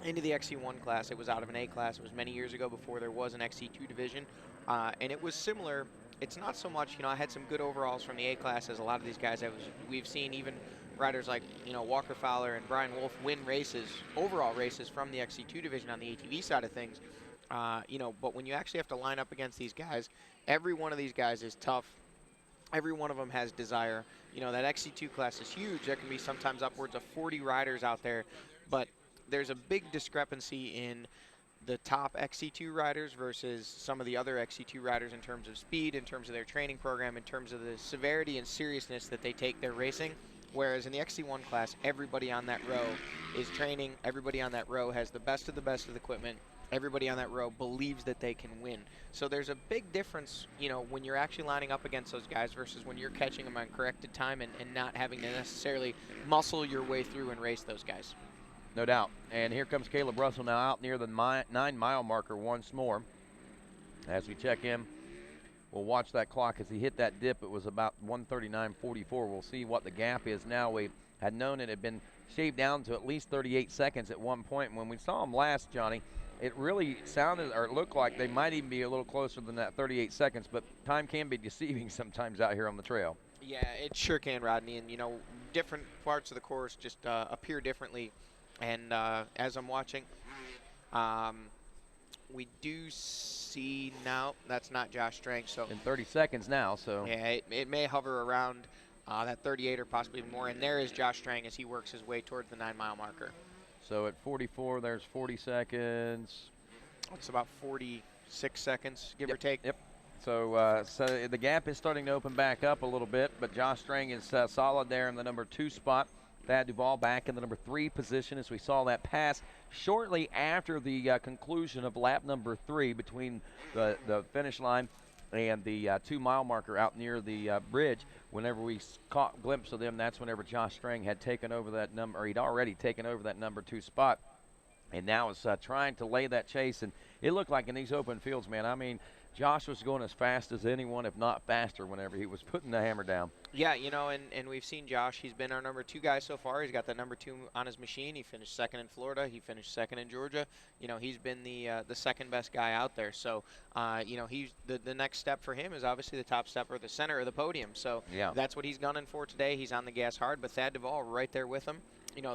into the XC1 class, it was out of an A class. It was many years ago before there was an XC2 division, and it was similar. It's not so much, I had some good overalls from the A class as a lot of these guys we've seen even riders like, Walker Fowler and Brian Wolf win races, overall races from the XC2 division on the ATV side of things. But when you actually have to line up against these guys, every one of these guys is tough. Every one of them has desire. That XC2 class is huge. There can be sometimes upwards of 40 riders out there, but there's a big discrepancy in the top XC2 riders versus some of the other XC2 riders in terms of speed, in terms of their training program, in terms of the severity and seriousness that they take their racing. Whereas in the XC1 class, everybody on that row is training. Everybody on that row has the best of the equipment. Everybody on that row believes that they can win. So there's a big difference, when you're actually lining up against those guys versus when you're catching them on corrected time and not having to necessarily muscle your way through and race those guys. No doubt. And here comes Caleb Russell now out near the 9-mile marker once more. As we check in, we'll watch that clock as he hit that dip. It was about 1:39.44. We'll see what the gap is now. We had known it had been shaved down to at least 38 seconds at one point. And when we saw him last, Johnny, it really sounded or it looked like they might even be a little closer than that 38 seconds. But time can be deceiving sometimes out here on the trail. Yeah, it sure can, Rodney. And, different parts of the course just appear differently. And as I'm watching, we do see now that's not Josh Strang. So in 30 seconds now. So yeah, it may hover around that 38 or possibly more. And there is Josh Strang as he works his way towards the 9-mile marker. So at 44, there's 40 seconds. It's about 46 seconds, give or take. Yep. So the gap is starting to open back up a little bit, but Josh Strang is solid there in the number 2 spot. Thad Duvall back in the number 3 position as we saw that pass shortly after the conclusion of lap number 3 between the finish line and the 2-mile marker out near the bridge. Whenever we caught a glimpse of them, that's whenever Josh Strang had taken over that number, or he'd already taken over that number 2 spot. And now is trying to lay that chase. And it looked like in these open fields, man, I mean, Josh was going as fast as anyone, if not faster, whenever he was putting the hammer down. Yeah, and we've seen Josh. He's been our number 2 guy so far. He's got the number 2 on his machine. He finished 2nd in Florida. He finished 2nd in Georgia. He's been the second best guy out there. So, he's the next step for him is obviously the top step or the center of the podium. So yeah, that's what he's gunning for today. He's on the gas hard, but Thad Duvall right there with him.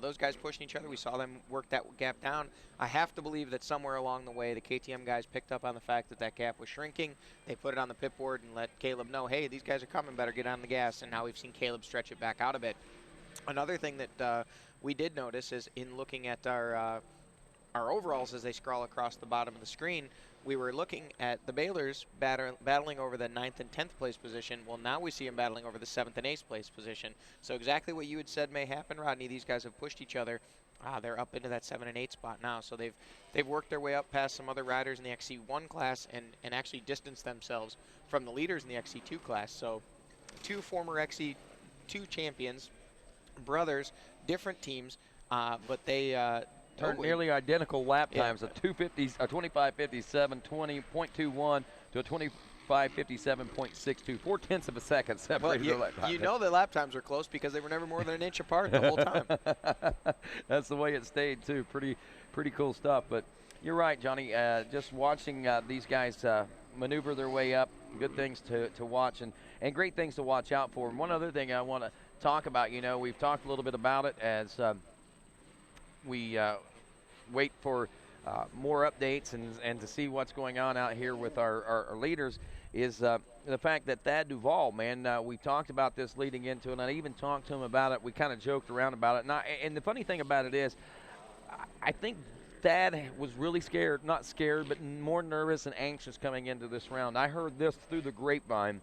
Those guys pushing each other. We saw them work that gap down. I have to believe that somewhere along the way, the KTM guys picked up on the fact that gap was shrinking. They put it on the pit board and let Caleb know, hey, these guys are coming, better get on the gas. And now we've seen Caleb stretch it back out a bit. Another thing that we did notice is in looking at our overalls as they scroll across the bottom of the screen, we were looking at the Baylors battling over the 9th and 10th place position. Well, now we see them battling over the 7th and 8th place position. So exactly what you had said may happen, Rodney. These guys have pushed each other. They're up into that 7 and 8 spot now. So they've worked their way up past some other riders in the XC1 class and actually distanced themselves from the leaders in the XC2 class. So 2 former XC2 champions, brothers, different teams, but they turned nearly identical lap times, a 25:57, 20.21 to a 25:57.62, 4/10 of a second separated their lap time. You know the lap times are close because they were never more than an inch apart the whole time. That's the way it stayed too. Pretty cool stuff. But you're right, Johnny. Just watching these guys maneuver their way up, good things to watch and great things to watch out for. And one other thing I want to talk about, you know, we've talked a little bit about it as we wait for more updates and to see what's going on out here with our leaders, is the fact that Thad Duvall, man, we talked about this leading into it, and I even talked to him about it. We kind of joked around about it. And the funny thing about it is, I think Thad was really scared, not scared, but more nervous and anxious coming into this round. I heard this through the grapevine.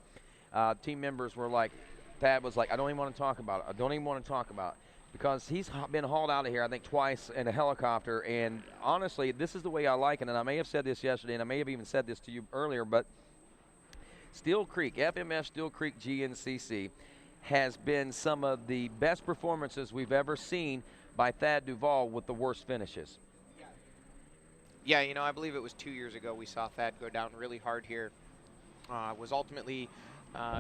Team members were like, Thad was like, I don't even want to talk about it. I don't even want to talk about it. Because he's been hauled out of here, I think, twice in a helicopter. And honestly, this is the way I like it. And I may have said this yesterday, and I may have even said this to you earlier, but Steele Creek, FMF Steele Creek GNCC, has been some of the best performances we've ever seen by Thad Duvall with the worst finishes. Yeah, you know, I believe it was 2 years ago we saw Thad go down really hard here. Was ultimately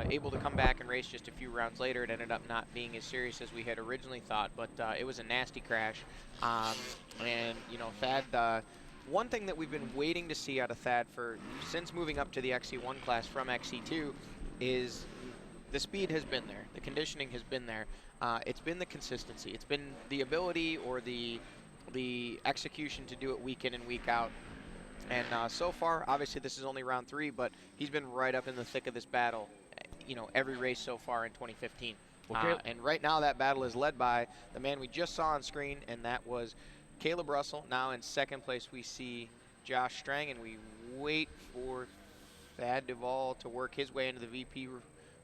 able to come back and race just a few rounds later. It ended up not being as serious as we had originally thought, but it was a nasty crash. And, you know, Thad, one thing that we've been waiting to see out of Thad since moving up to the XC1 class from XC2 is the speed has been there. The conditioning has been there. It's been the consistency. It's been the ability or the execution to do it week in and week out. And so far, obviously this is only round 3, but he's been right up in the thick of this battle, you know, every race so far in 2015. And right now that battle is led by the man we just saw on screen, and that was Caleb Russell. Now in second place we see Josh Strang, and we wait for Thad Duvall to work his way into the VP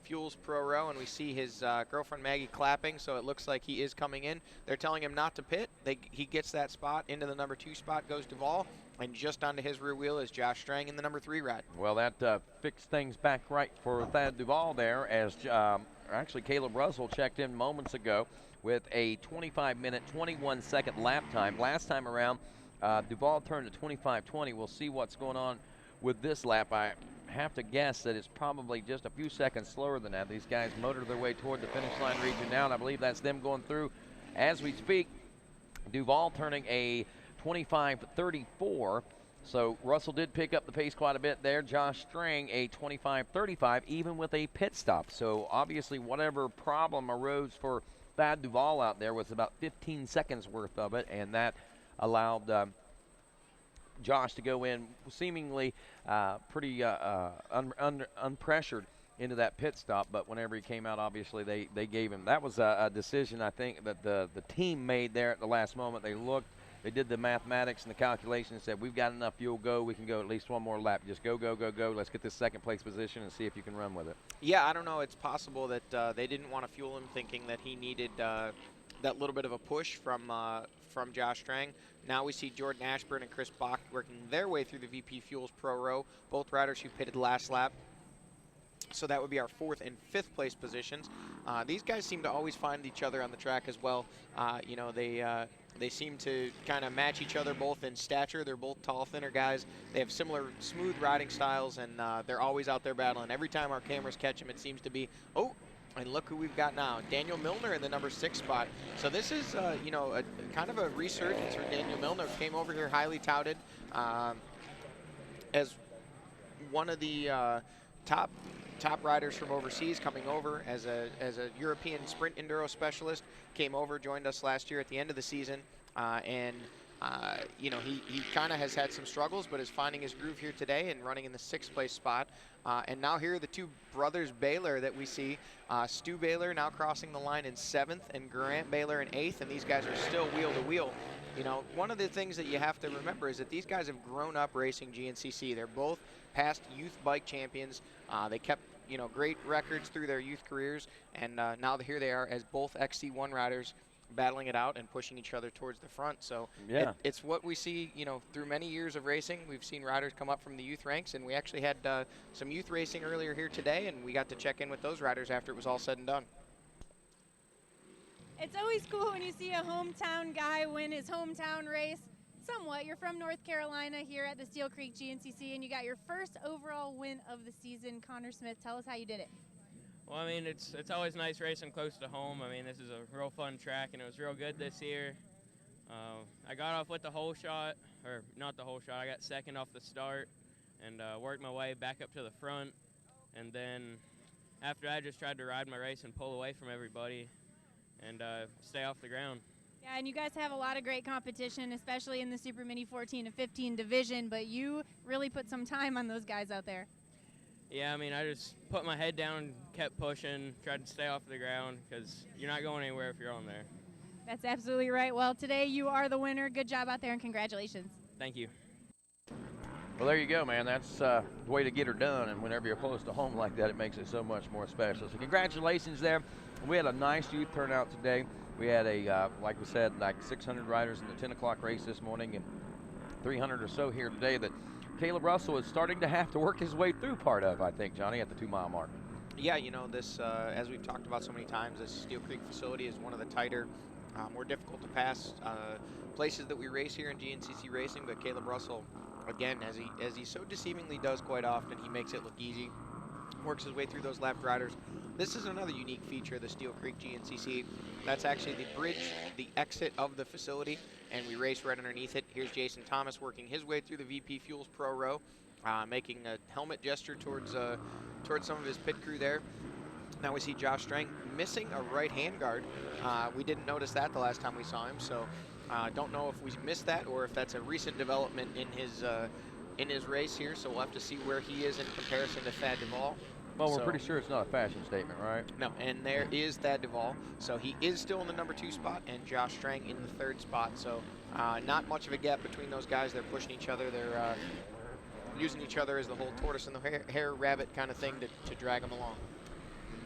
Fuels Pro Row, and we see his girlfriend Maggie clapping, so it looks like he is coming in. They're telling him not to pit. He gets that spot. into the number 2 spot goes Duvall, and just onto his rear wheel is Josh Strang in the number 3 ride. Well, that fixed things back right for Thad Duvall there, as actually Caleb Russell checked in moments ago with a 25-minute, 21-second lap time. Last time around, Duvall turned to 25:20. We'll see what's going on with this lap. I have to guess that it's probably just a few seconds slower than that. These guys motor their way toward the finish line region now, and I believe that's them going through as we speak. Duvall turning a 25:34. So Russell did pick up the pace quite a bit there. Josh Strang a 25:35, even with a pit stop. So obviously whatever problem arose for Thad Duvall out there was about 15 seconds worth of it, and that allowed Josh to go in seemingly pretty unpressured into that pit stop. But whenever he came out, obviously they gave him. That was a decision, I think, that the team made there at the last moment. They looked, they did the mathematics and the calculations, said we've got enough fuel, go, we can go at least one more lap. Just go, go, go, go. Let's get this second place position and see if you can run with it. Yeah, I don't know. It's possible that they didn't want to fuel him, thinking that he needed that little bit of a push from Josh Strang. Now we see Jordan Ashburn and Chris Bach working their way through the VP Fuels Pro Row, both riders who pitted last lap. So that would be our 4th and 5th place positions. These guys seem to always find each other on the track as well. You know, they seem to kind of match each other both in stature. They're both tall, thinner guys. They have similar smooth riding styles, and they're always out there battling. Every time our cameras catch them, it seems to be, oh, and look who we've got now, Daniel Milner in the number 6 spot. So this is, you know, a kind of a resurgence for Daniel Milner. Came over here highly touted as one of the top riders from overseas, coming over as a European sprint enduro specialist. Came over, joined us last year at the end of the season, and you know, he kind of has had some struggles, but is finding his groove here today and running in the 6th place spot. And now here are the 2 brothers Baylor that we see. Stu Baylor now crossing the line in 7th, and Grant Baylor in 8th, and these guys are still wheel to wheel. You know, one of the things that you have to remember is that these guys have grown up racing GNCC. They're both past youth bike champions. They kept, you know, great records through their youth careers, and now here they are as both XC1 riders, battling it out and pushing each other towards the front. So yeah, it's what we see, you know, through many years of racing. We've seen riders come up from the youth ranks, and we actually had some youth racing earlier here today, and we got to check in with those riders after it was all said and done. It's always cool when you see a hometown guy win his hometown race. Somewhat, you're from North Carolina here at the Steele Creek GNCC, and you got your first overall win of the season. Connor Smith, tell us how you did it. Well, I mean, it's always nice racing close to home. I mean, this is a real fun track, and it was real good this year. I got off with the whole shot, or not the whole shot. I got second off the start and worked my way back up to the front. And then after I just tried to ride my race and pull away from everybody and stay off the ground. Yeah, and you guys have a lot of great competition, especially in the Super Mini 14 to 15 division, but you really put some time on those guys out there. Yeah, I mean, I just put my head down, kept pushing, tried to stay off the ground because you're not going anywhere if you're on there. That's absolutely right. Well, today you are the winner. Good job out there, and congratulations. Thank you. Well, there you go, man. That's the way to get her done, and whenever you're close to home like that, it makes it so much more special. So congratulations there. We had a nice youth turnout today. We had like we said, like 600 riders in the 10 o'clock race this morning, and 300 or so here today that Caleb Russell is starting to have to work his way through part of, I think, Johnny, at the 2-mile mark. Yeah, you know, this, as we've talked about so many times, this Steele Creek facility is one of the tighter, more difficult to pass places that we race here in GNCC racing, but Caleb Russell, again, as he so deceivingly does quite often, he makes it look easy, works his way through those left riders. This is another unique feature of the Steele Creek GNCC. That's actually the bridge, the exit of the facility, and we race right underneath it. Here's Jason Thomas working his way through the VP Fuels Pro Row, making a helmet gesture towards some of his pit crew there. Now we see Josh Strang missing a right hand guard. We didn't notice that the last time we saw him, so don't know if we missed that or if that's a recent development in his race here. So we'll have to see where he is in comparison to Thad Duvall. Well, we're pretty sure it's not a fashion statement, right? No, and there is Thad Duvall. So he is still in the number 2 spot, and Josh Strang in the 3rd spot. So not much of a gap between those guys. They're pushing each other. They're using each other as the whole tortoise and the hare rabbit kind of thing to drag them along.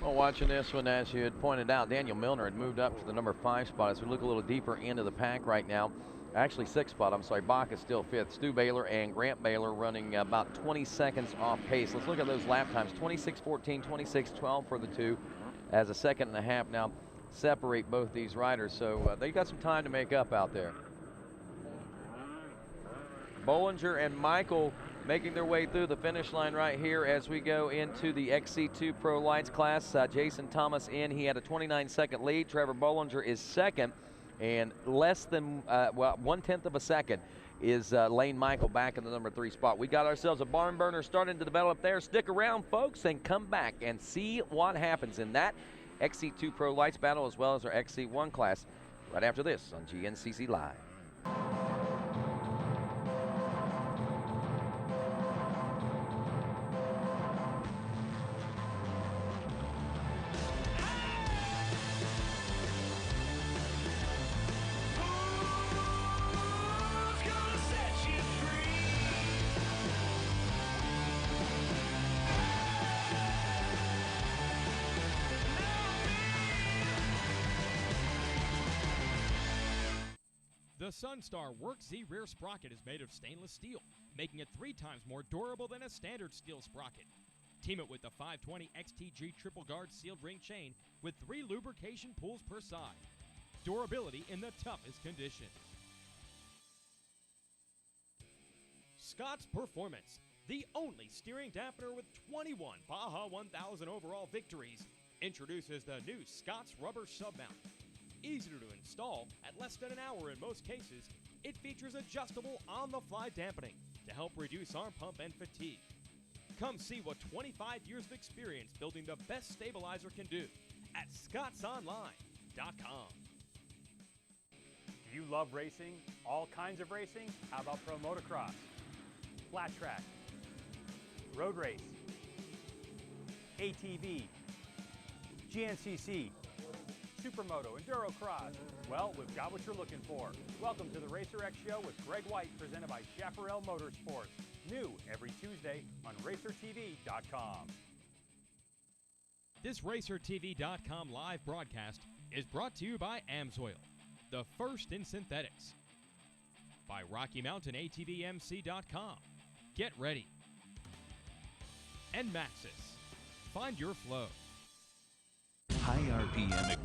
Well, watching this one, as you had pointed out, Daniel Milner had moved up to the number 5 spot. As we look a little deeper into the pack right now, actually 6th spot, I'm sorry, Bach is still 5th. Stu Baylor and Grant Baylor running about 20 seconds off pace. Let's look at those lap times, 26:14, 26:12 for the two, as a second and a half now separate both these riders. So they got some time to make up out there. Bollinger and Michael making their way through the finish line right here as we go into the XC2 Pro Lights class. Jason Thomas in, he had a 29-second lead. Trevor Bollinger is second, and less than, 1/10 of a second is Lane Michael back in the number 3 spot. We got ourselves a barn burner starting to develop there. Stick around, folks, and come back and see what happens in that XC2 Pro Lights battle as well as our XC1 class right after this on GNCC Live. The Sunstar Work Z rear sprocket is made of stainless steel, making it 3 times more durable than a standard steel sprocket. Team it with the 520 XTG triple guard sealed ring chain with 3 lubrication pulls per side. Durability in the toughest conditions. Scott's Performance, the only steering dampener with 21 Baja 1000 overall victories, introduces the new Scott's rubber submount. Easy to install at less than an hour in most cases, it features adjustable on-the-fly dampening to help reduce arm pump and fatigue. Come see what 25 years of experience building the best stabilizer can do at scottsonline.com. Do you love racing? All kinds of racing? How about pro motocross, flat track, road race, ATV, GNCC, Supermoto, Enduro Cross? Well, we've got what you're looking for. Welcome to the RacerX Show with Greg White, presented by Chaparral Motorsports. New every Tuesday on RacerTV.com. This RacerTV.com live broadcast is brought to you by Amsoil, the first in synthetics. By Rocky Mountain ATVMC.com. Get ready. And Maxxis. Find your flow. High RPM.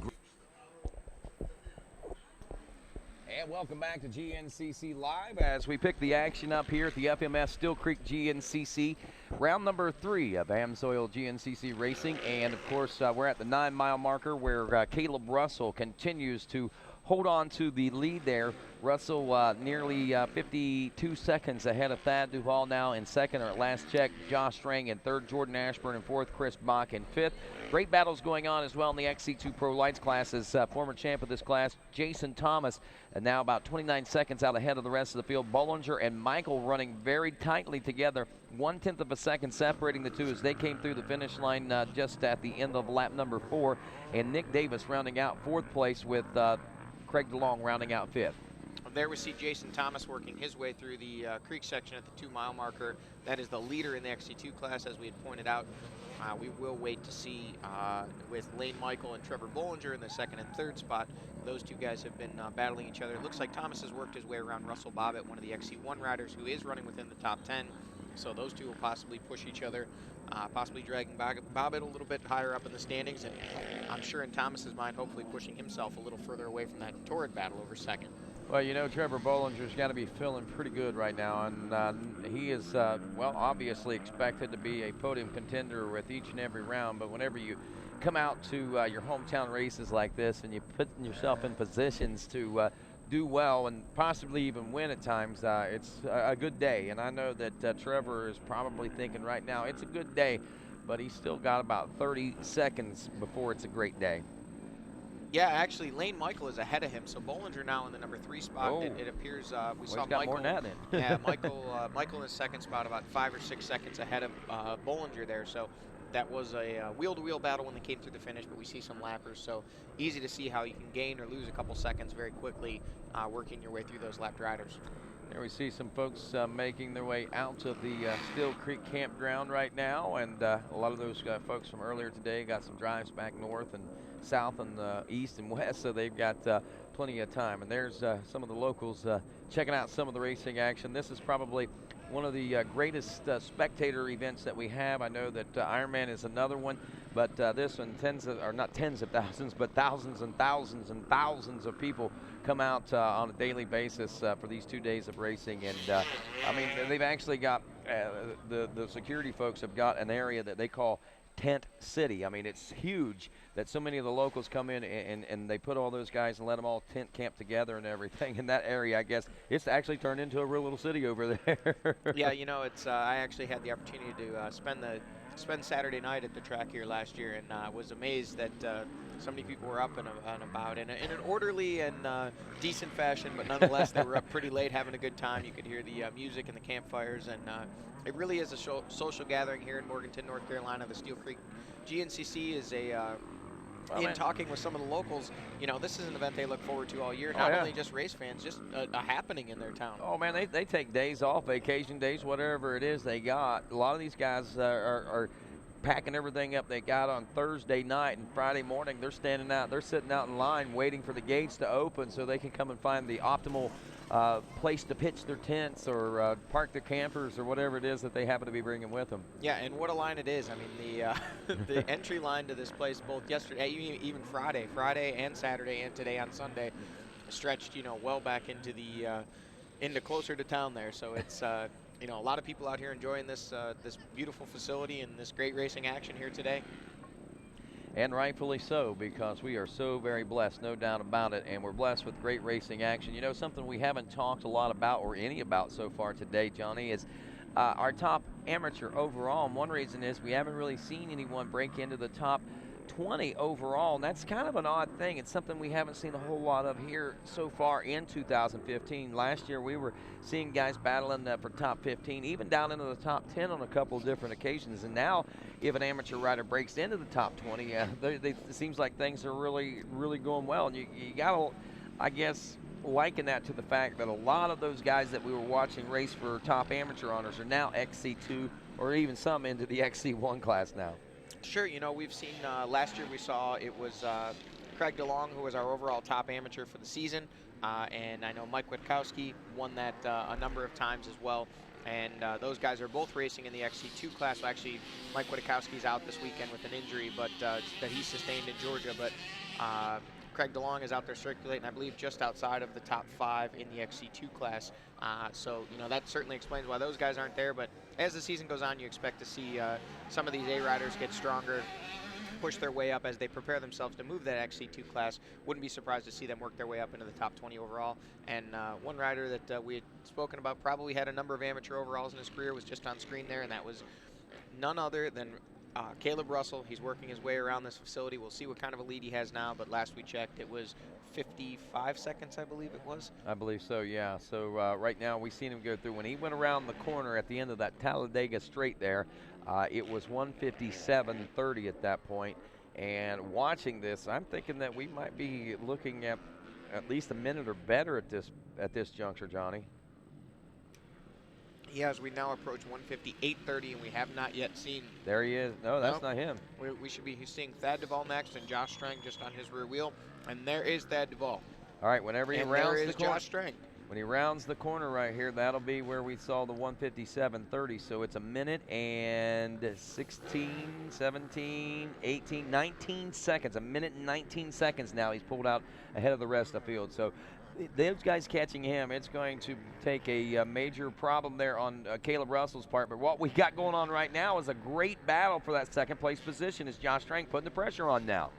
And welcome back to GNCC Live as we pick the action up here at the FMS Steele Creek GNCC. Round number 3 of Amsoil GNCC Racing. And, of course, we're at the 9-mile marker where Caleb Russell continues to hold on to the lead there. Russell nearly 52 seconds ahead of Thad Duval now in second, or at last check. Josh Strang in third, Jordan Ashburn in fourth, Chris Bach in fifth. Great battles going on as well in the XC2 Pro Lights classes. Former champ of this class, Jason Thomas, and now about 29 seconds out ahead of the rest of the field. Bollinger and Michael running very tightly together, 1/10 of a second separating the two as they came through the finish line just at the end of lap number 4. And Nick Davis rounding out fourth place with Craig DeLong rounding out fifth. There we see Jason Thomas working his way through the creek section at the 2-mile marker. That is the leader in the XC2 class, as we had pointed out. We will wait to see with Lane Michael and Trevor Bollinger in the second and third spot. Those two guys have been battling each other. It looks like Thomas has worked his way around Russell Bobbitt, one of the XC1 riders who is running within the top 10. So those two will possibly push each other, possibly dragging Bobbitt a little bit higher up in the standings. And I'm sure in Thomas's mind, hopefully pushing himself a little further away from that torrid battle over second. Well, you know, Trevor Bollinger's got to be feeling pretty good right now, and he is, well, obviously expected to be a podium contender with each and every round, but whenever you come out to your hometown races like this and you put yourself in positions to do well and possibly even win at times, it's a good day. And I know that Trevor is probably thinking right now it's a good day, but he's still got about 30 seconds before it's a great day. Yeah, actually, Lane Michael is ahead of him. So Bollinger now in the number 3 spot. Oh. It appears we saw he's got Michael. more than that then. Yeah, Michael in the second spot, about 5 or 6 seconds ahead of Bollinger there. So that was a wheel-to-wheel battle when they came through the finish. But we see some lappers, so easy to see how you can gain or lose a couple seconds very quickly working your way through those lapped riders. There we see some folks making their way out of the Steele Creek campground right now, and a lot of those folks from earlier today got some drives back north and south and east and west, so they've got plenty of time. And there's some of the locals checking out some of the racing action. This is probably one of the greatest spectator events that we have. I know that Ironman is another one, but this one, not tens of thousands, but thousands and thousands and thousands of people come out on a daily basis for these 2 days of racing. And I mean, they've actually got, the security folks have got an area that they call Tent City. I mean, it's huge that so many of the locals come in and they put all those guys and let them all tent camp together and everything. In that area, I guess, it's actually turned into a real little city over there. Yeah, you know, it's I actually had the opportunity to spend Saturday night at the track here last year, and was amazed that so many people were up and about in an orderly and decent fashion, but nonetheless they were up pretty late having a good time. You could hear the music and the campfires, and it really is a social gathering here in Morganton, North Carolina. The Steele Creek GNCC is talking with some of the locals, you know, this is an event they look forward to all year. Not only just race fans, just a happening in their town. Oh man, they take days off, vacation days, whatever it is they got. A lot of these guys are packing everything up they got on Thursday night, and Friday morning they're sitting out in line waiting for the gates to open so they can come and find the optimal place to pitch their tents or park their campers or whatever it is that they happen to be bringing with them. Yeah, and what a line it is. I mean, the entry line to this place, both yesterday, even Friday and Saturday, and today on Sunday, stretched, you know, well back into the into closer to town there. So it's you know, a lot of people out here enjoying this this beautiful facility and this great racing action here today. And rightfully so, because we are so very blessed, no doubt about it, and we're blessed with great racing action. You know, something we haven't talked a lot about or any about so far today, Johnny, is our top amateur overall. And one reason is we haven't really seen anyone break into the top 20 overall, and that's kind of an odd thing. It's something we haven't seen a whole lot of here so far in 2015. Last year we were seeing guys battling for top 15, even down into the top 10 on a couple of different occasions. And now if an amateur rider breaks into the top 20, it seems like things are really, really going well. And you got to, I guess, liken that to the fact that a lot of those guys that we were watching race for top amateur honors are now XC2 or even some into the XC1 class now. Sure, you know, we've seen last year we saw it was Craig DeLong who was our overall top amateur for the season, and I know Mike Witkowski won that a number of times as well, and those guys are both racing in the XC2 class. So actually, Mike Witkowski's out this weekend with an injury, but that he sustained in Georgia, but Craig DeLong is out there circulating, I believe, just outside of the top 5 in the XC2 class. So, you know, that certainly explains why those guys aren't there. But as the season goes on, you expect to see some of these A riders get stronger. push their way up as they prepare themselves to move that XC2 class. Wouldn't be surprised to see them work their way up into the top 20 overall. And one rider that we had spoken about probably had a number of amateur overalls in his career was just on screen there, and that was none other than Caleb Russell. He's working his way around this facility. We'll see what kind of a lead he has now, but last we checked it was 55 seconds, I believe it was. I believe so, yeah. So right now we've seen him go through. When he went around the corner at the end of that Talladega straight there, it was 1:57:30 at that point. And watching this, I'm thinking that we might be looking at least a minute or better at this juncture, Johnny. Yeah, as we now approach 1:58:30, and we have not yet seen. There he is. No, that's not him. We should be seeing Thad Duvall next, and Josh Strang just on his rear wheel. And there is Thad Duvall. All right, whenever he and rounds there the is corner, Josh Strang. when he rounds the corner right here, that'll be where we saw the 1:57:30. So it's a minute and 16, 17, 18, 19 seconds. A minute and 19 seconds now. He's pulled out ahead of the rest of the field. So those guys catching him, it's going to take a major problem there on Caleb Russell's part. But what we got going on right now is a great battle for that second place position as Josh Strang putting the pressure on now.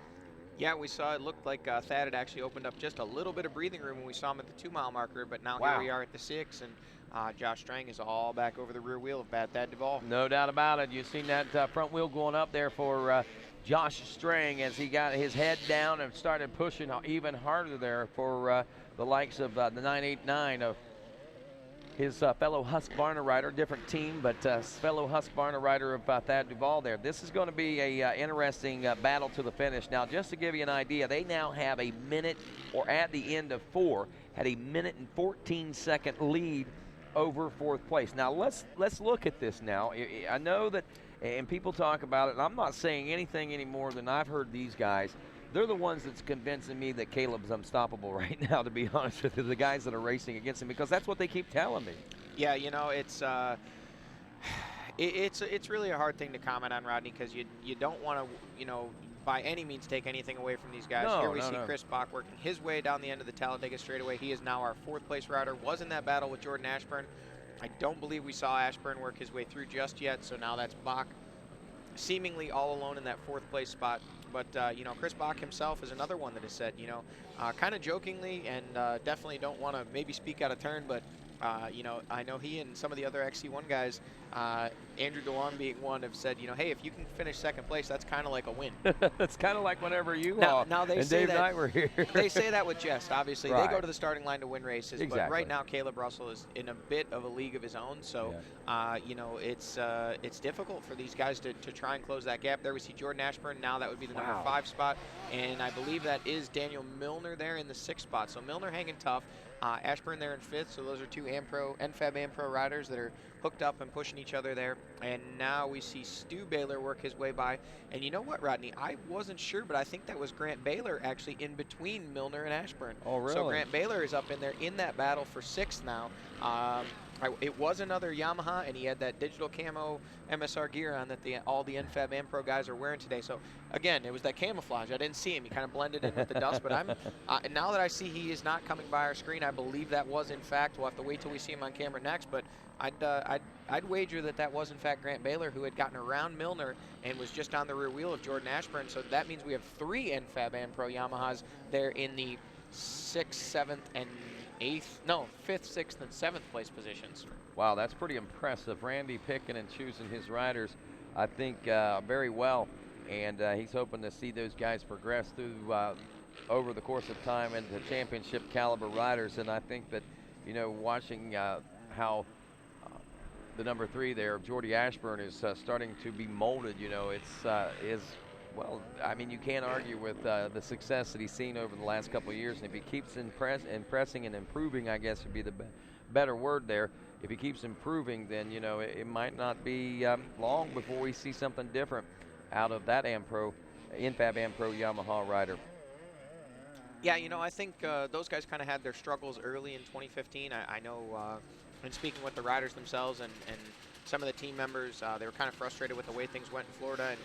Yeah, we saw it looked like Thad had actually opened up just a little bit of breathing room when we saw him at the 2-mile marker, but now here we are at the 6, and Josh Strang is all back over the rear wheel of bad Thad Duvall. No doubt about it. You've seen that front wheel going up there for Josh Strang as he got his head down and started pushing even harder there for the likes of the 989 of his fellow Husqvarna rider, different team, but fellow Husqvarna rider of Thad Duvall there. This is going to be a interesting battle to the finish. Now, just to give you an idea, they now have a minute, or at the end of 4, had a minute and 14-second lead over 4th place. Now, let's look at this now. I know that, and people talk about it, and I'm not saying anything any more than I've heard these guys. They're the ones that's convincing me that Caleb's unstoppable right now, to be honest with you, the guys that are racing against him, because that's what they keep telling me. Yeah, you know, it's really a hard thing to comment on, Rodney, because you don't want to, you know, by any means take anything away from these guys. Here we see Chris Bach working his way down the end of the Talladega straightaway. He is now our 4th place rider, was in that battle with Jordan Ashburn. I don't believe we saw Ashburn work his way through just yet, so now that's Bach seemingly all alone in that 4th place spot. But, you know, Chris Bach himself is another one that has said, you know, kind of jokingly, and definitely don't want to maybe speak out of turn, but, you know, I know he and some of the other XC1 guys, Andrew DeLong being one, have said, you know, hey, if you can finish 2nd place, that's kind of like a win. It's kind of like whenever you now they and say Dave that, and I were here. They say that with jest, obviously. Right. They go to the starting line to win races, Exactly. but right now Caleb Russell is in a bit of a league of his own, so, you know, it's difficult for these guys to try and close that gap. There we see Jordan Ashburn. Now that would be the number 5 spot, and I believe that is Daniel Milner there in the 6th spot. So Milner hanging tough. Ashburn there in 5th, so those are 2 NFAB AmPro riders that are hooked up and pushing each other there. And now we see Stu Baylor work his way by. And you know what, Rodney? I wasn't sure, but I think that was Grant Baylor actually in between Milner and Ashburn. Oh, really? So Grant Baylor is up in there in that battle for 6th now. It was another Yamaha, and he had that digital camo MSR gear on that all the NFAB AmPro guys are wearing today. So, again, it was that camouflage. I didn't see him. He kind of blended in with the dust. But now that I see he is not coming by our screen, I believe that was, in fact, we'll have to wait till we see him on camera next. But I'd wager that was, in fact, Grant Baylor, who had gotten around Milner and was just on the rear wheel of Jordan Ashburn. So that means we have 3 NFAB AmPro Yamahas there in the 6th, 7th, and 5th, 6th, and 7th place positions. Wow, that's pretty impressive. Randy picking and choosing his riders, I think, very well. And he's hoping to see those guys progress through over the course of time into championship caliber riders. And I think that, you know, watching how the number 3 there, Jordy Ashburn, is starting to be molded, you know, well, I mean, you can't argue with the success that he's seen over the last couple of years. And if he keeps impressing and improving, I guess would be the better word there. If he keeps improving, then, you know, it might not be long before we see something different out of that NFAB AmPro Yamaha rider. Yeah, you know, I think those guys kind of had their struggles early in 2015. I know, in speaking with the riders themselves and some of the team members, they were kind of frustrated with the way things went in Florida. And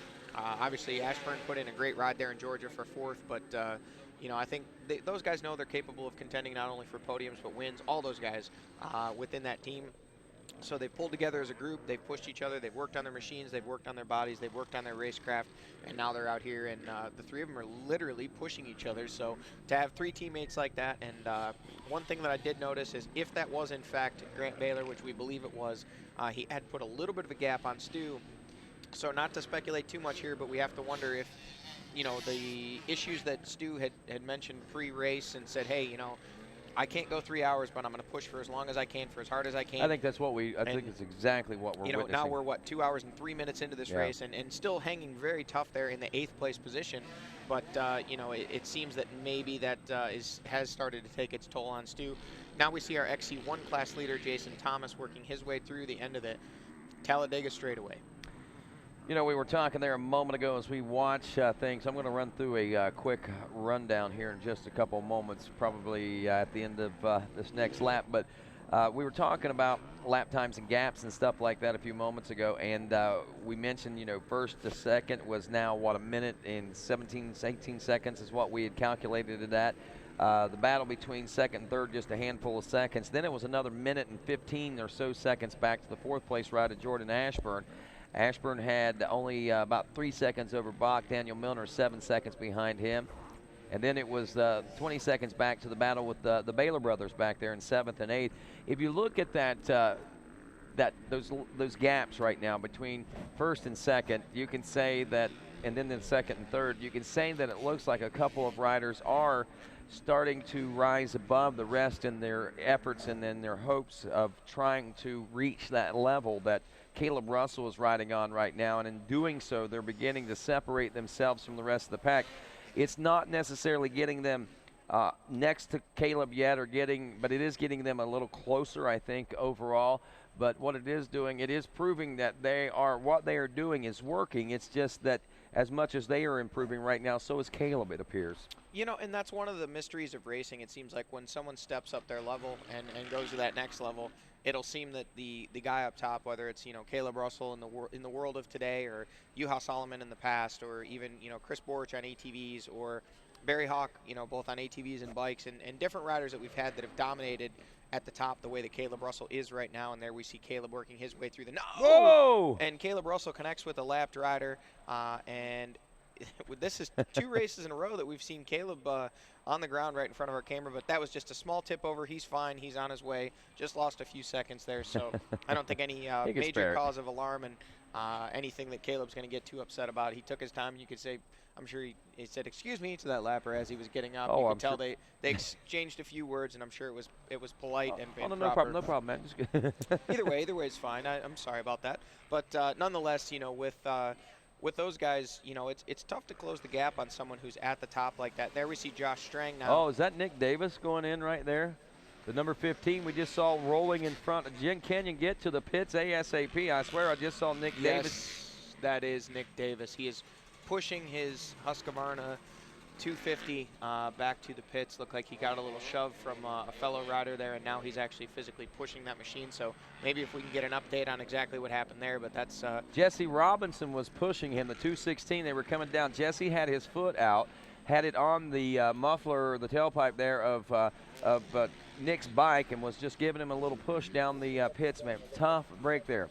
obviously, Ashburn put in a great ride there in Georgia for 4th, but, you know, I think those guys know they're capable of contending not only for podiums but wins, all those guys within that team. So they've pulled together as a group, they've pushed each other, they've worked on their machines, they've worked on their bodies, they've worked on their racecraft, and now they're out here, and the three of them are literally pushing each other. So to have three teammates like that, and one thing that I did notice is if that was in fact Grant Baylor, which we believe it was, he had put a little bit of a gap on Stu. So not to speculate too much here, but we have to wonder if, you know, the issues that Stu had mentioned pre-race and said, hey, you know, I can't go 3 hours, but I'm going to push for as long as I can, for as hard as I can. I think that's what I think it's exactly what we're witnessing. Now we're, 2 hours and 3 minutes into this race, and still hanging very tough there in the 8th place position. But, you know, it seems that maybe that has started to take its toll on Stu. Now we see our XC1 class leader, Jason Thomas, working his way through the end of the Talladega straightaway. You know, we were talking there a moment ago as we watch things. I'm going to run through a quick rundown here in just a couple moments, probably at the end of this next lap. But we were talking about lap times and gaps and stuff like that a few moments ago, and we mentioned, you know, first to second was now, what, a minute and 18 seconds is what we had calculated it at. The battle between second and third, just a handful of seconds. Then it was another minute and 15 or so seconds back to the 4th place rider, Jordan Ashburn. Ashburn had only about 3 seconds over Bach. Daniel Milner 7 seconds behind him. And then it was 20 seconds back to the battle with the Baylor brothers back there in 7th and 8th. If you look at those gaps right now between first and second, you can say that, and then the second and third, you can say that it looks like a couple of riders are starting to rise above the rest in their efforts and in their hopes of trying to reach that level that Caleb Russell is riding on right now, and in doing so, they're beginning to separate themselves from the rest of the pack. It's not necessarily getting them next to Caleb yet, but it is getting them a little closer, I think, overall. But what it is doing, it is proving that what they are doing is working. It's just that as much as they are improving right now, so is Caleb, it appears. You know, and that's one of the mysteries of racing. It seems like when someone steps up their level and goes to that next level, it'll seem that the guy up top, whether it's, you know, Caleb Russell in the world of today, or Juha Solomon in the past, or even, you know, Chris Borich on ATVs, or Barry Hawk, you know, both on ATVs and bikes, and different riders that we've had that have dominated at the top the way that Caleb Russell is right now. And there we see Caleb working his way through the Whoa! And Caleb Russell connects with a lapped rider, and this is 2 races in a row that we've seen Caleb on the ground right in front of our camera, but that was just a small tip over. He's fine. He's on his way. Just lost a few seconds there, so I don't think any major cause of alarm and anything that Caleb's going to get too upset about. He took his time. You could say, I'm sure he said, "Excuse me," to that lapper as he was getting up. You could tell they exchanged a few words, and I'm sure it was polite and proper. No problem, man. Either way is fine. I'm sorry about that, but nonetheless, you know, with those guys, you know, it's tough to close the gap on someone who's at the top like that. There we see Josh Strang now. Oh, is that Nick Davis going in right there? The number 15 we just saw rolling in front. Jen Kenyon get to the pits ASAP. I swear I just saw Nick Davis. That is Nick Davis. He is pushing his Husqvarna 250 back to the pits. Looked like he got a little shove from a fellow rider there, and now he's actually physically pushing that machine. So maybe if we can get an update on exactly what happened there, but that's... Jesse Robinson was pushing him, the 216. They were coming down. Jesse had his foot out, had it on the muffler, the tailpipe there of Nick's bike, and was just giving him a little push down the pits, man. Tough break there.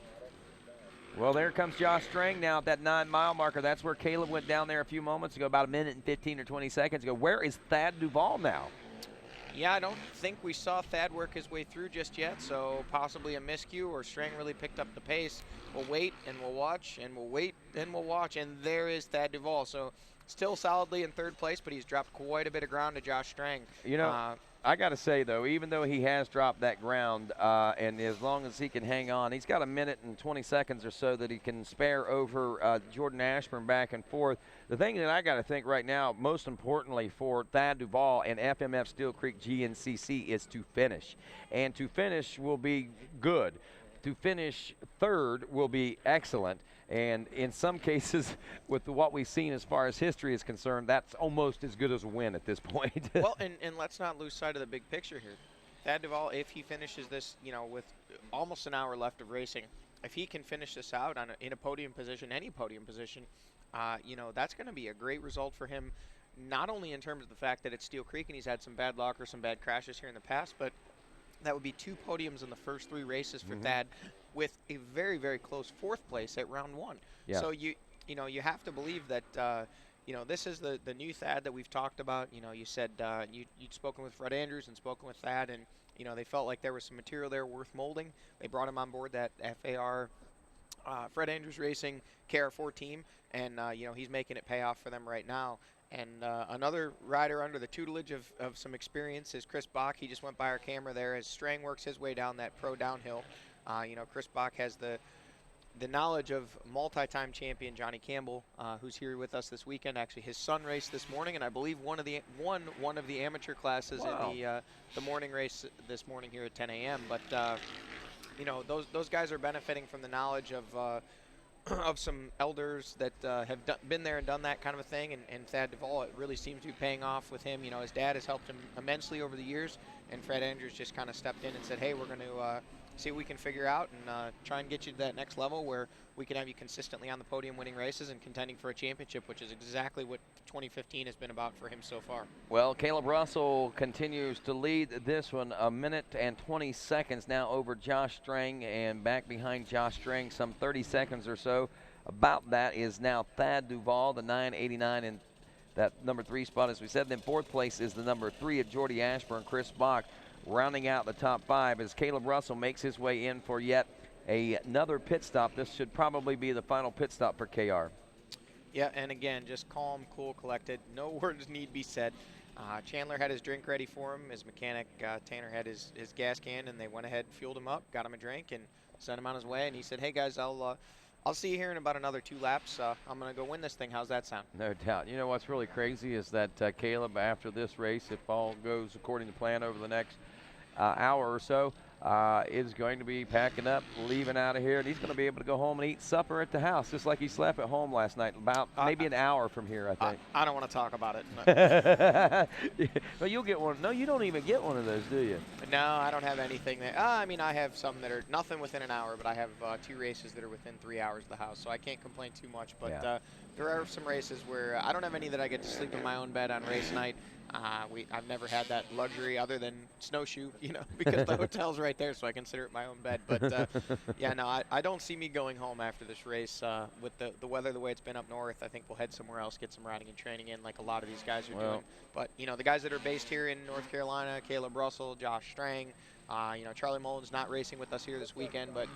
Well, there comes Josh Strang now at that 9-mile marker. That's where Caleb went down there a few moments ago, about a minute and 15 or 20 seconds ago. Where is Thad Duvall now? Yeah, I don't think we saw Thad work his way through just yet, so possibly a miscue, or Strang really picked up the pace. We'll wait and we'll watch, and we'll wait and we'll watch, and there is Thad Duvall. So still solidly in 3rd place, but he's dropped quite a bit of ground to Josh Strang. You know, I got to say, though, even though he has dropped that ground, and as long as he can hang on, he's got a minute and 20 seconds or so that he can spare over Jordan Ashburn back and forth. The thing that I got to think right now, most importantly for Thad Duvall and FMF Steel Creek GNCC, is to finish. And to finish will be good. To finish 3rd will be excellent. And in some cases, with what we've seen as far as history is concerned, that's almost as good as a win at this point. Well, and let's not lose sight of the big picture here. Thad Duvall, if he finishes this, you know, with almost an hour left of racing, if he can finish this out in a podium position, any podium position, you know, that's going to be a great result for him, not only in terms of the fact that it's Steel Creek and he's had some bad luck or some bad crashes here in the past, but That would be 2 podiums in the first 3 races for Mhm. Thad, with a very, very close 4th place at round 1. Yeah. So you you have to believe that this is the new Thad that we've talked about. You said you'd spoken with Fred Andrews and spoken with Thad, and they felt like there was some material there worth molding. They brought him on board that FAR Fred Andrews Racing KR4 team, and he's making it pay off for them right now. And another rider under the tutelage of some experience is Chris Bach. He just went by our camera there as Strang works his way down that pro downhill. Chris Bach has the knowledge of multi-time champion Johnny Campbell, who's here with us this weekend. Actually, his son raced this morning, and I believe won one of the amateur classes in the morning race this morning here at 10 a.m. But those guys are benefiting from the knowledge of some elders that have been there and done that kind of a thing, and Thad Duvall, it really seems to be paying off with him. His dad has helped him immensely over the years, and Fred Andrews just kind of stepped in and said, hey, we're going to see what we can figure out and try and get you to that next level where we can have you consistently on the podium winning races and contending for a championship, which is exactly what 2015 has been about for him so far. Well, Caleb Russell continues to lead this one, 1 minute and 20 seconds now over Josh Strang, and back behind Josh Strang some 30 seconds or so. About that is now Thad Duvall, the 989 in that number 3 spot, as we said. Then 4th place is the number 3 at Jordy Ashburn, Chris Bach, rounding out the top 5 as Caleb Russell makes his way in for yet another pit stop. This should probably be the final pit stop for KR. Yeah, and again, just calm, cool, collected. No words need be said. Chandler had his drink ready for him. His mechanic, Tanner, had his gas can, and they went ahead, fueled him up, got him a drink, and sent him on his way. And he said, hey, guys, I'll see you here in about another 2 laps. I'm going to go win this thing. How's that sound? No doubt. You know what's really crazy is that Caleb, after this race, if all goes according to plan over the next hour or so, is going to be packing up, leaving out of here, and he's going to be able to go home and eat supper at the house, just like he slept at home last night, about maybe an hour from here, I think. I don't want to talk about it. But you'll get one. No, you don't even get one of those, do you? No, I don't have anything that. I mean, I have some that are nothing within an hour, but I have 2 races that are within 3 hours of the house, so I can't complain too much. But there are some races where I don't have any that I get to sleep in my own bed on race night. I've never had that luxury other than snowshoe, because the hotel's right there, so I consider it my own bed. But yeah, no, I don't see me going home after this race with the weather the way it's been up north. I think we'll head somewhere else, get some riding and training in, like a lot of these guys are doing. But the guys that are based here in North Carolina, Caleb Russell, Josh Strang, Charlie Mullen's not racing with us here this weekend, but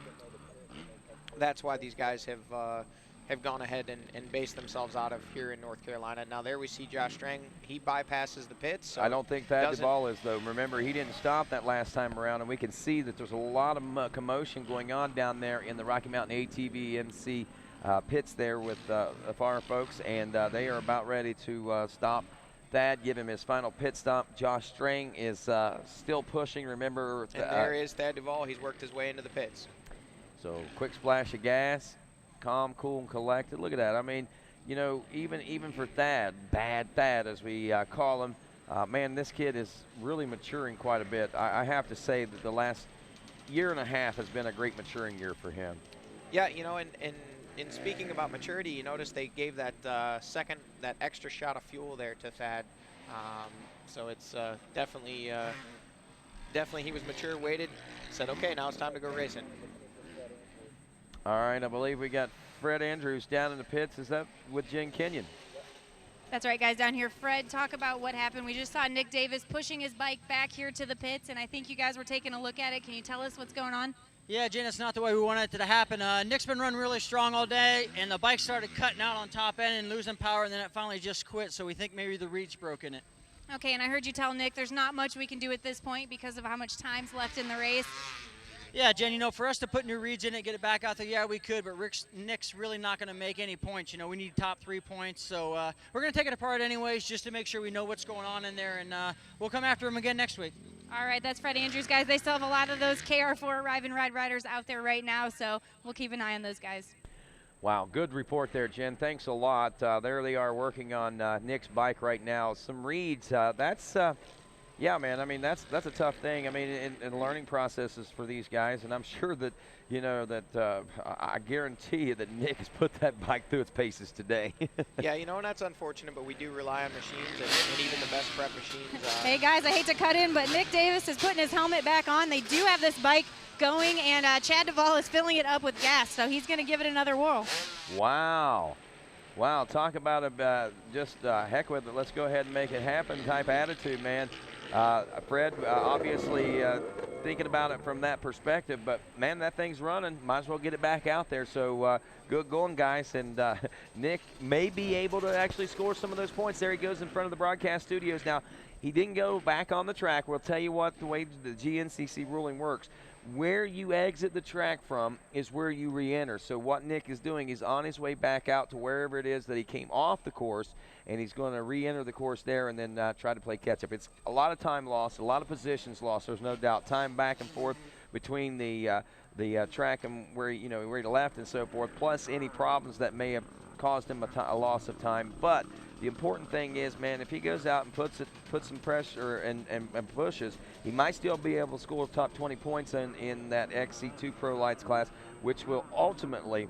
that's why these guys have gone ahead and based themselves out of here in North Carolina. Now there we see Josh Strang. He bypasses the pits. So I don't think Thad Duvall is, though. Remember, he didn't stop that last time around, and we can see that there's a lot of commotion going on down there in the Rocky Mountain ATV MC pits there with the FAR folks, and they are about ready to stop Thad, give him his final pit stop. Josh Strang is still pushing. Remember, and there is Thad Duvall. He's worked his way into the pits. So quick splash of gas. Calm, cool, and collected. Look at that. I mean, even for Thad, bad Thad as we call him, man, this kid is really maturing quite a bit. I have to say that the last year and a half has been a great maturing year for him. Yeah, and in speaking about maturity, you notice they gave that that extra shot of fuel there to Thad. So it's definitely he was mature, waited, said, okay, now it's time to go racing. All right, I believe we got Fred Andrews down in the pits. Is that with Jen Kenyon? That's right, guys, down here. Fred, talk about what happened. We just saw Nick Davis pushing his bike back here to the pits, and I think you guys were taking a look at it. Can you tell us what's going on? Yeah, Jen, it's not the way we wanted it to happen. Nick's been running really strong all day, and the bike started cutting out on top end and losing power, and then it finally just quit, so we think maybe the reed's broke in it. Okay, and I heard you tell Nick there's not much we can do at this point because of how much time's left in the race. Yeah, Jen, for us to put new reeds in it, get it back out there, yeah, we could, but Nick's really not going to make any points. We need top 3 points, so we're going to take it apart anyways just to make sure we know what's going on in there, and we'll come after him again next week. All right, that's Fred Andrews, guys. They still have a lot of those KR4 Arrive and Ride riders out there right now, so we'll keep an eye on those guys. Wow, good report there, Jen. Thanks a lot. There they are working on Nick's bike right now. Some reeds. That's Yeah, man. I mean, that's a tough thing. I mean, in learning processes for these guys, and I'm sure that I guarantee you that Nick has put that bike through its paces today. Yeah, you know, and that's unfortunate, but we do rely on machines and even the best prep machines. Hey guys, I hate to cut in, but Nick Davis is putting his helmet back on. They do have this bike going, and Chad Duvall is filling it up with gas, so he's going to give it another whirl. Wow. Wow, talk about just heck with it, let's go ahead and make it happen type attitude, man. Fred, obviously thinking about it from that perspective, but man, that thing's running. Might as well get it back out there. So good going, guys. And Nick may be able to actually score some of those points. There he goes in front of the broadcast studios. Now, he didn't go back on the track. We'll tell you what, the way the GNCC ruling works. Where you exit the track from is where you re-enter. So what Nick is doing, he's on his way back out to wherever it is that he came off the course, and he's going to re-enter the course there and then try to play catch-up. It's a lot of time lost, a lot of positions lost. There's no doubt. Time back and forth between the track and where he left and so forth, plus any problems that may have caused him a loss of time. But the important thing is, man, if he goes out and puts some pressure and pushes, he might still be able to score top 20 points in that XC2 Pro Lights class, which will ultimately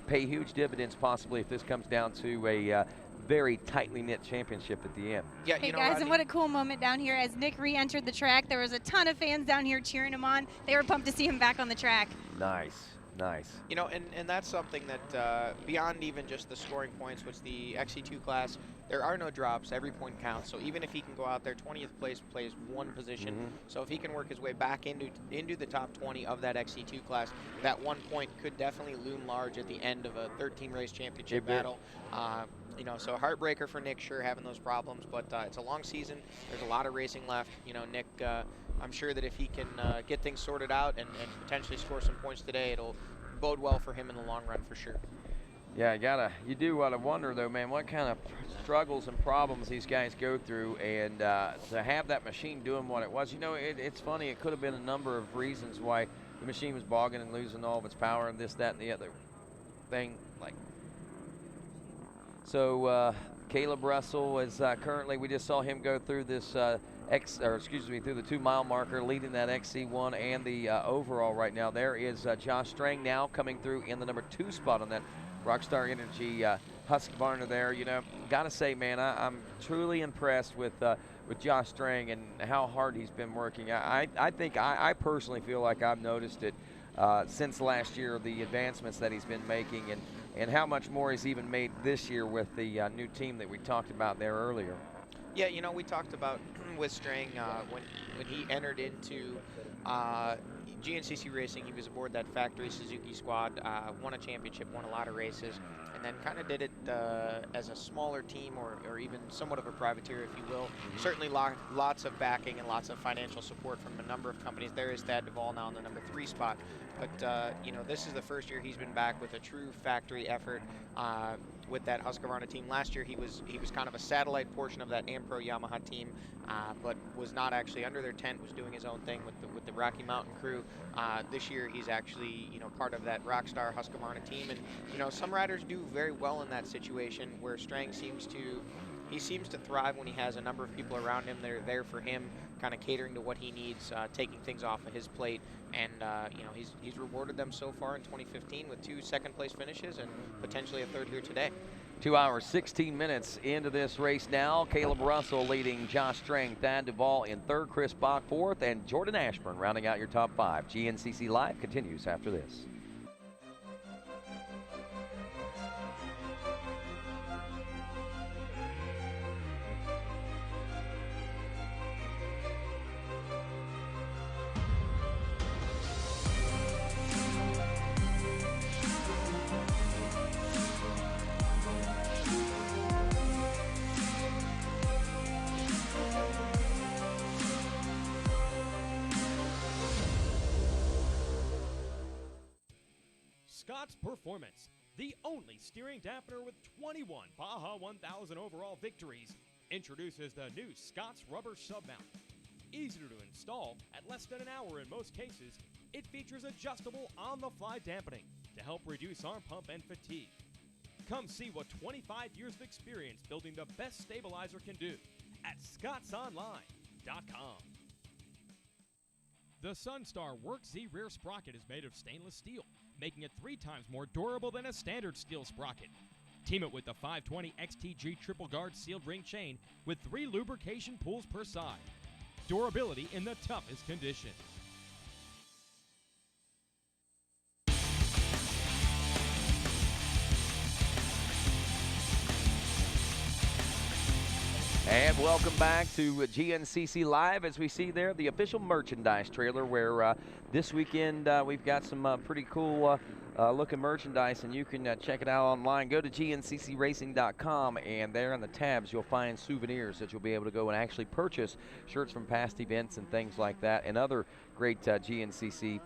pay huge dividends possibly if this comes down to a very tightly knit championship at the end. Yeah, hey guys, and what a cool moment down here as Nick re-entered the track. There was a ton of fans down here cheering him on. They were pumped to see him back on the track. Nice. Nice. You know, and that's something that beyond even just the scoring points, which the XC2 class, there are no drops. Every point counts. So even if he can go out there, 20th place plays one position. So if he can work his way back into the top 20 of that XC2 class, that 1 point could definitely loom large at the end of a 13-race championship battle. You know, so heartbreaker for Nick, sure, having those problems, but it's a long season. There's a lot of racing left. You know, Nick, I'm sure that if he can get things sorted out and potentially score some points today, it'll bode well for him in the long run for sure. Yeah, you do wonder though, man, what kind of struggles and problems these guys go through, and to have that machine doing what it was. You know, it's funny. It could have been a number of reasons why the machine was bogging and losing all of its power and this, that, and the other thing. So Caleb Russell is currently, we just saw him go through this through the 2 mile marker, leading that XC1 and the overall right now. There is Josh Strang now coming through in the number 2 spot on that Rockstar Energy Husqvarna there. You know, gotta say, man, I'm truly impressed with Josh Strang and how hard he's been working. I think I personally feel like I've noticed it since last year, the advancements that he's been making, and how much more he's even made this year with the new team that we talked about there earlier. Yeah, you know, we talked about with Strang when he entered into GNCC Racing. He was aboard that factory Suzuki squad, won a championship, won a lot of races, and then kind of did it as a smaller team or even somewhat of a privateer, if you will. Certainly lots of backing and lots of financial support from a number of companies. There is Thad Duvall now in the number 3 spot. But, you know, this is the first year he's been back with a true factory effort with that Husqvarna team. Last year he was kind of a satellite portion of that Ampro Yamaha team, but was not actually under their tent, was doing his own thing with the Rocky Mountain crew. This year he's actually, you know, part of that Rockstar Husqvarna team. And, you know, some riders do very well in that situation where Strang seems to thrive when he has a number of people around him that are there for him, kind of catering to what he needs, taking things off of his plate. And, you know, he's rewarded them so far in 2015 with 2 second-place finishes and potentially a 3rd here today. 2 hours, 16 minutes into this race now. Caleb Russell leading Josh Strang, Thad Duvall in 3rd, Chris Bach 4th, and Jordan Ashburn rounding out your top 5. GNCC Live continues after this. Scott's Performance, the only steering dampener with 21 Baja 1000 overall victories, introduces the new Scott's Rubber Submount. Easy to install at less than an hour in most cases, it features adjustable on-the-fly dampening to help reduce arm pump and fatigue. Come see what 25 years of experience building the best stabilizer can do at Scott's Online. RacerTV.com. The Sunstar Work Z rear sprocket is made of stainless steel, making it 3 times more durable than a standard steel sprocket. Team it with the 520 XTG triple guard sealed ring chain with 3 lubrication pools per side. Durability in the toughest conditions. And welcome back to GNCC Live. As we see there, the official merchandise trailer where this weekend we've got some pretty cool looking merchandise, and you can check it out online. Go to GNCCRacing.com, and there in the tabs you'll find souvenirs that you'll be able to go and actually purchase shirts from past events and things like that, and other great GNCC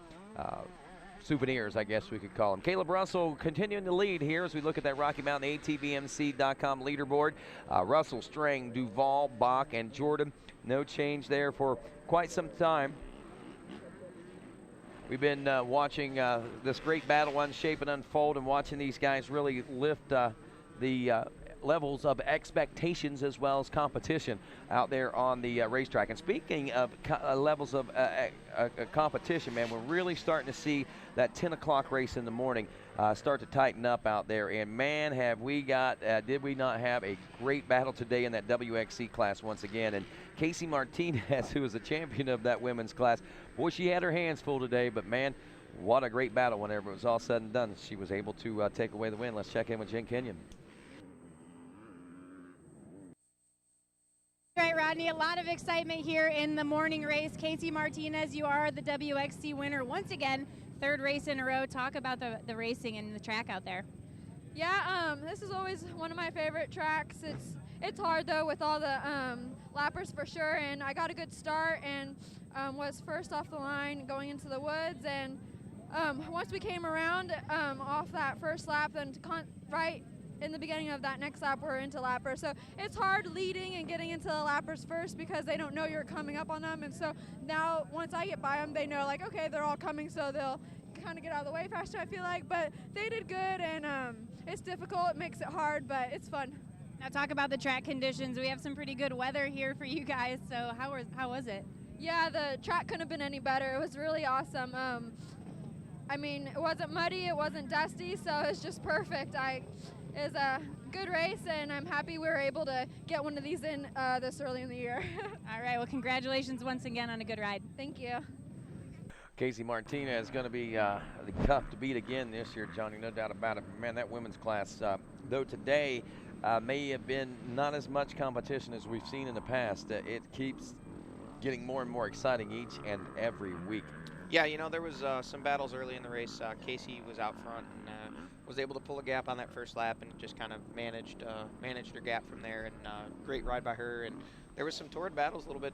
souvenirs, I guess we could call them. Caleb Russell continuing to lead here as we look at that Rocky Mountain ATVMC.com leaderboard. Russell, Strang, Duval, Bach, and Jordan. No change there for quite some time. We've been watching this great battle unshape and unfold, and watching these guys really lift the levels of expectations as well as competition out there on the racetrack. And speaking of levels of competition, man, we're really starting to see that 10 o'clock race in the morning start to tighten up out there. And man, have we got, did we not have a great battle today in that WXC class once again. And Casey Martinez, who is the champion of that women's class, boy, she had her hands full today, but man, what a great battle whenever it was all said and done. She was able to take away the win. Let's check in with Jen Kenyon. Right, Rodney, a lot of excitement here in the morning race. Casey Martinez, you are the WXC winner once again, 3rd race in a row. Talk about the racing and the track out there. Yeah, this is always one of my favorite tracks. It's hard though with all the lappers for sure, and I got a good start and was first off the line going into the woods, and once we came around off that first lap, then right in the beginning of that next lap, we're into lappers. So it's hard leading and getting into the lappers first because they don't know you're coming up on them. And so now once I get by them, they know like, okay, they're all coming, so they'll kind of get out of the way faster, I feel like. But they did good, and it's difficult. It makes it hard, but it's fun. Now talk about the track conditions. We have some pretty good weather here for you guys. So how was it? Yeah, the track couldn't have been any better. It was really awesome. I mean, it wasn't muddy, it wasn't dusty, so it's just perfect. It was a good race, and I'm happy we were able to get one of these in this early in the year. All right, well, congratulations once again on a good ride. Thank you. Casey Martinez is going to be tough to beat again this year, Johnny, no doubt about it. Man, that women's class, though today may have been not as much competition as we've seen in the past, it keeps getting more and more exciting each and every week. Yeah, you know, there was some battles early in the race. Casey was out front and was able to pull a gap on that first lap and just kind of managed her gap from there. And great ride by her. And there was some torrid battles a little bit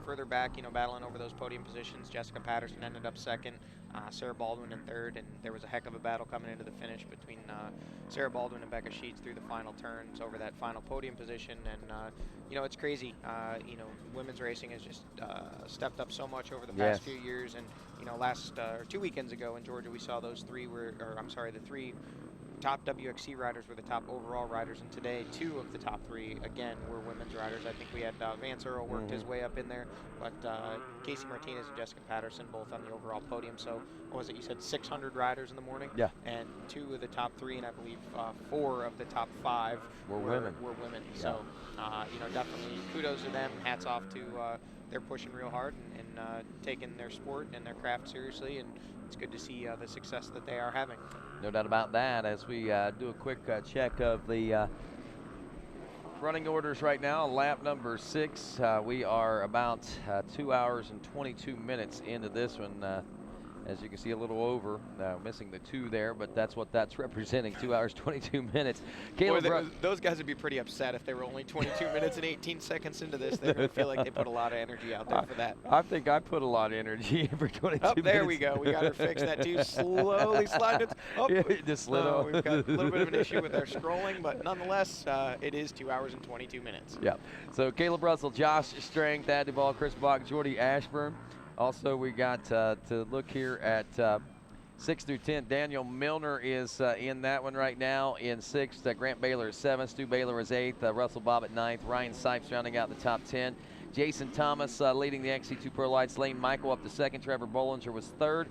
further back, you know, battling over those podium positions. Jessica Patterson ended up 2nd, Sarah Baldwin in 3rd, and there was a heck of a battle coming into the finish between Sarah Baldwin and Becca Sheets through the final turns over that final podium position. And you know, it's crazy. You know, women's racing has just stepped up so much over the past few years. And you know, last 2 weekends ago in Georgia, we saw those the 3 top WXC riders were the top overall riders, and today 2 of the top 3 again were women's riders. I think we had Vance Earl worked his way up in there, but Casey Martinez and Jessica Patterson both on the overall podium. So what was it, you said 600 riders in the morning? Yeah. And 2 of the top 3, and I believe 4 of the top 5 were women. Yeah. So you know, definitely kudos to them. Hats off to they're pushing real hard and taking their sport and their craft seriously, and it's good to see the success that they are having. No doubt about that. As we do a quick check of the running orders right now, lap number 6. We are about 2 hours and 22 minutes into this one. As you can see, a little over, missing the 2 there, but that's what that's representing, 2 hours, 22 minutes. Boy, those guys would be pretty upset if they were only 22 minutes and 18 seconds into this. They would feel like they put a lot of energy out there for that. I think I put a lot of energy in for 22 minutes. There we go. We got her fixed. That 2 slowly sliding. It just slid off. We've got a little bit of an issue with our scrolling, but nonetheless, it is 2 hours and 22 minutes. Yeah. So Caleb Russell, Josh Strang, Thad Duvall, Chris Bach, Jordy Ashburn. Also, we got to look here at 6 through 10. Daniel Milner is in that one right now in 6th. Grant Baylor is 7th. Stu Baylor is 8th. Russell Bob at 9th. Ryan Sipes rounding out the top 10. Jason Thomas leading the XC2 Pro Lights. Lane Michael up to second. Trevor Bollinger was third.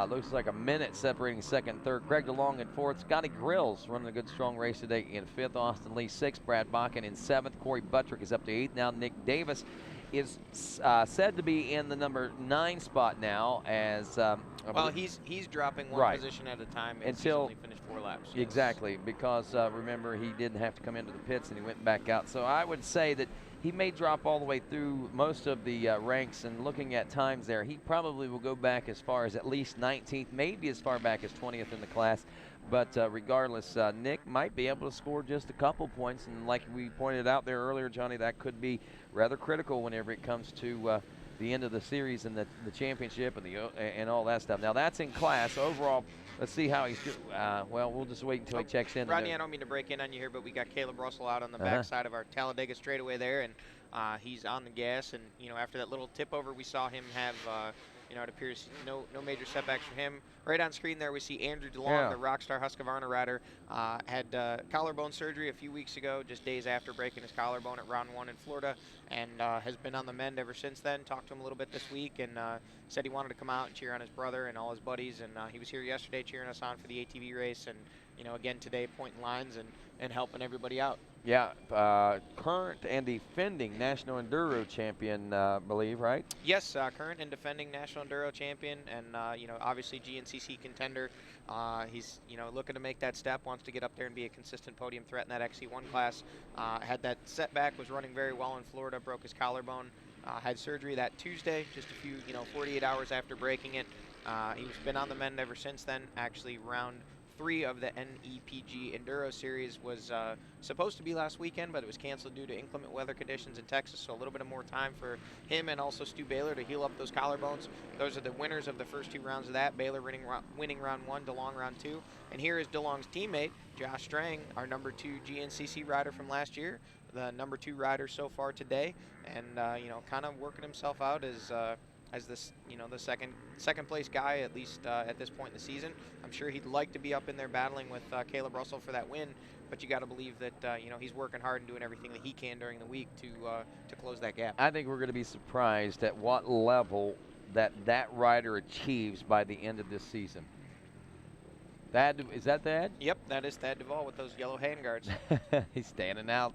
Looks like a minute separating second and third. Craig DeLong in fourth. Scotty Grills running a good, strong race today in fifth. Austin Lee sixth. Brad Bakken in seventh. Corey Buttrick is up to eighth now. Nick Davis is said to be in the number 9 spot now, as well, he's dropping one position at a time until he only finished 4 laps. Yes. Exactly, because remember, he didn't have to come into the pits and he went back out. So I would say that he may drop all the way through most of the ranks, and looking at times there, he probably will go back as far as at least 19th, maybe as far back as 20th in the class. But regardless, Nick might be able to score just a couple points, and like we pointed out there earlier, Johnny, that could be rather critical whenever it comes to the end of the series and the championship and all that stuff. Now that's in class. Overall, let's see how he's doing. Well, we'll just wait until he checks in. Rodney, I don't mean to break in on you here, but we got Caleb Russell out on the backside of our Talladega straightaway there, and he's on the gas. And after that little tip over, we saw him have. It appears no major setbacks for him. Right on screen there, we see Andrew DeLong, the Rockstar Husqvarna rider, had collarbone surgery a few weeks ago, just days after breaking his collarbone at round 1 in Florida, and has been on the mend ever since then. Talked to him a little bit this week, and said he wanted to come out and cheer on his brother and all his buddies, and he was here yesterday cheering us on for the ATV race, and again today pointing lines and helping everybody out. Yeah, current and defending National Enduro champion, believe, right? Yes, current and defending National Enduro champion, and obviously GNCC contender. He's looking to make that step, wants to get up there and be a consistent podium threat in that XC1 class. Had that setback, was running very well in Florida, broke his collarbone, had surgery that Tuesday, just a few 48 hours after breaking it. He's been on the mend ever since then. Actually, round 3 of the NEPG Enduro Series was supposed to be last weekend, but it was canceled due to inclement weather conditions in Texas, so a little bit of more time for him and also Stu Baylor to heal up those collarbones. Those are the winners of the first 2 rounds of that. Baylor winning round 1, DeLong round 2. And here is DeLong's teammate, Josh Strang, our number 2 GNCC rider from last year, the number 2 rider so far today, and kind of working himself out as this, the second place guy, at least at this point in the season. I'm sure he'd like to be up in there battling with Caleb Russell for that win, but you got to believe that he's working hard and doing everything that he can during the week to close that gap. I think we're going to be surprised at what level that rider achieves by the end of this season. Is that Thad? Yep, that is Thad Duvall with those yellow handguards. He's standing out.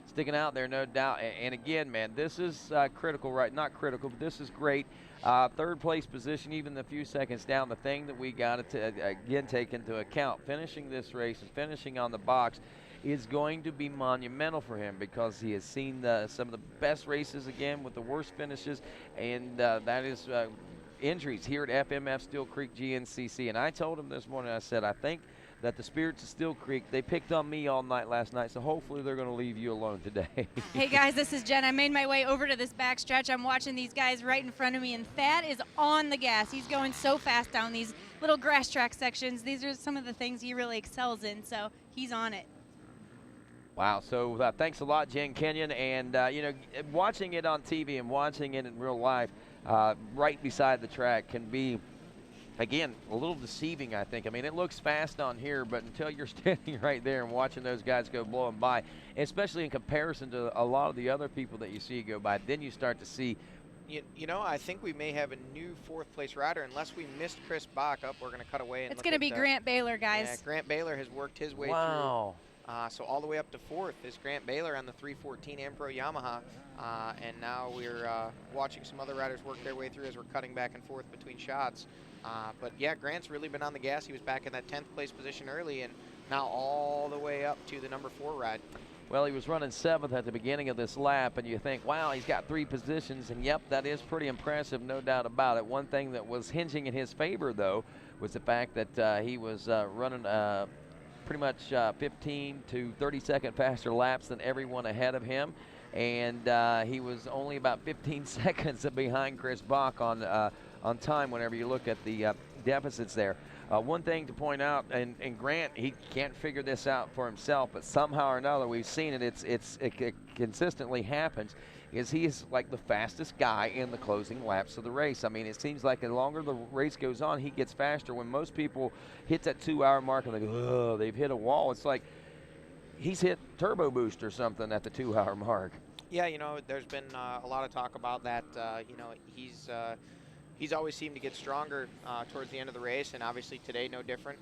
Sticking out there, no doubt. And again, man, this is critical, right? Not critical, but this is great. Third place position, even a few seconds down. The thing that we got to, again, take into account, finishing this race and finishing on the box is going to be monumental for him, because he has seen some of the best races again with the worst finishes, and that is injuries here at FMF Steel Creek GNCC. And I told him this morning, I said, I think that the spirits of Steel Creek, they picked on me all night last night, so hopefully they're going to leave you alone today. Hey guys, this is Jen. I made my way over to this back stretch. I'm watching these guys right in front of me, and Thad is on the gas. He's going so fast down these little grass track sections. These are some of the things he really excels in, so he's on it. Wow, so thanks a lot, Jen Kenyon. And, watching it on TV and watching it in real life right beside the track can be, again, a little deceiving, I think. I mean, it looks fast on here, but until you're standing right there and watching those guys go blowing by, especially in comparison to a lot of the other people that you see go by, then you start to see. I think we may have a new 4th place rider, unless we missed Chris Bach up. We're going to cut away. And it's going to be Grant Baylor, guys. Yeah, Grant Baylor has worked his way through. So all the way up to 4th is Grant Baylor on the 314 Ampro Yamaha. And now we're watching some other riders work their way through as we're cutting back and forth between shots. But yeah, Grant's really been on the gas. He was back in that 10th place position early, and now all the way up to the number 4 ride. Well, he was running 7th at the beginning of this lap, and you think, wow, he's got 3 positions, and yep, that is pretty impressive, no doubt about it. One thing that was hinging in his favor, though, was the fact that he was running pretty much 15 to 30-second faster laps than everyone ahead of him, and he was only about 15 seconds behind Chris Bach on time whenever you look at the deficits there. One thing to point out, and Grant, he can't figure this out for himself, but somehow or another, we've seen it, it consistently happens, is he is like the fastest guy in the closing laps of the race. I mean, it seems like the longer the race goes on, he gets faster. When most people hit that 2-hour mark and they go, oh, they've hit a wall, it's like he's hit turbo boost or something at the 2-hour mark. Yeah, there's been a lot of talk about that. He's always seemed to get stronger towards the end of the race, and obviously today no different.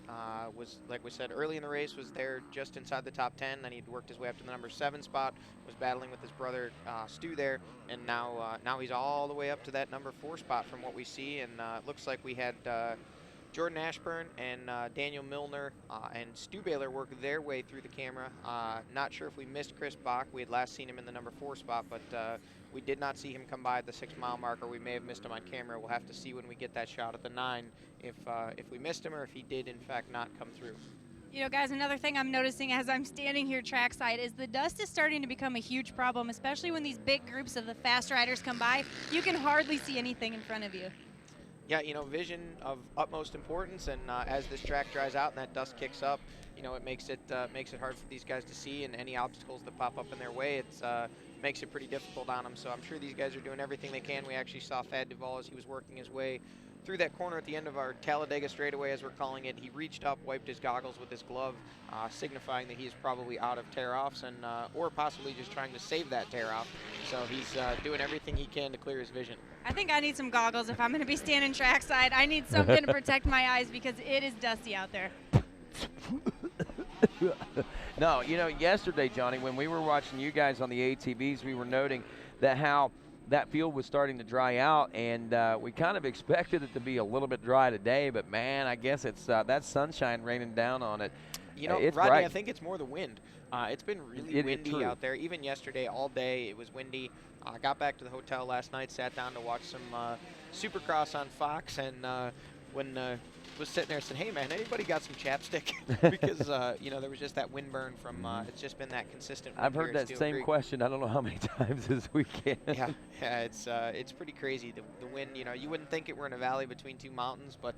Was, like we said, early in the race was there just inside the top 10. Then he'd worked his way up to the number 7 spot, was battling with his brother Stu there, and now he's all the way up to that number 4 spot from what we see. And it looks like we had Jordan Ashburn and Daniel Milner and Stu Baylor work their way through the camera. Not sure if we missed Chris Bach. We had last seen him in the number 4 spot, but we did not see him come by at the 6-mile marker. We may have missed him on camera. We'll have to see when we get that shot at the 9 if we missed him or if he did, in fact, not come through. Guys, another thing I'm noticing as I'm standing here trackside is the dust is starting to become a huge problem, especially when these big groups of the fast riders come by. You can hardly see anything in front of you. Yeah, vision of utmost importance, and as this track dries out and that dust kicks up, it makes it hard for these guys to see, and any obstacles that pop up in their way, it makes it pretty difficult on them. So I'm sure these guys are doing everything they can. We actually saw Thad Duvall as he was working his way through that corner at the end of our Talladega straightaway, as we're calling it. He reached up, wiped his goggles with his glove, signifying that he is probably out of tear-offs, and or possibly just trying to save that tear-off. So he's doing everything he can to clear his vision. I think I need some goggles if I'm going to be standing trackside. I need something to protect my eyes because it is dusty out there. No, yesterday, Johnny, when we were watching you guys on the ATVs, we were noting that how that field was starting to dry out, and we kind of expected it to be a little bit dry today, but man, I guess it's that sunshine raining down on it. It's Rodney, bright. I think it's more the wind. It's been really windy out there. Even yesterday, all day, it was windy. I got back to the hotel last night, sat down to watch some Supercross on Fox, and when was sitting there, said, "Hey man, anybody got some chapstick?" Because there was just that wind burn from. It's just been that consistent. I've heard that same question. I don't know how many times this weekend. Yeah, it's pretty crazy. The wind, you wouldn't think it were in a valley between two mountains, but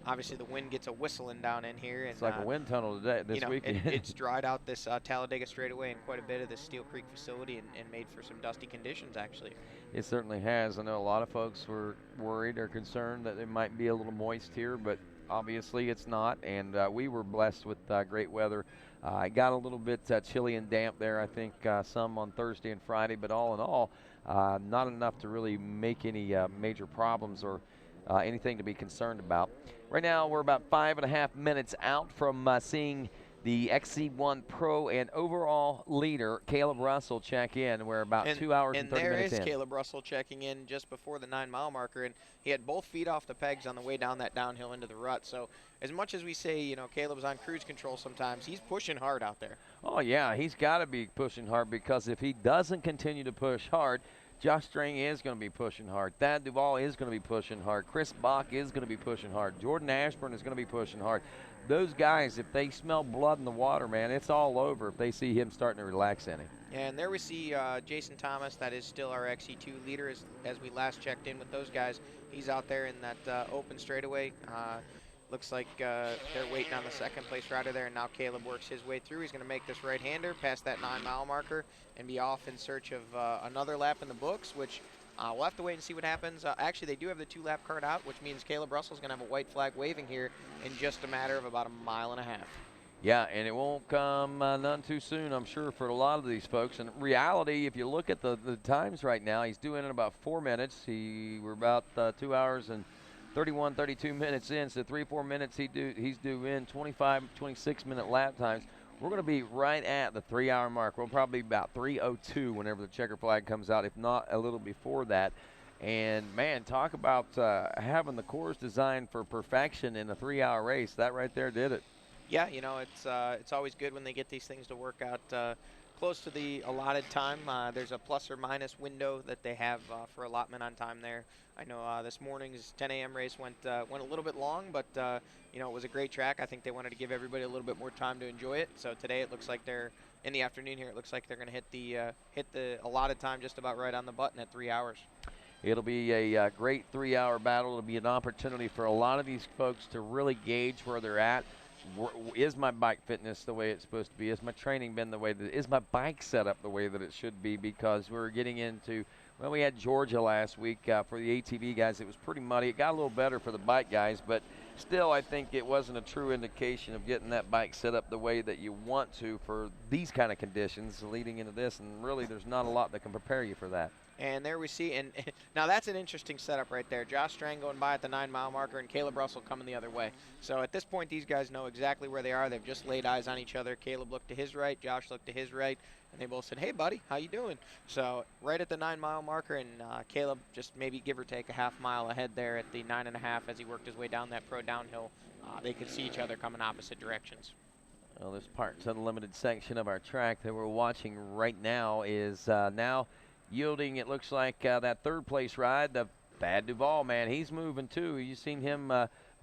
obviously the wind gets a whistling down in here. And, it's like a wind tunnel today. This weekend. It's dried out this Talladega straightaway and quite a bit of the Steele Creek facility, and made for some dusty conditions actually. It certainly has. I know a lot of folks were worried or concerned that it might be a little moist here, but obviously it's not, and we were blessed with great weather. It got a little bit chilly and damp there, I think, some on Thursday and Friday, but all in all, not enough to really make any major problems or anything to be concerned about. Right now, we're about 5.5 minutes out from seeing the XC1 Pro and overall leader, Caleb Russell, check in. We're about 2 hours and 30 minutes in. And there is Caleb Russell checking in just before the 9-mile marker, and he had both feet off the pegs on the way down that downhill into the rut. So as much as we say, Caleb's on cruise control sometimes, he's pushing hard out there. Oh, yeah, he's got to be pushing hard, because if he doesn't continue to push hard, Josh Strang is going to be pushing hard. Thad Duvall is going to be pushing hard. Chris Bach is going to be pushing hard. Jordan Ashburn is going to be pushing hard. Those guys, if they smell blood in the water, man, it's all over if they see him starting to relax in it. And there we see Jason Thomas. That is still our XC2 leader as we last checked in with those guys. He's out there in that open straightaway. Looks like they're waiting on the second place rider there, and now Caleb works his way through. He's going to make this right-hander past that 9-mile marker and be off in search of another lap in the books, which we'll have to wait and see what happens. Actually, they do have the 2-lap card out, which means Caleb Russell's going to have a white flag waving here in just a matter of about 1.5 miles. Yeah, and it won't come none too soon, I'm sure, for a lot of these folks. In reality, if you look at the times right now, he's doing it in about 4 minutes. We're about 2 hours and 31, 32 minutes in, so 3-4 minutes he's due in 25, 26-minute lap times. We're going to be right at the 3-hour mark. We'll probably be about 3:02 whenever the checker flag comes out, if not a little before that. And, man, talk about having the course designed for perfection in a 3-hour race. That right there did it. Yeah, it's always good when they get these things to work out close to the allotted time. There's a plus or minus window that they have for allotment on time there. I know this morning's 10 a.m. race went a little bit long, but it was a great track. I think they wanted to give everybody a little bit more time to enjoy it. So today it looks like they're in the afternoon here. It looks like they're going to hit the allotted time just about right on the button at 3 hours. It'll be a great 3-hour battle. It'll be an opportunity for a lot of these folks to really gauge where they're at. Is my bike fitness the way it's supposed to be? Is my training been the way that is my bike set up the way that it should be? Because we're getting into, well, we had Georgia last week for the ATV guys. It was pretty muddy. It got a little better for the bike guys, but still, I think it wasn't a true indication of getting that bike set up the way that you want to for these kind of conditions leading into this, and really there's not a lot that can prepare you for that. And there we see, and now that's an interesting setup right there. Josh Strang going by at the 9-mile marker and Caleb Russell coming the other way. So at this point, these guys know exactly where they are. They've just laid eyes on each other. Caleb looked to his right, Josh looked to his right, and they both said, hey, buddy, how you doing? So right at the 9-mile marker, and Caleb just maybe give or take a half-mile ahead there at the 9.5 as he worked his way down that pro downhill. They could see each other coming opposite directions. Well, this part's of the limited section of our track that we're watching right now is now yielding, it looks like, that third-place ride. The Thad Duvall, man, he's moving too. You've seen him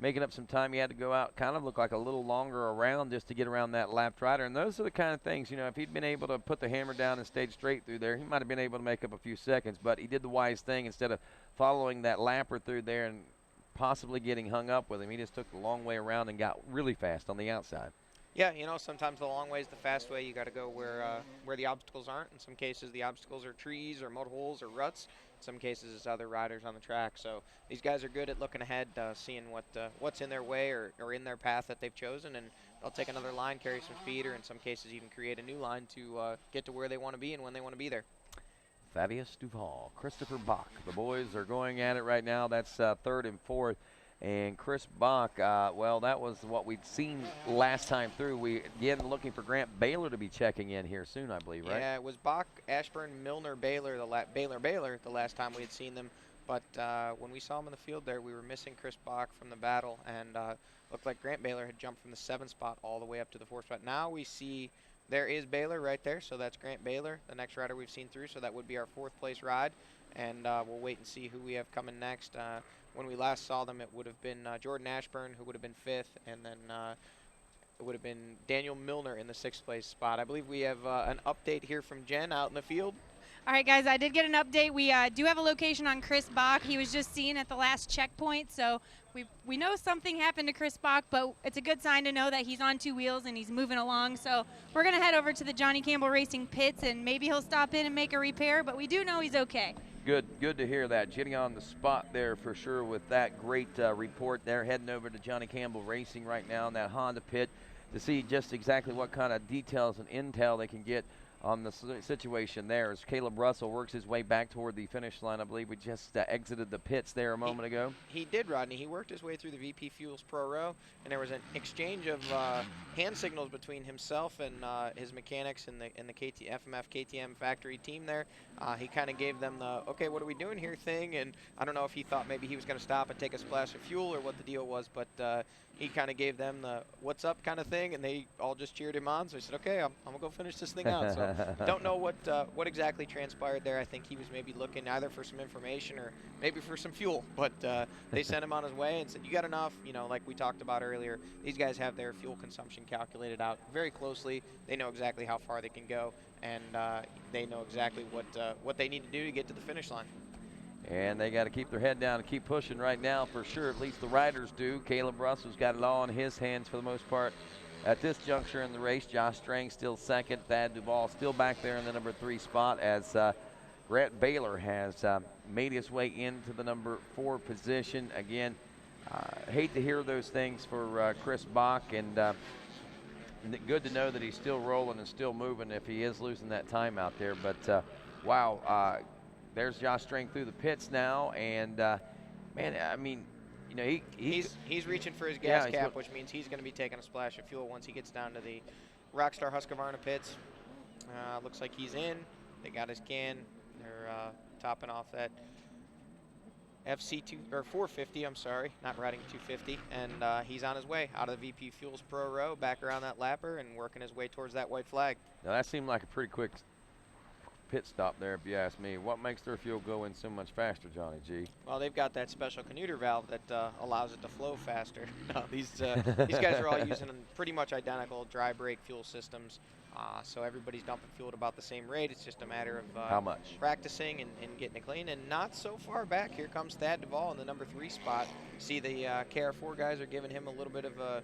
making up some time. He had to go out, kind of look like a little longer around just to get around that lapped rider. And those are the kind of things, you know, if he'd been able to put the hammer down and stayed straight through there, he might have been able to make up a few seconds. But he did the wise thing. Instead of following that lapper through there and possibly getting hung up with him, he just took the long way around and got really fast on the outside. Yeah, you know, sometimes the long way is the fast way. You got to go where the obstacles aren't. In some cases, the obstacles are trees or mud holes or ruts. In some cases, it's other riders on the track. So these guys are good at looking ahead, seeing what's in their way or in their path that they've chosen, and they'll take another line, carry some speed, or in some cases even create a new line to get to where they want to be and when they want to be there. Thaddeus Duvall, Christopher Bach. The boys are going at it right now. That's third and fourth. And Chris Bach, well, that was what we'd seen last time through. We, again, looking for Grant Baylor to be checking in here soon, I believe, right? Yeah, it was Bach, Ashburn, Milner, Baylor, Baylor the last time we had seen them. But when we saw him in the field there, we were missing Chris Bach from the battle, and looked like Grant Baylor had jumped from the 7th spot all the way up to the 4th spot. Now we see there is Baylor right there, so that's Grant Baylor, the next rider we've seen through, so that would be our 4th place ride. And we'll wait and see who we have coming next. When we last saw them, it would have been Jordan Ashburn, who would have been 5th, and then it would have been Daniel Milner in the 6th place spot. I believe we have an update here from Jen out in the field. All right, guys, I did get an update. We do have a location on Chris Bach. He was just seen at the last checkpoint, so we know something happened to Chris Bach, but it's a good sign to know that he's on 2 wheels and he's moving along. So we're going to head over to the Johnny Campbell Racing pits, and maybe he'll stop in and make a repair, but we do know he's okay. Good to hear that. Jenny on the spot there for sure with that great report there. Heading over to Johnny Campbell Racing right now in that Honda pit to see just exactly what kind of details and intel they can get on the situation there as Caleb Russell works his way back toward the finish line. I believe we just exited the pits there a moment ago. He did, Rodney. He worked his way through the VP Fuels Pro Row, and there was an exchange of hand signals between himself and his mechanics and the FMF KTM factory team there. He kind of gave them the, okay, what are we doing here thing, and I don't know if he thought maybe he was going to stop and take a splash of fuel or what the deal was, but he kind of gave them the what's up kind of thing, and they all just cheered him on. So he said, okay, I'm going to go finish this thing out. So don't know what exactly transpired there. I think he was maybe looking either for some information or maybe for some fuel. But they sent him on his way and said, you got enough. You know, like we talked about earlier, these guys have their fuel consumption calculated out very closely. They know exactly how far they can go, and they know exactly what they need to do to get to the finish line. And they got to keep their head down and keep pushing right now for sure. At least the riders do. Caleb Russell's got it all in his hands for the most part at this juncture in the race. Josh Strang still second. Thad Duvall still back there in the number 3 spot as Grant Baylor has made his way into the number 4 position. Again, hate to hear those things for Chris Bach, and good to know that he's still rolling and still moving if he is losing that time out there. But wow. There's Josh Strang through the pits now, and man, I mean, you know, he's reaching for his gas cap, which means he's going to be taking a splash of fuel once he gets down to the Rockstar Husqvarna pits. Looks like he's in. They got his can. They're topping off that FC2 or 450. I'm sorry, not riding 250, and he's on his way out of the VP Fuels Pro Row, back around that lapper, and working his way towards that white flag. Now that seemed like a pretty quick pit stop there, if you ask me. What makes their fuel go in so much faster, Johnny G? Well, they've got that special Canuter valve that allows it to flow faster. No, these guys are all using pretty much identical dry brake fuel systems, so everybody's dumping fuel at about the same rate. It's just a matter of how much practicing and getting it clean. And not so far back, here comes Thad Duvall in the number 3 spot. See the KR4 guys are giving him a little bit of a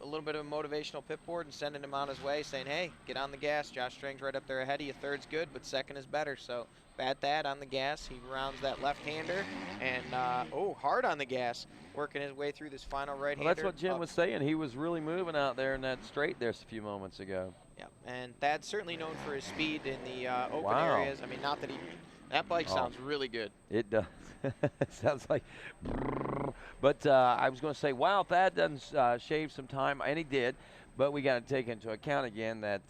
motivational pit board and sending him on his way, saying, hey, get on the gas. Josh Strang's right up there ahead of you. Third's good, but second is better. So Bad Thad on the gas. He rounds that left-hander, and hard on the gas, working his way through this final right-hander. Well, that's what Jim was saying. He was really moving out there in that straight there a few moments ago. Yeah, and Thad's certainly known for his speed in the open areas. I mean, not that that bike sounds really good. It does. It sounds like, but I was going to say, wow, Thad doesn't shave some time, and he did. But we got to take into account again that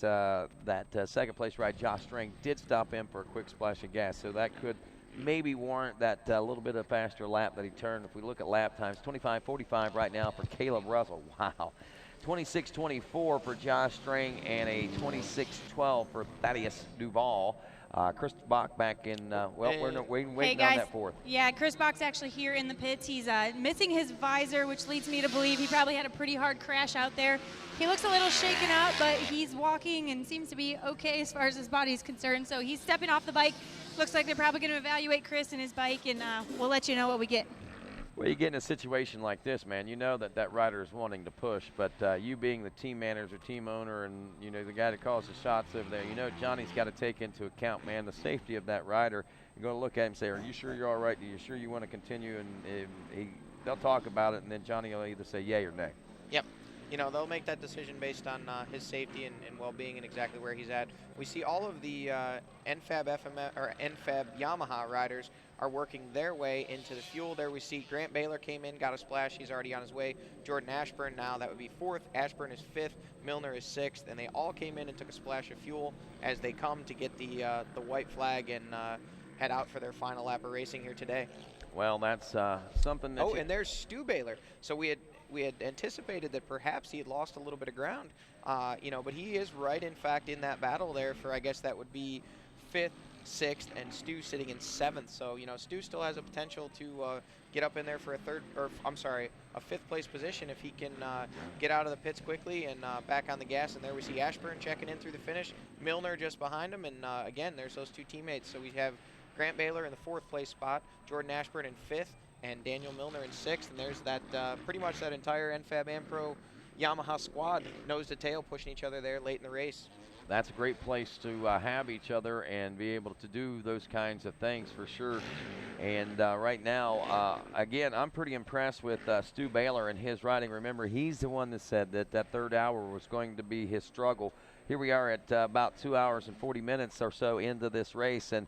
second place ride, Josh Strang, did stop him for a quick splash of gas, so that could maybe warrant that little bit of faster lap that he turned. If we look at lap times, 25:45 right now for Caleb Russell. Wow. 26:24 for Josh Strang and a 26:12 for Thaddeus Duval. Chris Bach back in, we're waiting on that fourth. Yeah, Chris Bach's actually here in the pits. He's missing his visor, which leads me to believe he probably had a pretty hard crash out there. He looks a little shaken out, but he's walking and seems to be okay as far as his body is concerned. So he's stepping off the bike. Looks like they're probably going to evaluate Chris and his bike, and we'll let you know what we get. Well, you get in a situation like this, man, you know that rider is wanting to push, but you being the team manager, team owner, and, you know, the guy that calls the shots over there, you know Johnny's got to take into account, man, the safety of that rider. You're going to look at him and say, are you sure you're all right? Are you sure you want to continue? And they'll talk about it, and then Johnny will either say yay or nay. Yep. You know, they'll make that decision based on his safety and well-being and exactly where he's at. We see all of the NFAB Yamaha riders are working their way into the fuel. There we see Grant Baylor came in, got a splash. He's already on his way. Jordan Ashburn now, that would be fourth. Ashburn is fifth. Milner is sixth. And they all came in and took a splash of fuel as they come to get the white flag and head out for their final lap of racing here today. Well, that's something that and there's Stu Baylor. So we had anticipated that perhaps he had lost a little bit of ground, you know, but he is right, in fact, in that battle there for, I guess that would be fifth, sixth, and Stu sitting in seventh. So, you know, Stu still has a potential to get up in there for a fifth place position if he can get out of the pits quickly and back on the gas. And there we see Ashburn checking in through the finish, Milner just behind him, and again, there's those two teammates. So we have Grant Baylor in the fourth place spot, Jordan Ashburn in fifth, and Daniel Milner in sixth. And there's that pretty much that entire NFAB Ampro Yamaha squad nose to tail pushing each other there late in the race. That's a great place to have each other and be able to do those kinds of things for sure. And right now, again, I'm pretty impressed with Stu Baylor and his riding. Remember, he's the one that said that third hour was going to be his struggle. Here we are at about 2 hours and 40 minutes or so into this race, and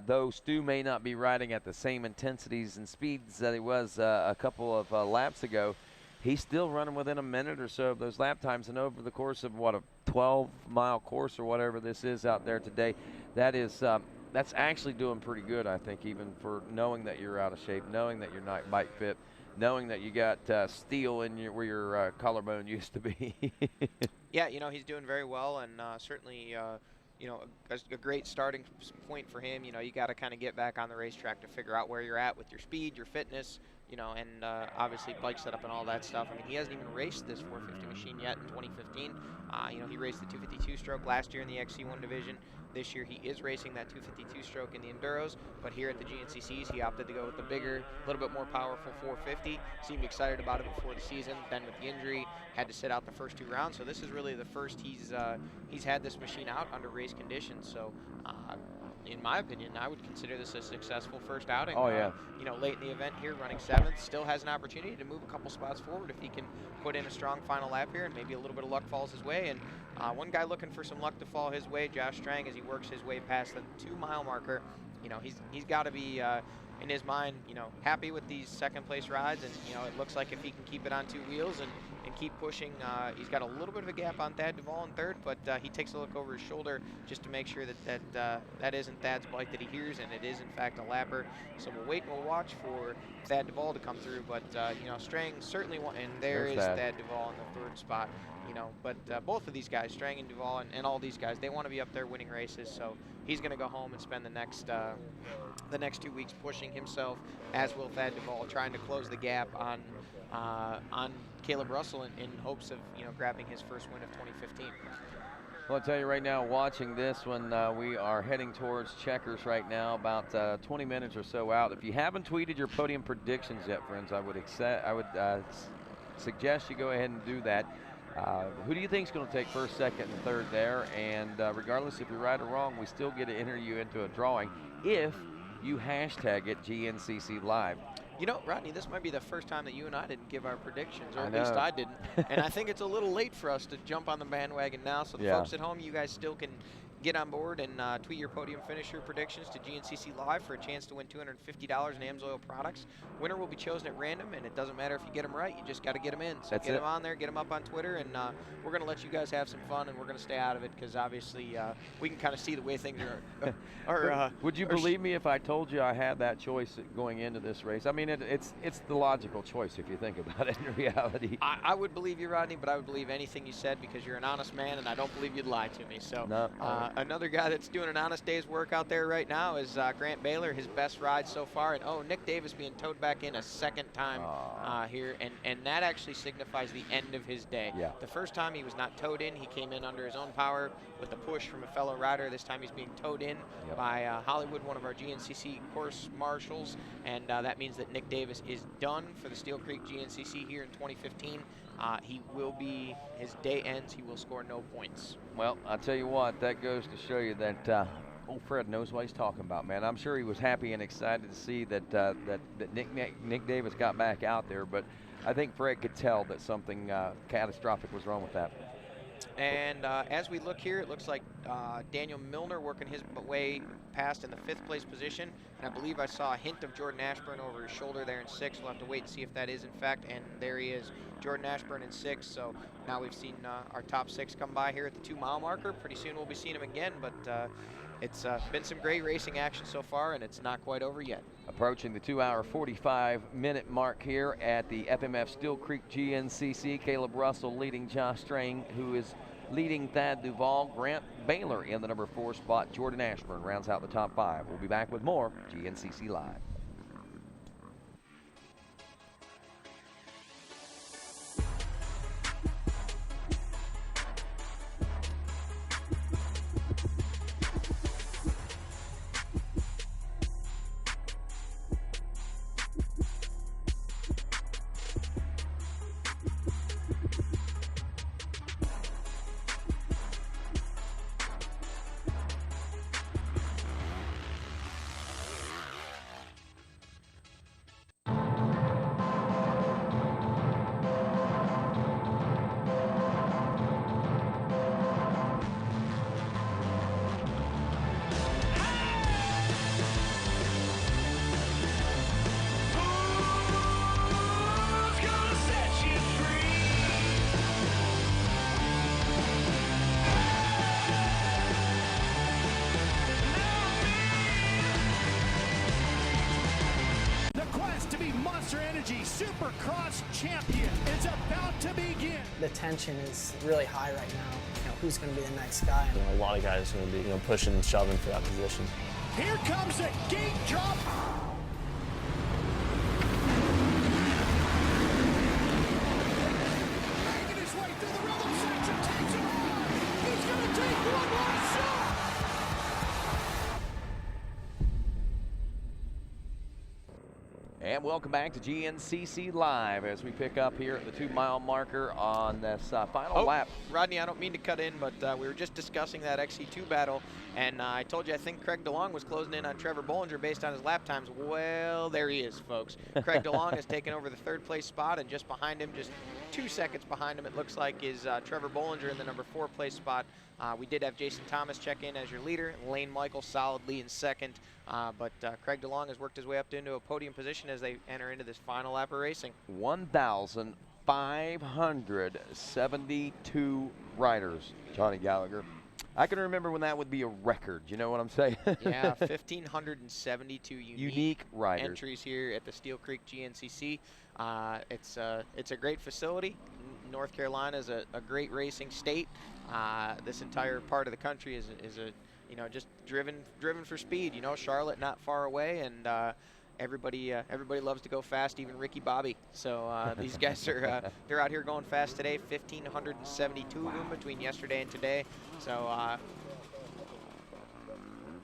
though Stu may not be riding at the same intensities and speeds that he was a couple of laps ago, he's still running within a minute or so of those lap times. And over the course of, what, a 12-mile course or whatever this is out there today, that's actually doing pretty good, I think, even for knowing that you're out of shape, knowing that you're not bike fit, knowing that you got steel in where your collarbone used to be. Yeah, you know, he's doing very well, and certainly you know, a great starting point for him. You know, you got to kind of get back on the racetrack to figure out where you're at with your speed, your fitness, you know, and obviously bike setup and all that stuff. I mean, he hasn't even raced this 450 machine yet in 2015. You know, he raced the 252 stroke last year in the XC1 division. This year he is racing that 252 stroke in the Enduros, but here at the GNCCs he opted to go with the bigger, a little bit more powerful 450. Seemed excited about it before the season, then with the injury, had to sit out the first two rounds. So this is really the first he's had this machine out under race conditions. So in my opinion, I would consider this a successful first outing. Oh, yeah. You know, late in the event here, running seventh, still has an opportunity to move a couple spots forward if he can put in a strong final lap here, and maybe a little bit of luck falls his way. And one guy looking for some luck to fall his way, Josh Strang, as he works his way past the 2-mile marker. You know, he's got to be in his mind, you know, happy with these second place rides, and you know, it looks like if he can keep it on two wheels and keep pushing, he's got a little bit of a gap on Thad Duvall in third, but he takes a look over his shoulder just to make sure that isn't Thad's bike that he hears, and it is in fact a lapper. So we'll wait and we'll watch for Thad Duvall to come through, but you know, Strang certainly and there's Thad Duvall in the third spot. You know, but both of these guys, Strang and Duvall, and all these guys, they want to be up there winning races. So he's going to go home and spend the next 2 weeks pushing himself, as will Thad Duvall, trying to close the gap on Caleb Russell in hopes of, you know, grabbing his first win of 2015. Well, I'll tell you right now, watching this one, we are heading towards checkers right now, about 20 minutes or so out. If you haven't tweeted your podium predictions yet, friends, I would suggest you go ahead and do that. Who do you think is going to take first, second, and third there? And regardless if you're right or wrong, we still get to enter you into a drawing if you hashtag it GNCC Live. You know, Rodney, this might be the first time that you and I didn't give our predictions, or I at least know. I didn't. And I think it's a little late for us to jump on the bandwagon now. So the folks at home, you guys still can get on board and tweet your podium finisher predictions to GNCC Live for a chance to win $250 in Amsoil products. Winner will be chosen at random, and it doesn't matter if you get them right. You just got to get them in. So That's get it. them on there, get them up on Twitter, and we're going to let you guys have some fun, and we're going to stay out of it because obviously we can kind of see the way things are. Would you believe me if I told you I had that choice going into this race? I mean, it's the logical choice if you think about it in reality. I would believe you, Rodney, but I would believe anything you said because you're an honest man, and I don't believe you'd lie to me. So another guy that's doing an honest day's work out there right now is Grant Baylor, his best ride so far. And Nick Davis being towed back in a second time here, and that actually signifies the end of his day. Yeah. The first time he was not towed in, he came in under his own power with a push from a fellow rider. This time he's being towed in by Hollywood, one of our GNCC course marshals, and that means that Nick Davis is done for the Steele Creek GNCC here in 2015. He will be, his day ends, he will score no points. Well, I'll tell you what, that goes to show you that old Fred knows what he's talking about, man. I'm sure he was happy and excited to see that Nick Davis got back out there, but I think Fred could tell that something catastrophic was wrong with that. And as we look here, it looks like Daniel Milner working his way past in the 5th place position. And I believe I saw a hint of Jordan Ashburn over his shoulder there in 6th. We'll have to wait and see if that is in fact. And there he is, Jordan Ashburn in 6th. So now we've seen our top 6 come by here at the 2-mile marker. Pretty soon we'll be seeing him again, but it's been some great racing action so far, and it's not quite over yet. Approaching the 2-hour 45-minute mark here at the FMF Steele Creek GNCC. Caleb Russell leading Josh Strang, who is leading Thad Duvall. Grant Baylor in the number 4 spot. Jordan Ashburn rounds out the top 5. We'll be back with more GNCC Live. Supercross champion is about to begin. The tension is really high right now. You know, who's going to be the next guy? You know, a lot of guys are going to be, pushing and shoving for that position. Here comes a gate drop. Making his way through the rhythm section, takes it on. He's going to take one last shot. And welcome back to GNCC Live as we pick up here at the 2-mile marker on this final lap. Rodney, I don't mean to cut in, but we were just discussing that XC2 battle, and I told you I think Craig DeLong was closing in on Trevor Bollinger based on his lap times. Well, there he is, folks. Craig DeLong has taken over the 3rd place spot, and just behind him, just 2 seconds behind him, it looks like, is Trevor Bollinger in the number 4 place spot. We did have Jason Thomas check in as your leader, Lane Michael solidly in 2nd, but Craig DeLong has worked his way up into a podium position as they enter into this final lap of racing. 1,572 riders, Johnny Gallagher. I can remember when that would be a record, you know what I'm saying? Yeah, 1,572 unique riders. Entries here at the Steele Creek GNCC. It's a great facility. North Carolina is a great racing state. This entire part of the country is a just driven for speed. Charlotte not far away, and everybody loves to go fast, even Ricky Bobby. So these guys are they're out here going fast today. 1,572 of them between yesterday and today. So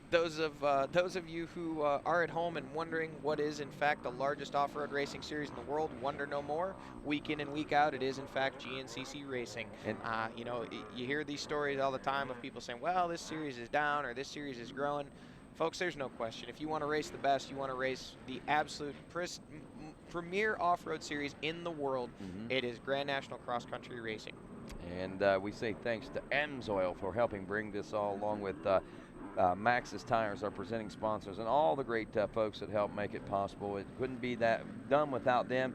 those of you who are at home and wondering what is in fact the largest off-road racing series in the world, wonder no more. Week in and week out, it is in fact GNCC Racing. And you know, you hear these stories all the time of people saying, well, this series is down or this series is growing. Folks, there's no question. If you want to race the best, you want to race the absolute premier off-road series in the world, it is Grand National Cross Country Racing. And we say thanks to Amsoil for helping bring this all, along with Maxxis Tires, our presenting sponsors, and all the great folks that help make it possible. It couldn't be that done without them.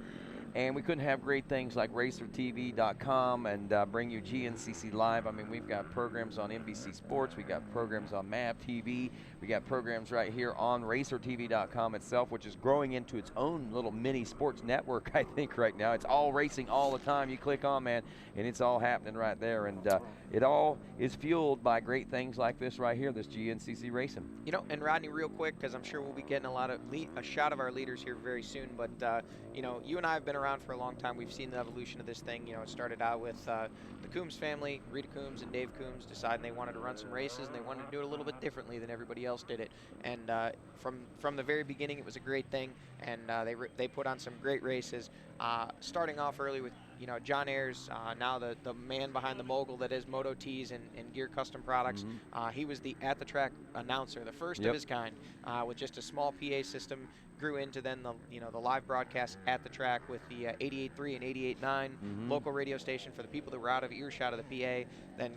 And we couldn't have great things like RacerTV.com and bring you GNCC Live. I mean, we've got programs on NBC Sports. We've got programs on MAV TV. We got programs right here on RacerTV.com itself, which is growing into its own little mini sports network, I think, right now. It's all racing all the time. You click on, man, and it's all happening right there. And it all is fueled by great things like this right here, this GNCC Racing. You know, and Rodney, real quick, because I'm sure we'll be getting a shot of our leaders here very soon, but, you know, you and I have been around for a long time. We've seen the evolution of this thing. You know, it started out with the Coombs family, Rita Coombs and Dave Coombs, deciding they wanted to run some races, and they wanted to do it a little bit differently than everybody else did it. And from the very beginning, it was a great thing, and they put on some great races. Starting off early with, you know, John Ayers, now the man behind the mogul that is Moto Tees and Gear Custom Products. He was the at the track announcer, the first of his kind, with just a small PA system. Grew into then the live broadcast at the track with the 88.3 and 88.9 local radio station for the people that were out of earshot of the PA. Then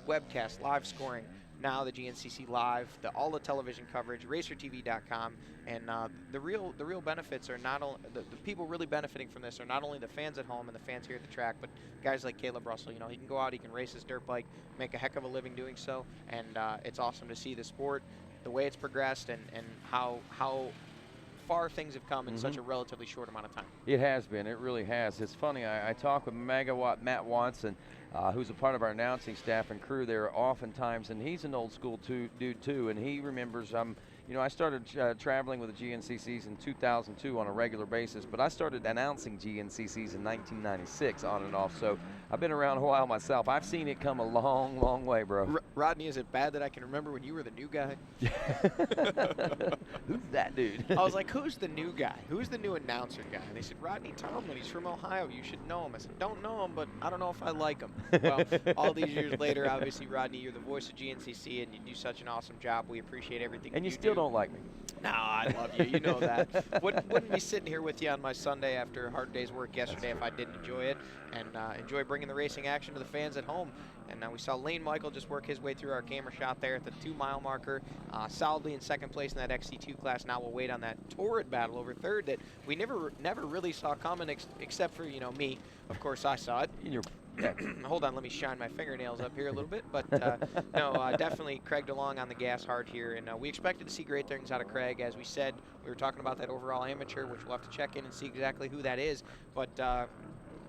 webcast, live scoring. Now the GNCC Live, all the television coverage, RacerTV.com, and the real benefits are not only the people really benefiting from this are not only the fans at home and the fans here at the track, but guys like Caleb Russell. You know, he can go out, he can race his dirt bike, make a heck of a living doing so, and it's awesome to see the sport, the way it's progressed, and how far things have come in such a relatively short amount of time. It has been. It really has. It's funny. I talk with Matt Watson, who's a part of our announcing staff and crew there oftentimes, and he's an old school dude too, and he remembers you know, I started traveling with the GNCCs in 2002 on a regular basis, but I started announcing GNCCs in 1996 on and off, so I've been around a while myself. I've seen it come a long, long way, bro. Rodney, is it bad that I can remember when you were the new guy? Who's that dude? I was like, who's the new guy? Who's the new announcer guy? And they said, Rodney Tomlin. He's from Ohio. You should know him. I said, don't know him, but I don't know if I like him. Well, all these years later, obviously, Rodney, you're the voice of GNCC, and you do such an awesome job. We appreciate everything And you do. still don't like me. No, I love you. You know that. Wouldn't be sitting here with you on my Sunday after a hard day's work yesterday if I didn't enjoy it and enjoy bringing the racing action to the fans at home. And we saw Lane Michael just work his way through our camera shot there at the 2-mile marker, solidly in second place in that XC2 class. Now we'll wait on that torrid battle over third that we never really saw coming, except for, you know, me. Of course, I saw it. Hold on, let me shine my fingernails up here a little bit. But no, definitely Craig DeLong on the gas hard here. And we expected to see great things out of Craig. As we said, we were talking about that overall amateur, which we'll have to check in and see exactly who that is. But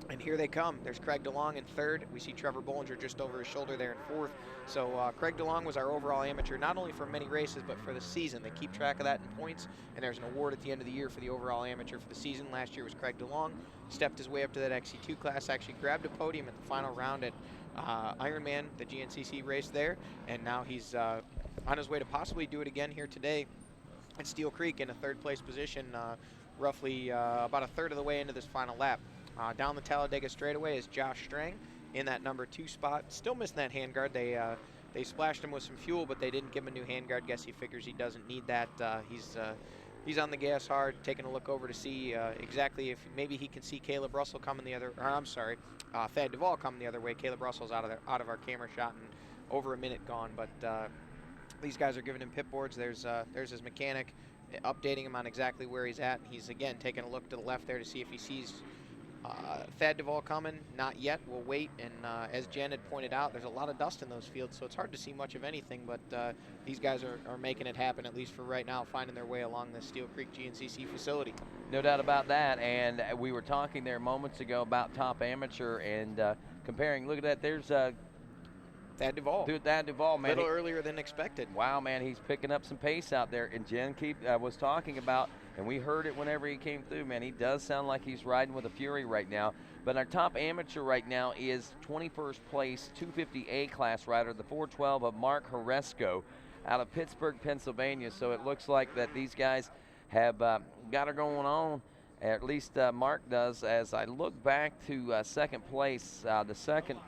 and here they come. There's Craig DeLong in third. We see Trevor Bollinger just over his shoulder there in fourth. So Craig DeLong was our overall amateur, not only for many races, but for the season. They keep track of that in points, and there's an award at the end of the year for the overall amateur for the season. Last year was Craig DeLong. Stepped his way up to that XC2 class, actually grabbed a podium at the final round at Ironman, the GNCC race there, and now he's on his way to possibly do it again here today at Steele Creek in a third place position, roughly about a third of the way into this final lap. Down the Talladega straightaway is Josh Strang in that number 2 spot. Still missing that handguard. They splashed him with some fuel, but they didn't give him a new handguard. Guess he figures he doesn't need that. He's on the gas hard, taking a look over to see exactly if maybe he can see Caleb Russell coming the other. Or I'm sorry, Thad Duvall coming the other way. Caleb Russell's out of our camera shot and over a minute gone. But these guys are giving him pit boards. There's his mechanic, updating him on exactly where he's at. He's again taking a look to the left there to see if he sees Thad Duvall coming. Not yet. We'll wait. And as Jen had pointed out, there's a lot of dust in those fields, so it's hard to see much of anything. But these guys are making it happen, at least for right now, finding their way along the Steele Creek GNCC facility. No doubt about that. And we were talking there moments ago about top amateur and comparing. Look at that. There's Thad Duvall. Dude, Thad Duvall, man. A little earlier than expected. Wow, man, he's picking up some pace out there. And Jen was talking about, and we heard it whenever he came through, man, he does sound like he's riding with a fury right now. But our top amateur right now is 21st place, 250A class rider, the 412 of Mark Horesco out of Pittsburgh, Pennsylvania. So it looks like that these guys have got it going on. At least Mark does. As I look back to second place, the second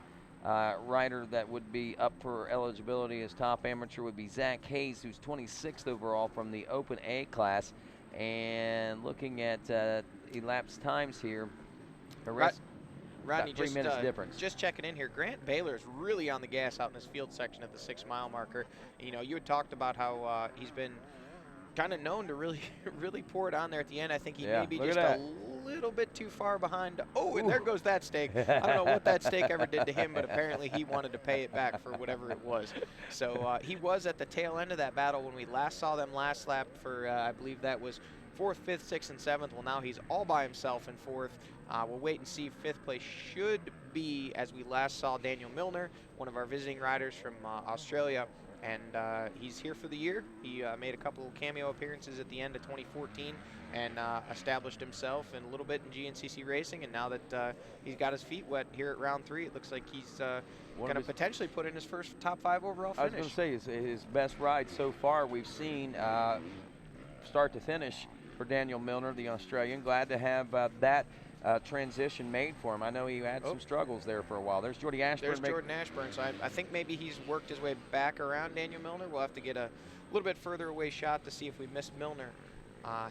rider that would be up for eligibility as top amateur would be Zach Hayes, who's 26th overall from the Open A class. And looking at elapsed times here, Rodney, 3 minutes difference. Just checking in here. Grant Baylor is really on the gas out in this field section at the 6 mile marker. You know, you had talked about how he's been kind of known to really pour it on there at the end. I think he may be just a little bit too far behind. Oh, and there goes that stake. I don't know what that stake ever did to him, but apparently he wanted to pay it back for whatever it was. So he was at the tail end of that battle when we last saw them last lap for, I believe that was 4th, 5th, 6th, and 7th. Well, now he's all by himself in 4th. We'll wait and see. 5th place should be, as we last saw, Daniel Milner, one of our visiting riders from Australia. And he's here for the year. He made a couple of cameo appearances at the end of 2014 and established himself in a little bit in GNCC racing. And now that he's got his feet wet here at round 3, it looks like he's going to potentially put in his first top 5 overall finish. I was going to say his best ride so far we've seen start to finish for Daniel Milner, the Australian. Glad to have that transition made for him. I know he had some struggles there for a while. There's Jordy Ashburn. There's Jordan Ashburn. So I think maybe he's worked his way back around Daniel Milner. We'll have to get a little bit further away shot to see if we missed Milner.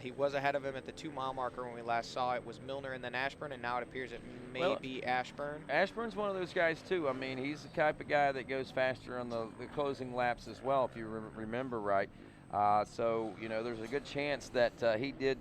He was ahead of him at the 2 mile marker when we last saw it. Was Milner and then Ashburn, and now it appears it may be Ashburn. Ashburn's one of those guys too. I mean, he's the type of guy that goes faster on the closing laps as well, if you remember right. So, you know, there's a good chance that he did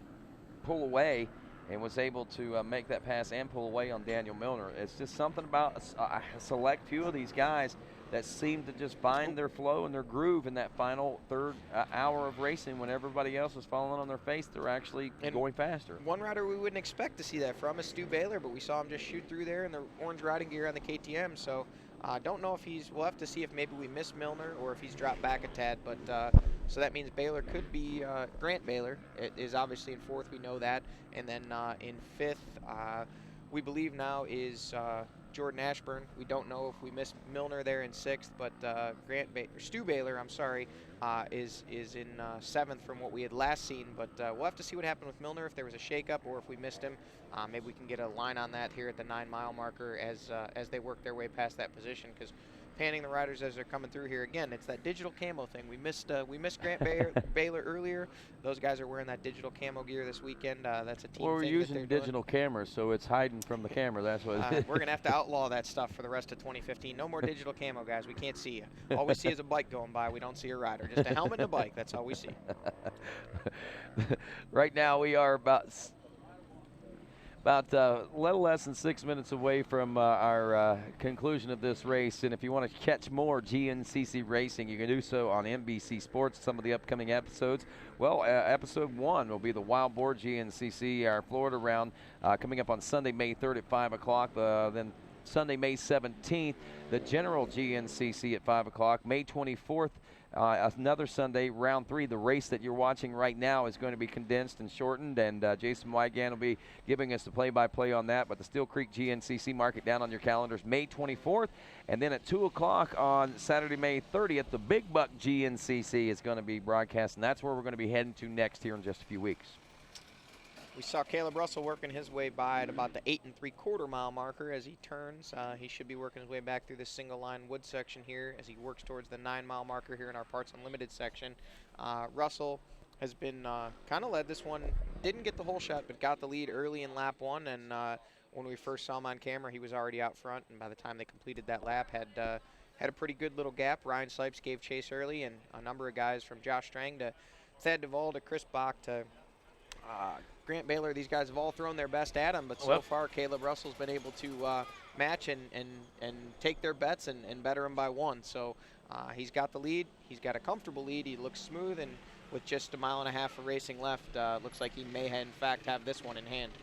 pull away and was able to make that pass and pull away on Daniel Milner. It's just something about a select few of these guys that seem to just find their flow and their groove in that final third hour of racing when everybody else is falling on their face. They're actually going faster. One rider we wouldn't expect to see that from is Stu Baylor, but we saw him just shoot through there in the orange riding gear on the KTM. So I don't know if we'll have to see if maybe we missed Milner or if he's dropped back a tad. But so that means Baylor could be Grant Baylor. It is obviously in 4th, we know that. And then in 5th, we believe now is Jordan Ashburn. We don't know if we missed Milner there in 6th, but Stu Baylor, I'm sorry, is in 7th from what we had last seen. But we'll have to see what happened with Milner, if there was a shakeup or if we missed him. Maybe we can get a line on that here at the 9 mile marker as they work their way past that position, because panning the riders as they're coming through here. Again, it's that digital camo thing. We missed Grant Baylor earlier. Those guys are wearing that digital camo gear this weekend. That's a team Well, we're thing using digital cameras, so it's hiding from the camera. That's what we're going to have to outlaw that stuff for the rest of 2015. No more digital camo, guys. We can't see you. All we see is a bike going by. We don't see a rider. Just a helmet and a bike. That's all we see. Right now, we are about a little less than 6 minutes away from our conclusion of this race. And if you want to catch more GNCC racing, you can do so on NBC Sports, some of the upcoming episodes. Well, episode 1 will be the Wild Boar GNCC, our Florida round, coming up on Sunday, May 3rd at 5 o'clock. Then Sunday, May 17th, the General GNCC at 5 o'clock. May 24th, another Sunday, round 3. The race that you're watching right now is going to be condensed and shortened, and Jason Wygan will be giving us the play-by-play on that. But the Steel Creek GNCC, mark it down on your calendars, May 24th. And then at 2 o'clock on Saturday, May 30th, the Big Buck GNCC is going to be broadcast, and that's where we're going to be heading to next here in just a few weeks. We saw Caleb Russell working his way by at about the 8 3/4 mile marker as he turns. He should be working his way back through this single line wood section here as he works towards the 9 mile marker here in our Parts Unlimited section. Russell has been kind of led this one. Didn't get the whole shot, but got the lead early in lap 1. And when we first saw him on camera, he was already out front. And by the time they completed that lap, had a pretty good little gap. Ryan Sipes gave chase early, and a number of guys from Josh Strang to Thad Duvall to Chris Bach to Grant Baylor, these guys have all thrown their best at him, but so far Caleb Russell's been able to match and take their bets and better him by 1. So he's got the lead. He's got a comfortable lead. He looks smooth, and with just a mile and a half of racing left, looks like he may, in fact, have this one in hand.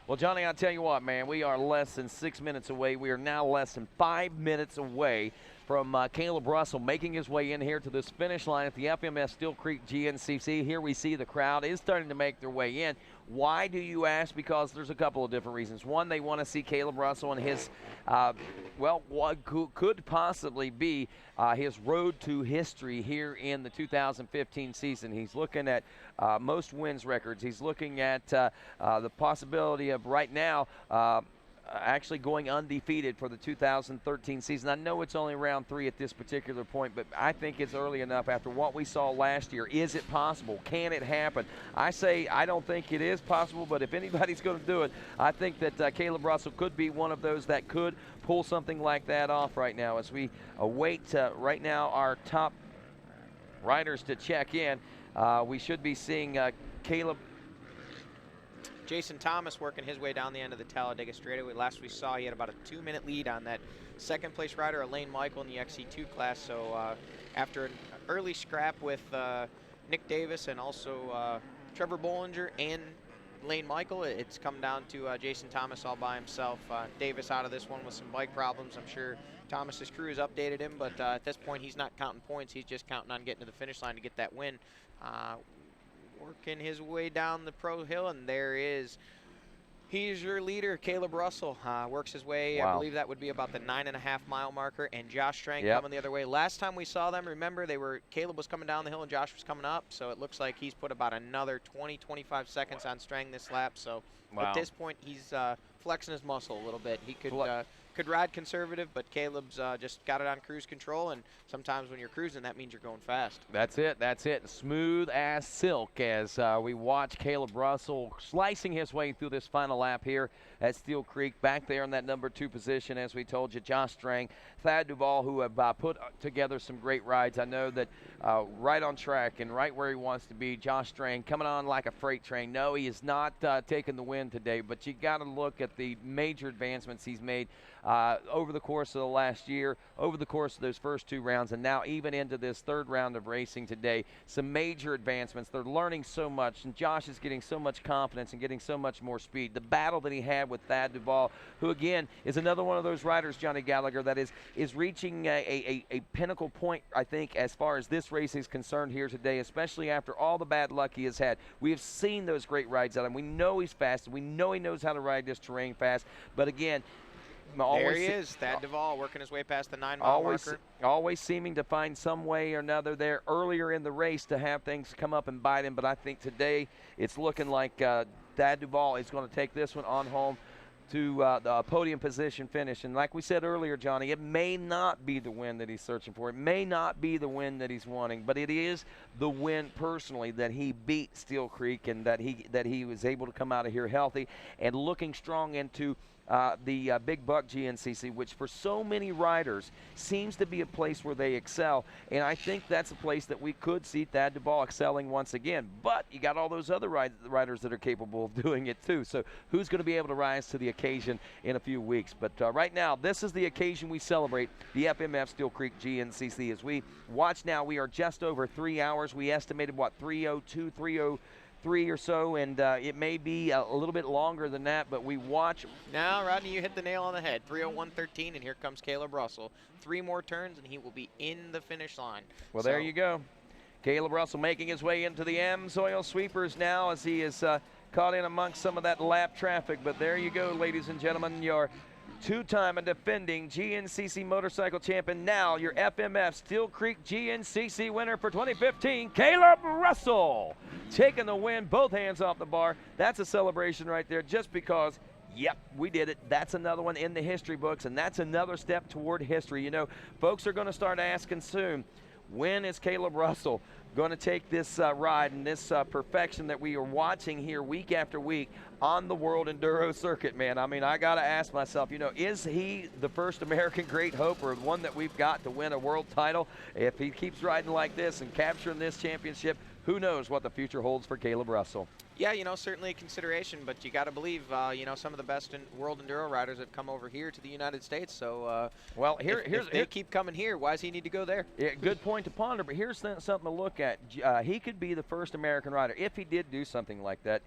Well, Johnny, I'll tell you what, man, we are less than 6 minutes away. We are now less than 5 minutes away from Caleb Russell making his way in here to this finish line at the FMS Steele Creek GNCC. Here we see the crowd is starting to make their way in. Why do you ask? Because there's a couple of different reasons. One, they want to see Caleb Russell and his, what could possibly be his road to history here in the 2015 season. He's looking at most wins records. He's looking at the possibility of right now actually going undefeated for the 2013 season. I know it's only round 3 at this particular point, but I think it's early enough after what we saw last year. Is it possible? Can it happen? I say I don't think it is possible, but if anybody's going to do it, I think that Caleb Russell could be one of those that could pull something like that off right now as we await right now our top riders to check in. We should be seeing Caleb. Jason Thomas working his way down the end of the Talladega straightaway. Last we saw, he had about a 2-minute lead on that second-place rider, Elaine Michael, in the XC2 class. So after an early scrap with Nick Davis and also Trevor Bollinger and Elaine Michael, it's come down to Jason Thomas all by himself. Davis out of this one with some bike problems. I'm sure Thomas's crew has updated him, but at this point, he's not counting points. He's just counting on getting to the finish line to get that win. Working his way down the pro hill, and there is, he's your leader, Caleb Russell. Works his way, wow. I believe that would be about the 9.5-mile marker, and Josh Strang coming the other way. Last time we saw them, remember, Caleb was coming down the hill and Josh was coming up, so it looks like he's put about another 20-25 seconds on Strang this lap. So at this point, he's flexing his muscle a little bit. He could ride conservative, but Caleb's just got it on cruise control, and sometimes when you're cruising, that means you're going fast. That's it. Smooth as silk as we watch Caleb Russell slicing his way through this final lap here at Steele Creek. Back there in that number 2 position, as we told you, Josh Strang, Thad Duvall, who have put together some great rides. I know that right on track and right where he wants to be, Josh Strang coming on like a freight train. No, he is not taking the win today, but you got to look at the major advancements he's made over the course of the last year, over the course of those first 2 rounds, and now even into this 3rd round of racing today. Some major advancements. They're learning so much, and Josh is getting so much confidence and getting so much more speed. The battle that he had with Thad Duvall, who again is another one of those riders, Johnny Gallagher, that is reaching a pinnacle point, I think, as far as this race is concerned here today, especially after all the bad luck he has had. We have seen those great rides out of him. We know he's fast. We know he knows how to ride this terrain fast. But again, there he is, Thad Duvall working his way past the 9-mile marker. Always seeming to find some way or another there earlier in the race to have things come up and bite him. But I think today it's looking like Thad Duvall is going to take this one on home to the podium position finish. And like we said earlier, Johnny, it may not be the win that he's searching for. It may not be the win that he's wanting, but it is the win personally that he beat Steele Creek and that he was able to come out of here healthy and looking strong into the Big Buck GNCC, which for so many riders seems to be a place where they excel. And I think that's a place that we could see Thad Duvall excelling once again. But you got all those other riders that are capable of doing it too. So who's going to be able to rise to the occasion in a few weeks? But right now, this is the occasion we celebrate the FMF Steele Creek GNCC. As we watch now, we are just over 3 hours. We estimated, what, 3:02, 3:03 or so, and it may be a little bit longer than that, but we watch. Now, Rodney, you hit the nail on the head. 3:01:13, and here comes Caleb Russell. 3 more turns, and he will be in the finish line. Well, there you go. Caleb Russell making his way into the Amsoil sweepers now as he is caught in amongst some of that lap traffic. But there you go, ladies and gentlemen, your 2-time and defending GNCC motorcycle champion, now your FMF Steele Creek GNCC winner for 2015, Caleb Russell, taking the win, both hands off the bar. That's a celebration right there, just because, yep, we did it. That's another one in the history books, and that's another step toward history. You know, folks are going to start asking soon, when is Caleb Russell going to take this ride and this perfection that we are watching here week after week on the World Enduro Circuit, man? I mean, I got to ask myself, you know, is he the first American great hope or one that we've got to win a world title? If he keeps riding like this and capturing this championship, who knows what the future holds for Caleb Russell? Yeah, you know, certainly a consideration, but you got to believe, you know, some of the best world enduro riders have come over here to the United States. So, well, if they keep coming here, why does he need to go there? Yeah, good point to ponder. But here's something to look at. He could be the first American rider if he did do something like that.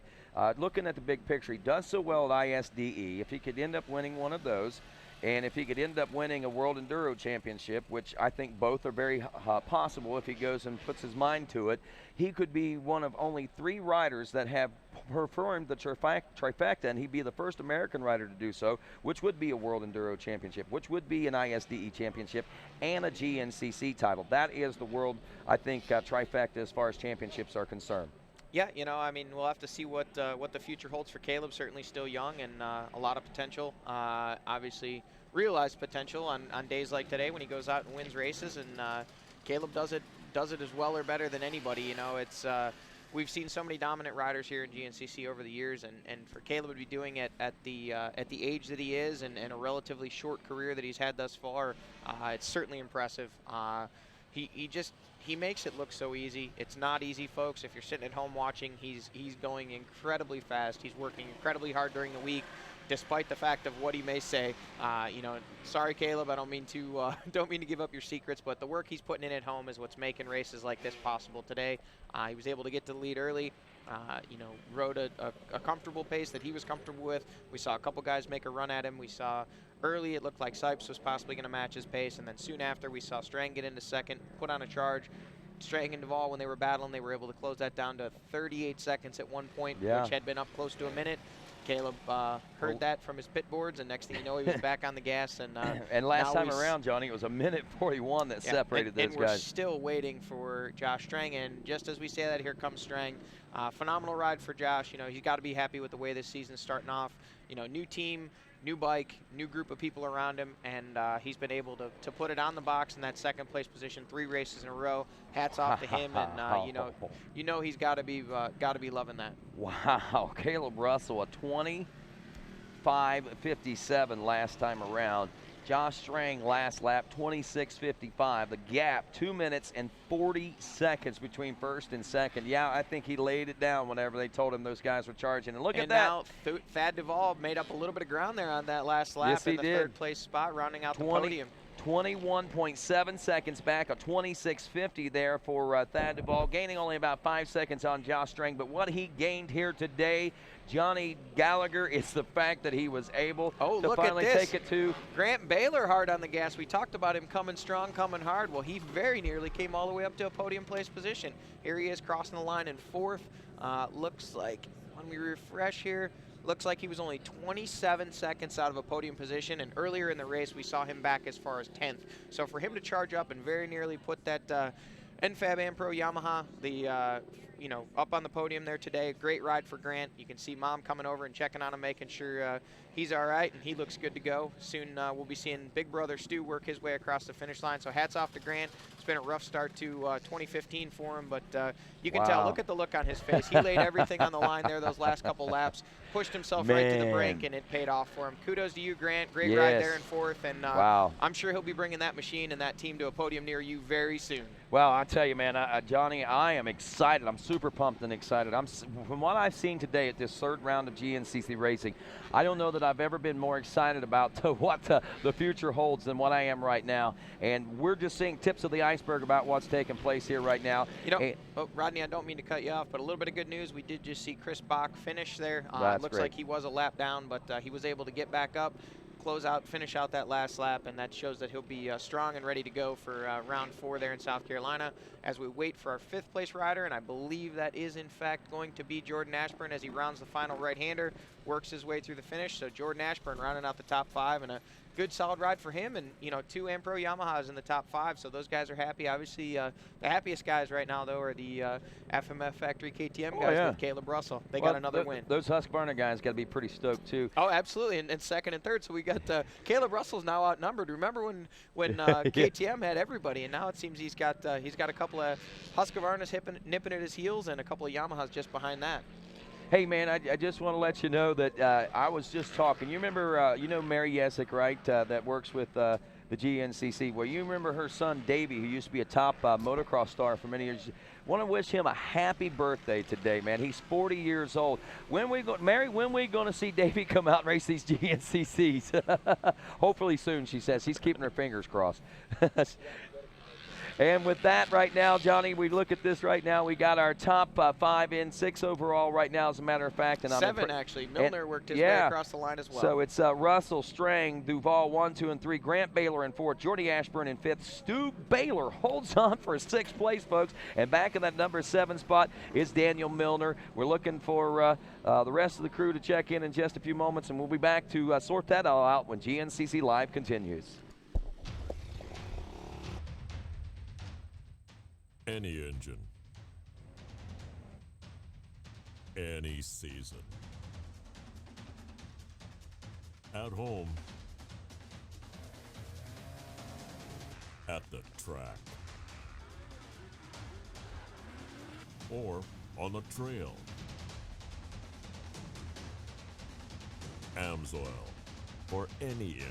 Looking at the big picture, he does so well at ISDE. If he could end up winning one of those, And if he could end up winning a World Enduro Championship, which I think both are very possible if he goes and puts his mind to it, he could be one of only 3 riders that have performed the trifecta, and he'd be the first American rider to do so, which would be a World Enduro Championship, which would be an ISDE Championship, and a GNCC title. That is the world, I think, trifecta as far as championships are concerned. Yeah, you know, I mean, we'll have to see what the future holds for Caleb. Certainly still young and a lot of potential. Obviously realized potential on days like today when he goes out and wins races, and Caleb does it as well or better than anybody. You know, it's we've seen so many dominant riders here in GNCC over the years, and for Caleb to be doing it at the age that he is and a relatively short career that he's had thus far, it's certainly impressive. He makes it look so easy. It's not easy, folks. If you're sitting at home watching, he's going incredibly fast. He's working incredibly hard during the week, despite the fact of what he may say. You know, sorry, Caleb, I don't mean to give up your secrets, but the work he's putting in at home is what's making races like this possible today. He was able to get to the lead early. You know, rode a comfortable pace that he was comfortable with. We saw a couple guys make a run at him. We saw early it looked like Sipes was possibly going to match his pace, and then soon after we saw Strang get into second, put on a charge. Strang and Duvall, when they were battling, they were able to close that down to 38 seconds at one point, which had been up close to a minute. Caleb heard that from his pit boards, and next thing you know, he was back on the gas. And last time around, Johnny, it was a minute 41 that separated those guys. And we're still waiting for Josh Strang, and just as we say that, here comes Strang. Phenomenal ride for Josh. You know, he's got to be happy with the way this season's starting off. You know, new team, new bike, new group of people around him, and he's been able to put it on the box in that second place position 3 races in a row. Hats off to him, and you know he's got to be loving that. Wow, Caleb Russell, a 25:57 last time around. Josh Strang last lap, 26:55. The gap, 2 minutes and 40 seconds between first and second. Yeah, I think he laid it down whenever they told him those guys were charging. And look at that. Now, Thad Duvall made up a little bit of ground there on that last lap in the third place spot, rounding out the podium. 21.7 seconds back, a 26:50 there for Thad Duvall, gaining only about 5 seconds on Josh Strang. But what he gained here today, Johnny Gallagher, is the fact that he was able to finally take it to Grant Baylor hard on the gas. We talked about him coming strong, coming hard. Well, he very nearly came all the way up to a podium place position. Here he is crossing the line in 4th. Looks like, when we refresh here, looks like he was only 27 seconds out of a podium position, and earlier in the race we saw him back as far as 10th. So for him to charge up and very nearly put that NFAB Ampro Yamaha, you know, up on the podium there today. Great ride for Grant. You can see Mom coming over and checking on him, making sure he's all right, and he looks good to go. Soon we'll be seeing big brother Stu work his way across the finish line. So hats off to Grant. It's been a rough start to 2015 for him, but you can tell. Look at the look on his face. He laid everything on the line there those last couple laps, pushed himself right to the brink, and it paid off for him. Kudos to you, Grant. Great ride there in 4th, and I'm sure he'll be bringing that machine and that team to a podium near you very soon. Well, I tell you, man, Johnny, I am excited. I'm super pumped and excited. From what I've seen today at this 3rd round of GNCC racing, I don't know that I've ever been more excited about what the future holds than what I am right now. And we're just seeing tips of the iceberg about what's taking place here right now. You know, Rodney, I don't mean to cut you off, but a little bit of good news. We did just see Chris Bach finish there. It looks like he was a lap down, but he was able to get back up, finish out that last lap, and that shows that he'll be strong and ready to go for round 4 there in South Carolina as we wait for our 5th place rider, and I believe that is in fact going to be Jordan Ashburn as he rounds the final right-hander, works his way through the finish. So Jordan Ashburn rounding out the top 5, and a good solid ride for him, and you know, 2 Ampro Yamahas in the top 5, so those guys are happy. Obviously the happiest guys right now though are the FMF Factory KTM guys with Caleb Russell. They got another win. Those Husqvarna guys got to be pretty stoked too. Oh, absolutely, and 2nd and 3rd. So we got Caleb Russell's now outnumbered. Remember when KTM had everybody, and now it seems he's got a couple of Husqvarnas nipping at his heels and a couple of Yamahas just behind that. Hey, man, I just want to let you know that I was just talking. You remember, you know Mary Yesick, right, that works with the GNCC. Well, you remember her son, Davey, who used to be a top motocross star for many years. Want to wish him a happy birthday today, man. He's 40 years old. Mary, when we going to see Davey come out and race these GNCCs? Hopefully soon, she says. He's keeping her fingers crossed. And with that right now, Johnny, we look at this right now. We got our top 5 in, 6 overall right now, as a matter of fact. And 7, actually. Milner worked his way across the line as well. So it's Russell, Strang, Duval 1, 2, and 3. Grant Baylor in 4th. Jordy Ashburn in 5th. Stu Baylor holds on for 6th place, folks. And back in that number 7 spot is Daniel Milner. We're looking for the rest of the crew to check in just a few moments, and we'll be back to sort that all out when GNCC Live continues. Any engine, any season, at home, at the track, or on the trail. Amsoil for any engine.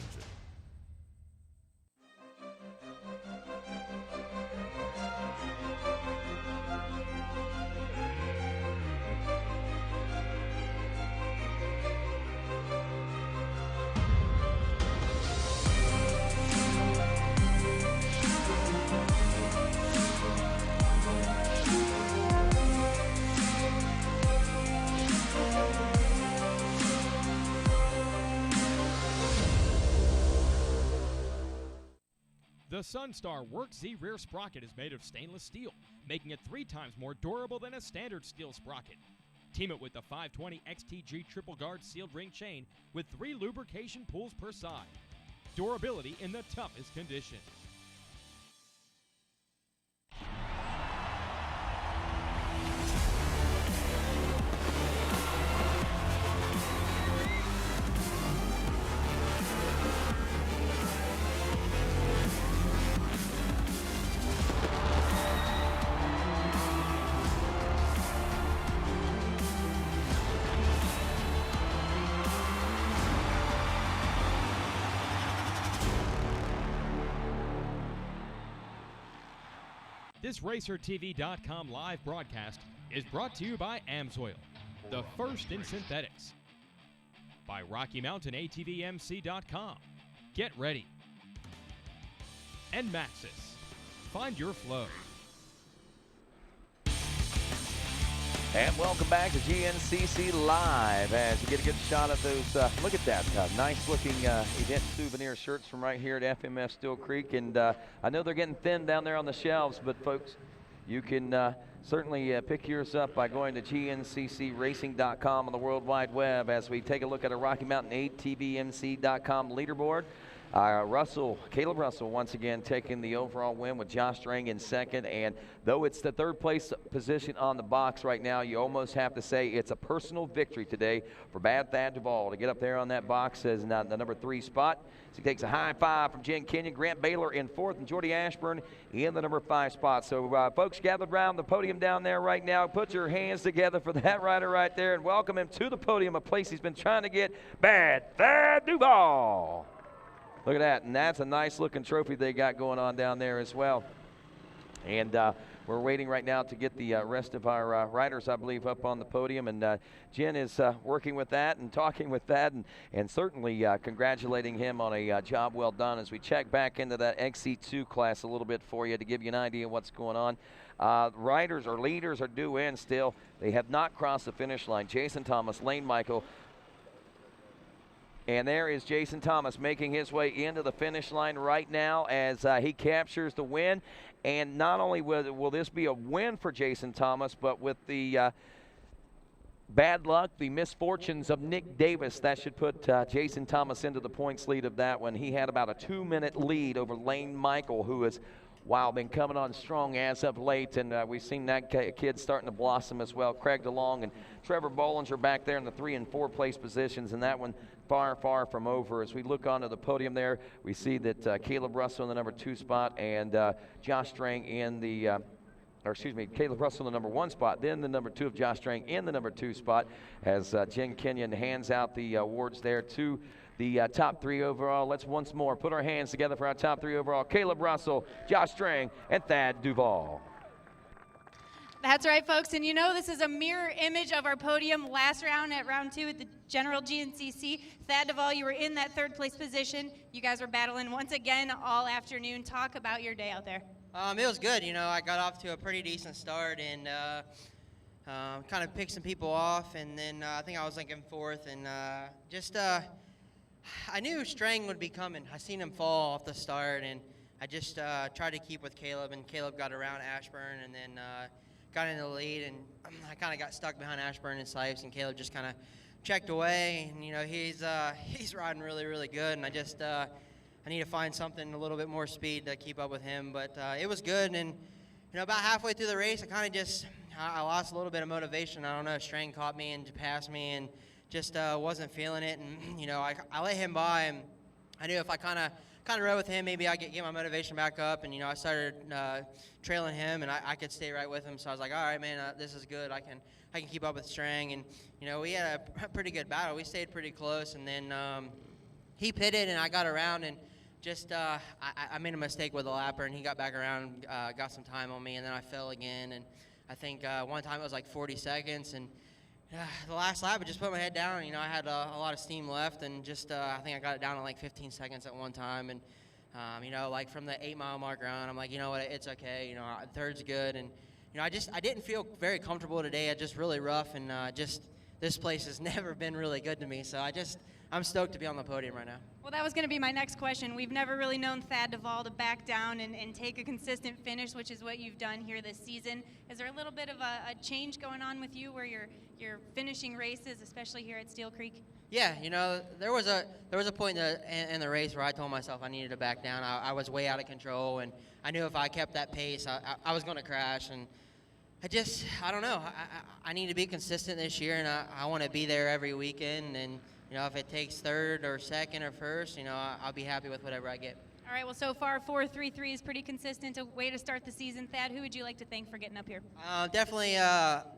The Sunstar Work Z rear sprocket is made of stainless steel, making it 3 times more durable than a standard steel sprocket. Team it with the 520 XTG triple guard sealed ring chain with 3 lubrication pools per side. Durability in the toughest conditions. This RacerTV.com live broadcast is brought to you by Amsoil, the first in synthetics. By RockyMountainATVMC.com. Get ready. And Maxxis. Find your flow. And welcome back to GNCC Live as you get a good shot of those, look at that, nice looking event souvenir shirts from right here at FMF Steele Creek. And I know they're getting thin down there on the shelves, but folks, you can certainly pick yours up by going to GNCCRacing.com on the World Wide Web as we take a look at a Rocky Mountain ATVMC.com leaderboard. Caleb Russell once again taking the overall win with Josh Strang in 2nd, and though it's the 3rd place position on the box right now, you almost have to say it's a personal victory today for Bad Thad Duvall to get up there on that box as the number 3 spot. So he takes a high 5 from Jen Kenyon, Grant Baylor in 4th, and Jordy Ashburn in the number 5 spot. So folks gathered around the podium down there right now, put your hands together for that rider right there and welcome him to the podium, a place he's been trying to get, Bad Thad Duvall. Look at that, and that's a nice looking trophy they got going on down there as well. And we're waiting right now to get the rest of our riders, I believe, up on the podium. And Jen is working with that and talking with that and certainly congratulating him on a job well done as we check back into that XC2 class a little bit for you to give you an idea of what's going on. Riders or leaders are due in still. They have not crossed the finish line. Jason Thomas, Lane Michael. And there is Jason Thomas making his way into the finish line right now as he captures the win. And not only will this be a win for Jason Thomas, but with the bad luck, the misfortunes of Nick Davis, that should put Jason Thomas into the points lead of that one. He had about a 2-minute lead over Lane Michael, who has, wow, been coming on strong as of late, and we've seen that kid starting to blossom as well. Craig DeLong and Trevor Bollinger back there in the 3 and 4 place positions, and that one far, far from over. As we look onto the podium there, we see that Caleb Russell in the number 2 spot and Josh Strang in the Caleb Russell in the number 1 spot, then the number 2 of Josh Strang in the number 2 spot as Jen Kenyon hands out the awards there to the top 3 overall. Let's once more put our hands together for our top 3 overall. Caleb Russell, Josh Strang, and Thad Duvall. That's right, folks, and you know this is a mirror image of our podium last round at round 2 at the General GNCC. Thad Duvall, you were in that 3rd place position. You guys were battling once again all afternoon. Talk about your day out there. It was good. You know, I got off to a pretty decent start and kind of picked some people off, and then I think I was like in fourth, and I knew Strang would be coming. I seen him fall off the start, and I just tried to keep with Caleb, and Caleb got around Ashburn, and then got into the lead, and I kind of got stuck behind Ashburn and Sipes, and Caleb just kind of checked away, and you know he's riding really, really good, and I need to find something a little bit more speed to keep up with him, but it was good, and you know about halfway through the race, I lost a little bit of motivation. I don't know, Strang caught me and passed me, and just wasn't feeling it, and you know I let him by, and I knew if I kind of rode with him, maybe I could get my motivation back up, and you know I started trailing him, and I could stay right with him. So I was like, all right, man, this is good. I can keep up with Strang, and you know we had a pretty good battle. We stayed pretty close, and then he pitted, and I got around, and just I made a mistake with a lapper, and he got back around, got some time on me, and then I fell again, and I think one time it was like 40 seconds, and the last lap, I just put my head down. You know, I had a lot of steam left, and just I think I got it down to like 15 seconds at one time. And you know, like from the 8-mile mark around, I'm like, you know what, it's okay. You know, third's good. And you know, I didn't feel very comfortable today. I just really rough, and just this place has never been really good to me. So I'm stoked to be on the podium right now. Well, that was going to be my next question. We've never really known Thad Duvall to back down and take a consistent finish, which is what you've done here this season. Is there a little bit of a change going on with you where you're finishing races, especially here at Steele Creek? Yeah, you know, there was a point in the race where I told myself I needed to back down. I was way out of control, and I knew if I kept that pace, I was going to crash. And I don't know. I need to be consistent this year, and I want to be there every weekend. And you know, if it takes third or second or first, you know, I'll be happy with whatever I get. All right, well, so far 4.33 is pretty consistent. A way to start the season. Thad, who would you like to thank for getting up here? Definitely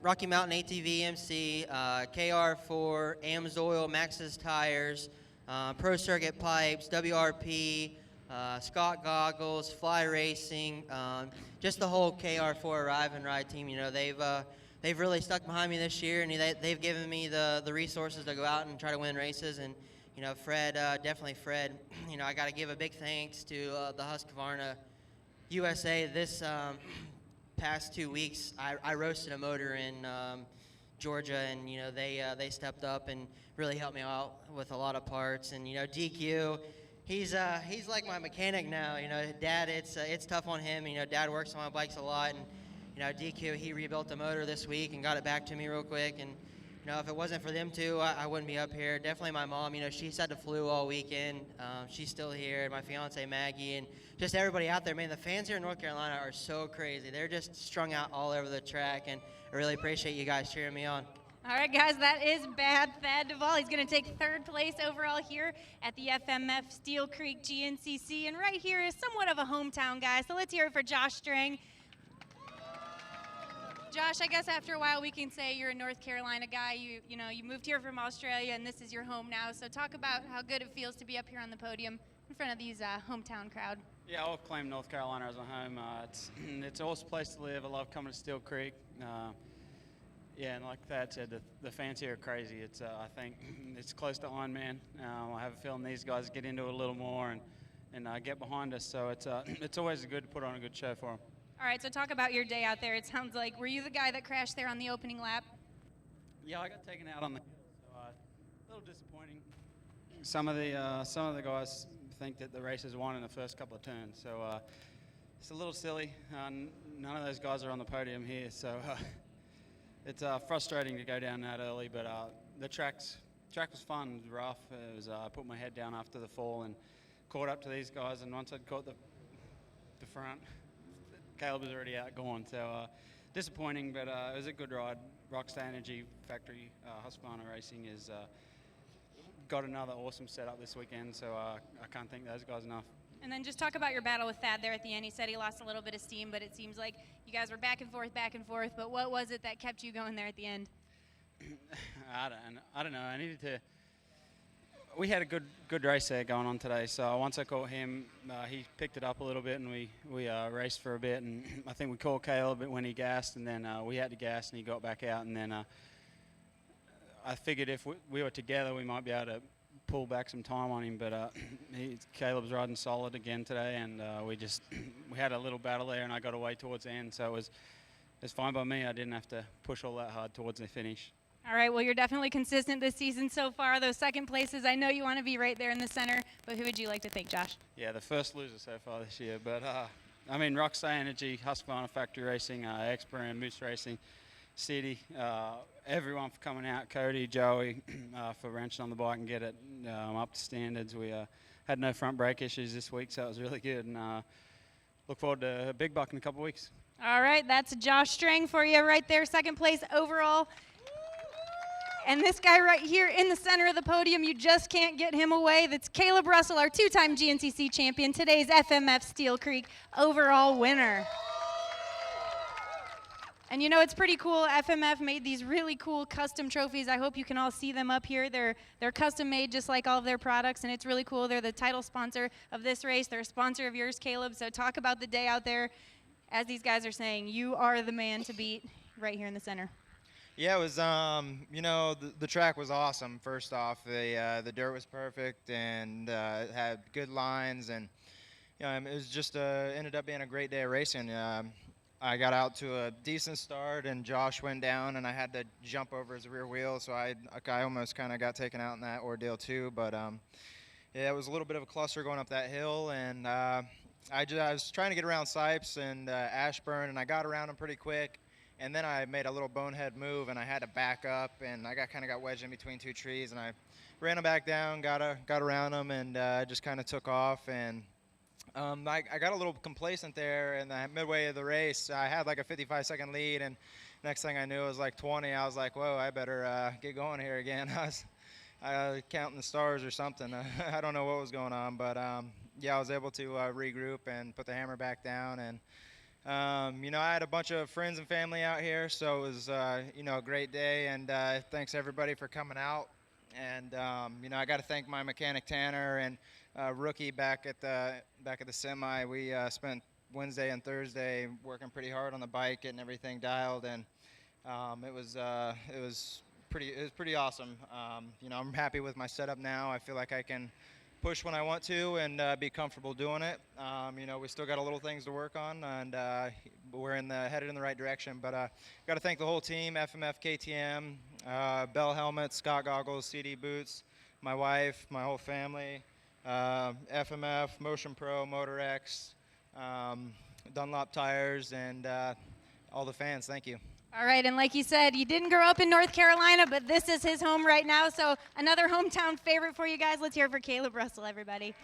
Rocky Mountain ATV MC, KR4, Amsoil, Max's Tires, Pro Circuit Pipes, WRP, Scott Goggles, Fly Racing, just the whole KR4 Arrive and Ride team. You know, they've really stuck behind me this year, and they've given me the resources to go out and try to win races. And you know, Fred, definitely Fred. You know, I got to give a big thanks to the Husqvarna USA. This past 2 weeks, I roasted a motor in Georgia, and you know they stepped up and really helped me out with a lot of parts. And you know, DQ, he's like my mechanic now. You know, Dad, it's tough on him. You know, Dad works on my bikes a lot, and you know, DQ, he rebuilt the motor this week and got it back to me real quick. And you know, if it wasn't for them two, I wouldn't be up here. Definitely my mom. You know, she's had the flu all weekend. She's still here. My fiance Maggie, and just everybody out there. Man, the fans here in North Carolina are so crazy. They're just strung out all over the track, and I really appreciate you guys cheering me on. All right, guys, that is bad. Thad Duvall, he's going to take third place overall here at the FMF Steele Creek GNCC, and right here is somewhat of a hometown guy. So let's hear it for Josh Strang. Josh, I guess after a while we can say you're a North Carolina guy. You know, you moved here from Australia, and this is your home now. So talk about how good it feels to be up here on the podium in front of these hometown crowd. Yeah, I'll claim North Carolina as a home. It's an awesome place to live. I love coming to Steele Creek. Yeah, and like Thad said, the fans here are crazy. I think it's close to Ironman. I have a feeling these guys get into it a little more and get behind us. So it's always good to put on a good show for them. All right, so talk about your day out there. It sounds like, were you the guy that crashed there on the opening lap? Yeah, I got taken out on the hill, so a little disappointing. Some of the guys think that the race is won in the first couple of turns, so it's a little silly. None of those guys are on the podium here, so it's frustrating to go down that early. But the track was fun. It was rough. I put my head down after the fall and caught up to these guys, and once I'd caught the front, Caleb was already out gone, so disappointing, but it was a good ride. Rockstar Energy Factory, Husqvarna Racing has got another awesome setup this weekend, so I can't thank those guys enough. And then just talk about your battle with Thad there at the end. He said he lost a little bit of steam, but it seems like you guys were back and forth, but what was it that kept you going there at the end? I don't know. We had a good race there going on today. So once I caught him, he picked it up a little bit, and we raced for a bit. And I think we caught Caleb when he gassed, and then we had to gas, and he got back out. And then I figured if we were together, we might be able to pull back some time on him, but Caleb's riding solid again today, and we had a little battle there, and I got away towards the end, so it's fine by me. I didn't have to push all that hard towards the finish. All right, well, you're definitely consistent this season so far. Those second places, I know you want to be right there in the center, but who would you like to thank, Josh? Yeah, the first loser so far this year, but I mean, Rockstar Energy, Husqvarna Factory Racing, Expert Moose Racing, City, everyone for coming out, Cody, Joey, for wrenching on the bike and get it up to standards. We had no front brake issues this week, so it was really good, and look forward to a big buck in a couple weeks. All right, that's Josh Strang for you right there, second place overall. And this guy right here in the center of the podium, you just can't get him away. That's Caleb Russell, our two-time GNCC champion, today's FMF Steel Creek overall winner. And you know, it's pretty cool. FMF made these really cool custom trophies. I hope you can all see them up here. They're custom made just like all of their products, and it's really cool. They're the title sponsor of this race. They're a sponsor of yours, Caleb. So talk about the day out there. As these guys are saying, you are the man to beat right here in the center. Yeah, it was, you know, the track was awesome, first off. The dirt was perfect, and it had good lines, and you know, it was just ended up being a great day of racing. I got out to a decent start, and Josh went down, and I had to jump over his rear wheel, so I almost kind of got taken out in that ordeal too. But yeah, it was a little bit of a cluster going up that hill, and I was trying to get around Sipes and Ashburn, and I got around him pretty quick. And then I made a little bonehead move, and I had to back up, and I kind of got wedged in between two trees, and I ran him back down, got around him, and just kind of took off. And I got a little complacent there in the midway of the race. I had like a 55-second lead, and next thing I knew it was like 20. I was like, whoa, I better get going here again. I was counting the stars or something. I don't know what was going on, but yeah, I was able to regroup and put the hammer back down. And you know, I had a bunch of friends and family out here, so it was, you know, a great day, and thanks everybody for coming out. And you know, I got to thank my mechanic Tanner and Rookie back at the semi. We spent Wednesday and Thursday working pretty hard on the bike, getting everything dialed, and it was pretty awesome. You know, I'm happy with my setup now. I feel like I can push when I want to and be comfortable doing it. You know, we still got a little things to work on, and we're headed in the right direction. But got to thank the whole team: FMF, KTM, Bell Helmets, Scott Goggles, CD Boots, my wife, my whole family, FMF, Motion Pro, Motor X, Dunlop Tires, and all the fans. Thank you. All right, and like you said, you didn't grow up in North Carolina, but this is his home right now, so another hometown favorite for you guys. Let's hear it for Caleb Russell, everybody.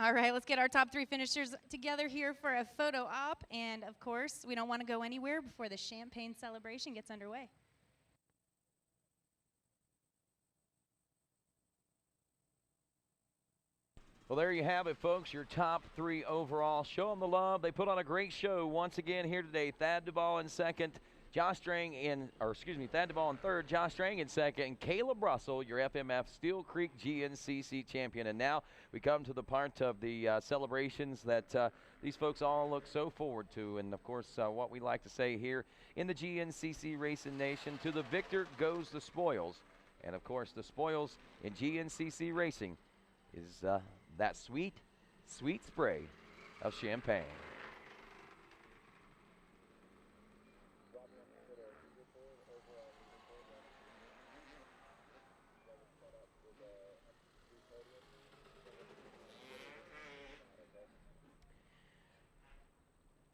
All right, let's get our top three finishers together here for a photo op, and of course, we don't want to go anywhere before the champagne celebration gets underway. Well, there you have it, folks, your top three overall. Show them the love. They put on a great show once again here today. Thad Duvall in second, Thad Duvall in third, Josh Strang in second, and Caleb Russell, your FMF Steel Creek GNCC champion. And now we come to the part of the celebrations that these folks all look so forward to. And, of course, what we like to say here in the GNCC Racing Nation, to the victor goes the spoils. And, of course, the spoils in GNCC Racing is that sweet, sweet spray of champagne.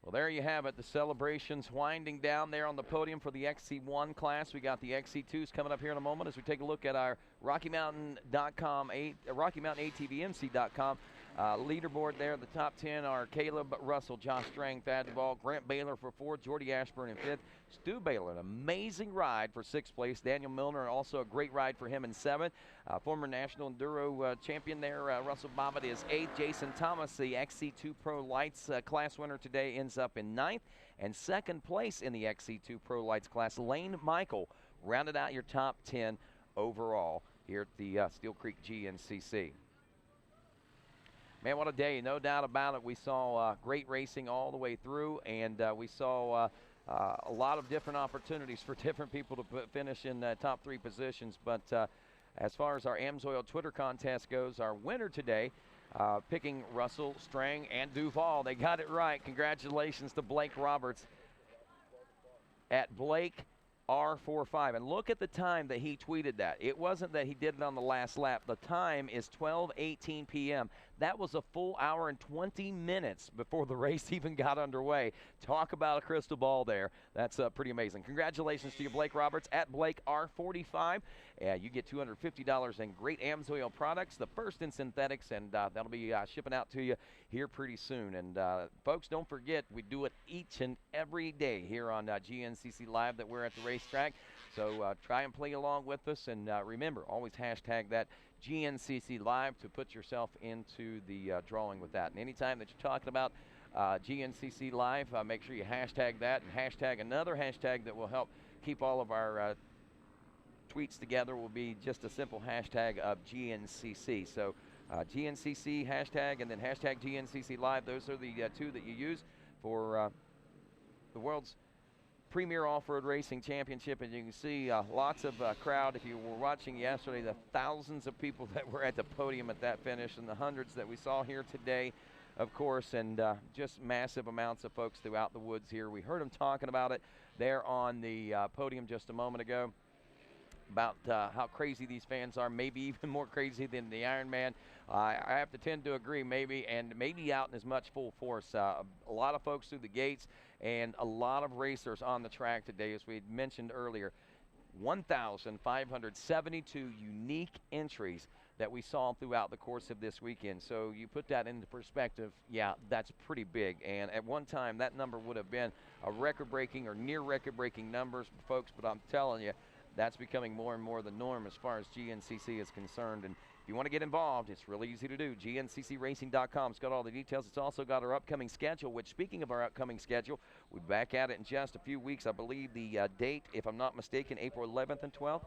Well, there you have it. The celebrations winding down there on the podium for the XC1 class. We got the XC2s coming up here in a moment as we take a look at our RockyMountain.com, RockyMountainATVMC.com leaderboard there. The top 10 are Caleb Russell, Josh Strang, Thad Duvall, Grant Baylor for fourth, Jordy Ashburn in fifth, Stu Baylor, an amazing ride for sixth place. Daniel Milner, also a great ride for him in seventh. Former National Enduro champion there, Russell Bobbitt is eighth. Jason Thomas, the XC2 Pro Lights class winner today, ends up in ninth. And second place in the XC2 Pro Lights class, Lane Michael, rounded out your top 10 overall here at the Steel Creek GNCC. Man, what a day, no doubt about it. We saw great racing all the way through, and we saw a lot of different opportunities for different people to finish in top 3 positions. But as far as our Amsoil Twitter contest goes, our winner today, picking Russell, Strang, and Duval. They got it right. Congratulations to Blake Roberts at Blake R45. And look at the time that he tweeted that. It wasn't that he did it on the last lap. The time is 12:18 p.m. That was a full hour and 20 minutes before the race even got underway. Talk about a crystal ball there. That's pretty amazing. Congratulations to you, Blake Roberts, at Blake R45. You get $250 in great Amsoil products, the first in synthetics, and that'll be shipping out to you here pretty soon. And folks, don't forget, we do it each and every day here on GNCC Live that we're at the racetrack. So try and play along with us, and remember, always hashtag that GNCC Live to put yourself into the drawing with that. And anytime that you're talking about GNCC Live, make sure you hashtag that, and hashtag another hashtag that will help keep all of our tweets together will be just a simple hashtag of GNCC. So GNCC hashtag and then hashtag GNCC Live. Those are the 2 that you use for the world's premier off-road racing championship. And you can see lots of crowd. If you were watching yesterday, the thousands of people that were at the podium at that finish, and the hundreds that we saw here today, of course, and just massive amounts of folks throughout the woods here. We heard them talking about it there on the podium just a moment ago, about how crazy these fans are, maybe even more crazy than the Ironman. I have to tend to agree, maybe out in as much full force. A lot of folks through the gates and a lot of racers on the track today, as we had mentioned earlier. 1,572 unique entries that we saw throughout the course of this weekend. So you put that into perspective, yeah, that's pretty big. And at one time, that number would have been a record-breaking or near record-breaking numbers, folks, but I'm telling you, that's becoming more and more the norm as far as GNCC is concerned. And if you want to get involved, it's really easy to do. GNCCRacing.com. It's got all the details. It's also got our upcoming schedule, which, speaking of our upcoming schedule, we'll be back at it in just a few weeks. I believe the date, if I'm not mistaken, April 11th and 12th.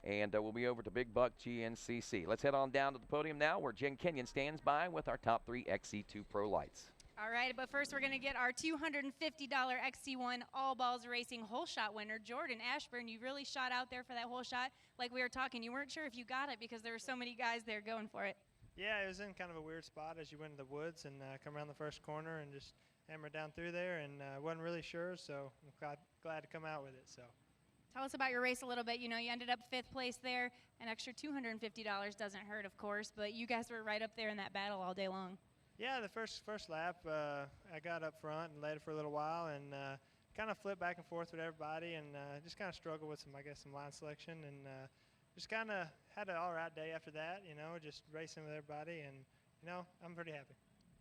And we'll be over to Big Buck GNCC. Let's head on down to the podium now, where Jen Kenyon stands by with our top 3 XC2 Pro lights. All right, but first we're going to get our $250 XC1 All Balls Racing hole shot winner, Jordan Ashburn. You really shot out there for that hole shot. Like we were talking, you weren't sure if you got it because there were so many guys there going for it. Yeah, it was in kind of a weird spot as you went into the woods and come around the first corner and just hammered down through there, and wasn't really sure, so I'm glad to come out with it. So. Tell us about your race a little bit. You know, you ended up 5th place there. An extra $250 doesn't hurt, of course, but you guys were right up there in that battle all day long. Yeah, the first lap, I got up front and led it for a little while, and kind of flipped back and forth with everybody, and just kind of struggled with some line selection, and just kind of had an all right day after that. You know, just racing with everybody, and you know, I'm pretty happy.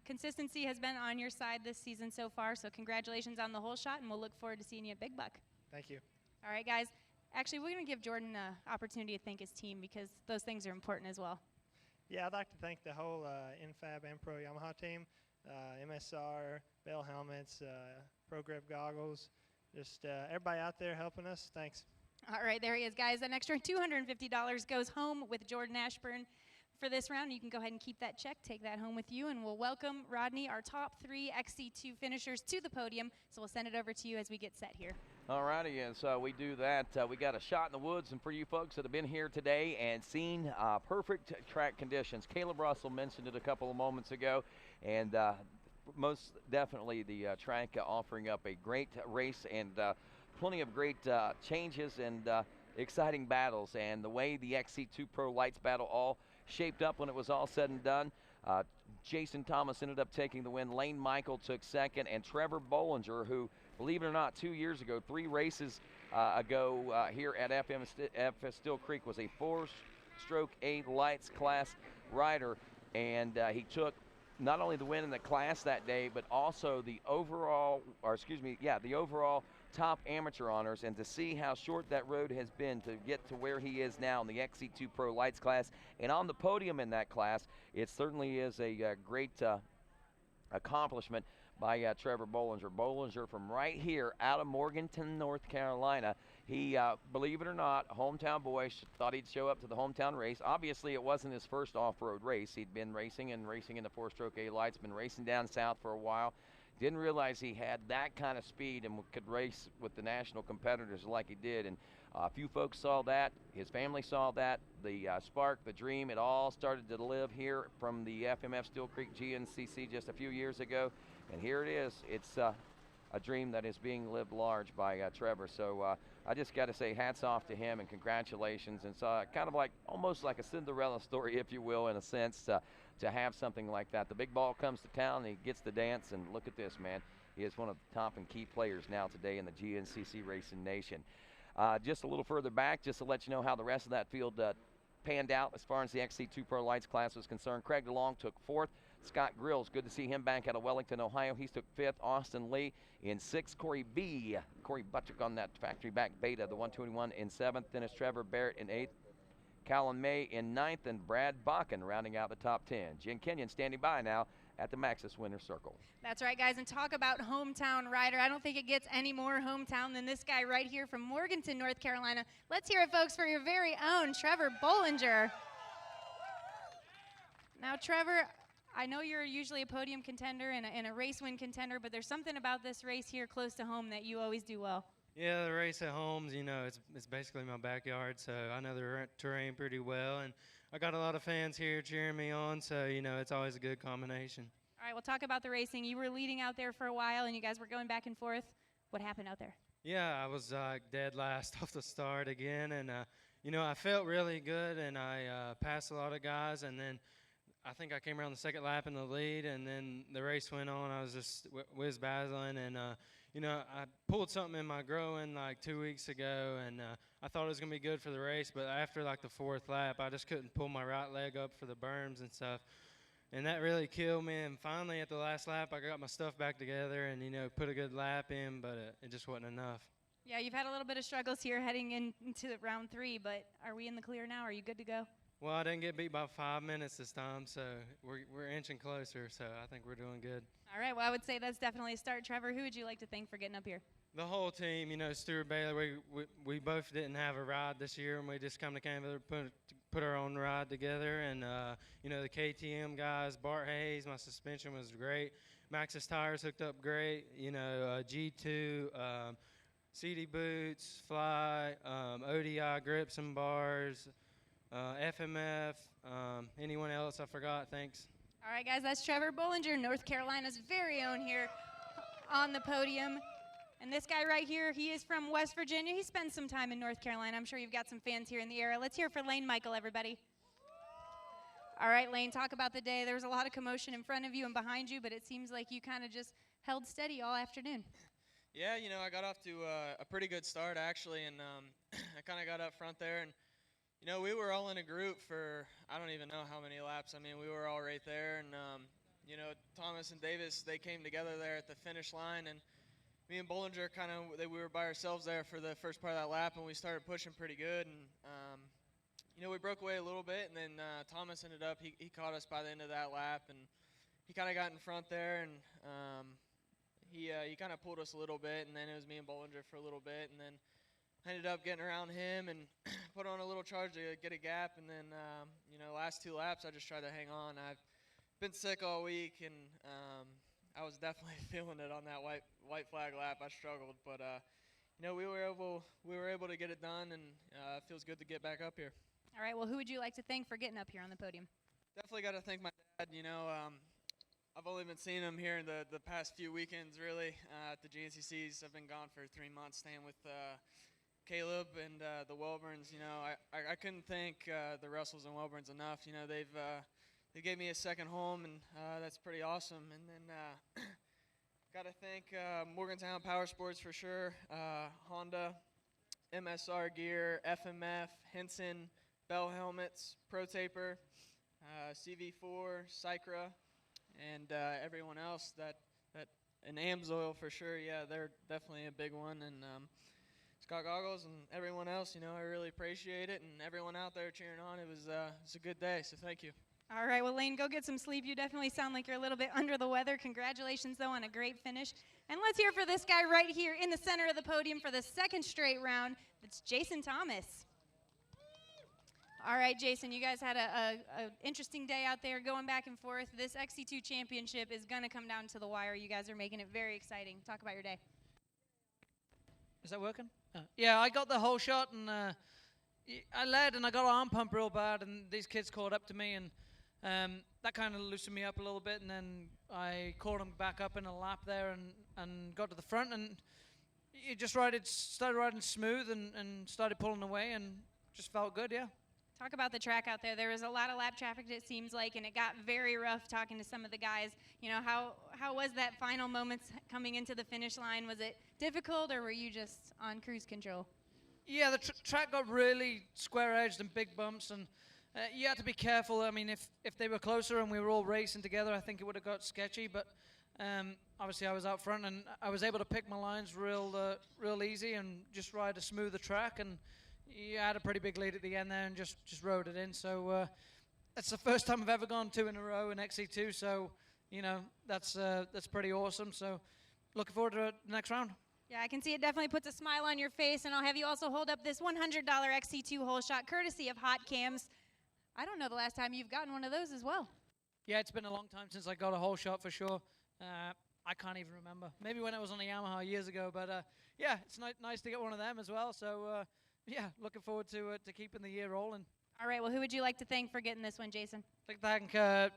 Consistency has been on your side this season so far, so congratulations on the whole shot, and we'll look forward to seeing you at Big Buck. Thank you. All right, guys. Actually, we're going to give Jordan an opportunity to thank his team because those things are important as well. Yeah, I'd like to thank the whole NFAB and Pro Yamaha team, MSR, Bell Helmets, Pro Grip Goggles, just everybody out there helping us. Thanks. All right, there he is, guys. An extra $250 goes home with Jordan Ashburn for this round. You can go ahead and keep that check, take that home with you, and we'll welcome Rodney, our top 3 XC2 finishers, to the podium. So we'll send it over to you as we get set here. All righty, as we do that, we got a shot in the woods, and for you folks that have been here today and seen perfect track conditions, Caleb Russell mentioned it a couple of moments ago, and most definitely the track offering up a great race and plenty of great changes and exciting battles, and the way the XC2 Pro Lights battle all shaped up when it was all said and done. Jason Thomas ended up taking the win. Lane Michael took second, and Trevor Bollinger, who, believe it or not, 2 years ago, 3 races ago here at FS Steele Creek, was a 4-stroke A lights class rider, and he took not only the win in the class that day, but also the overall, the overall top amateur honors. And to see how short that road has been to get to where he is now in the XC2 Pro Lights class and on the podium in that class, it certainly is a great accomplishment by Trevor Bollinger. Bollinger from right here out of Morganton, North Carolina. He, believe it or not, hometown boy, thought he'd show up to the hometown race. Obviously, it wasn't his first off-road race. He'd been racing in the 4-stroke A lights, been racing down south for a while. Didn't realize he had that kind of speed and could race with the national competitors like he did. And a few folks saw that. His family saw that. The spark, the dream, it all started to live here from the FMF Steele Creek GNCC just a few years ago. And here it is. It's a dream that is being lived large by Trevor. So I just got to say hats off to him and congratulations. And so kind of like almost like a Cinderella story, if you will, in a sense, to have something like that. The big ball comes to town and he gets the dance, and look at this, man. He is one of the top and key players now today in the GNCC Racing Nation. Just a little further back, just to let you know how the rest of that field panned out as far as the XC2 Pro Lights class was concerned. Craig DeLong took 4th. Scott Grills, good to see him back out of Wellington, Ohio. He took 5th. Austin Lee in 6th. Corey Buttrick on that factory back Beta, the 121 in 7th. Dennis Trevor Barrett in 8th. Callan May in 9th, and Brad Bakken rounding out the top 10. Jen Kenyon standing by now at the Maxxis Winner's Circle. That's right, guys, and talk about hometown rider. I don't think it gets any more hometown than this guy right here from Morganton, North Carolina. Let's hear it, folks, for your very own Trevor Bollinger. Now, Trevor, I know you're usually a podium contender and a race win contender, but there's something about this race here close to home that you always do well. Yeah, the race at home's, you know, it's basically my backyard, so I know the terrain pretty well, and I got a lot of fans here cheering me on, so, you know, it's always a good combination. All right, we'll talk about the racing. You were leading out there for a while, and you guys were going back and forth. What happened out there? Yeah, I was dead last off the start again, and, you know, I felt really good, and I passed a lot of guys, and then I think I came around the second lap in the lead, and then the race went on. I was just whiz-bazzling, and, you know, I pulled something in my groin like 2 weeks ago, and I thought it was going to be good for the race, but after like the 4th lap, I just couldn't pull my right leg up for the berms and stuff, and that really killed me. And finally, at the last lap, I got my stuff back together and, you know, put a good lap in, but it just wasn't enough. Yeah, you've had a little bit of struggles here heading into round 3, but are we in the clear now? Are you good to go? Well, I didn't get beat by 5 minutes this time, so we're inching closer, so I think we're doing good. All right, well, I would say that's definitely a start. Trevor, who would you like to thank for getting up here? The whole team, you know, Stuart Bailey, we both didn't have a ride this year, and we just come to Canada, put our own ride together, and, you know, the KTM guys, Bart Hayes, my suspension was great. Maxxis tires hooked up great, you know, G2, CD boots, Fly, ODI grips and bars, FMF, anyone else I forgot, thanks. All right, guys, that's Trevor Bollinger, North Carolina's very own here on the podium. And this guy right here, he is from West Virginia. He spent some time in North Carolina. I'm sure you've got some fans here in the area. Let's hear it for Lane Michael, everybody. All right, Lane, talk about the day. There was a lot of commotion in front of you and behind you, but it seems like you kind of just held steady all afternoon. Yeah, you know, I got off to a pretty good start, actually, and I kind of got up front there. And, you know, we were all in a group for I don't even know how many laps. I mean, we were all right there. And, you know, Thomas and Davis, they came together there at the finish line. And me and Bollinger we were by ourselves there for the first part of that lap, and we started pushing pretty good. And, you know, we broke away a little bit, and then Thomas ended up, he caught us by the end of that lap, and he kind of got in front there, and he kind of pulled us a little bit, and then it was me and Bollinger for a little bit, and then I ended up getting around him and put on a little charge to get a gap, and then, you know, last 2 laps I just tried to hang on. I've been sick all week, and I was definitely feeling it on that white flag lap. I struggled, but you know, we were able to get it done, and it feels good to get back up here. All right, well, who would you like to thank for getting up here on the podium? Definitely got to thank my dad. You know, I've only been seeing him here in the past few weekends, really. At the GNCCs, I've been gone for 3 months, staying with Caleb and the Welburns. You know, I couldn't thank the Russells and Welburns enough. You know, they gave me a second home, and that's pretty awesome. And then got to thank Morgantown Power Sports for sure, Honda, MSR Gear, FMF, Henson, Bell Helmets, Pro Taper, CV4, Sycra, and everyone else and Amsoil for sure. Yeah, they're definitely a big one. And Scott Goggles and everyone else, you know, I really appreciate it. And everyone out there cheering on, it was a good day, so thank you. All right, well, Lane, go get some sleep. You definitely sound like you're a little bit under the weather. Congratulations, though, on a great finish. And let's hear for this guy right here in the center of the podium for the second straight round. It's Jason Thomas. All right, Jason, you guys had a interesting day out there going back and forth. This XC2 championship is going to come down to the wire. You guys are making it very exciting. Talk about your day. Is that working? Yeah, I got the whole shot, and I led, and I got arm pump real bad, and these kids caught up to me, and that kind of loosened me up a little bit, and then I caught them back up in a lap there and got to the front, and you just started riding smooth and started pulling away, and just felt good, yeah. Talk about the track out there. There was a lot of lap traffic, it seems like, and it got very rough talking to some of the guys. You know, how was that final moments coming into the finish line? Was it difficult, or were you just on cruise control? Yeah, the track got really square-edged and big bumps, and you had to be careful. I mean, if they were closer and we were all racing together, I think it would have got sketchy, but obviously I was out front, and I was able to pick my lines real easy and just ride a smoother track, and you had a pretty big lead at the end there and just rode it in. So that's the first time I've ever gone 2 in a row in XC2. So, you know, that's pretty awesome. So looking forward to the next round. Yeah, I can see it definitely puts a smile on your face. And I'll have you also hold up this $100 XC2 hole shot courtesy of Hot Cams. I don't know the last time you've gotten one of those as well. Yeah, it's been a long time since I got a hole shot for sure. I can't even remember. Maybe when I was on a Yamaha years ago. But yeah, it's nice to get one of them as well. So yeah, looking forward to keeping the year rolling. All right, well, who would you like to thank for getting this one, Jason? I'd like to thank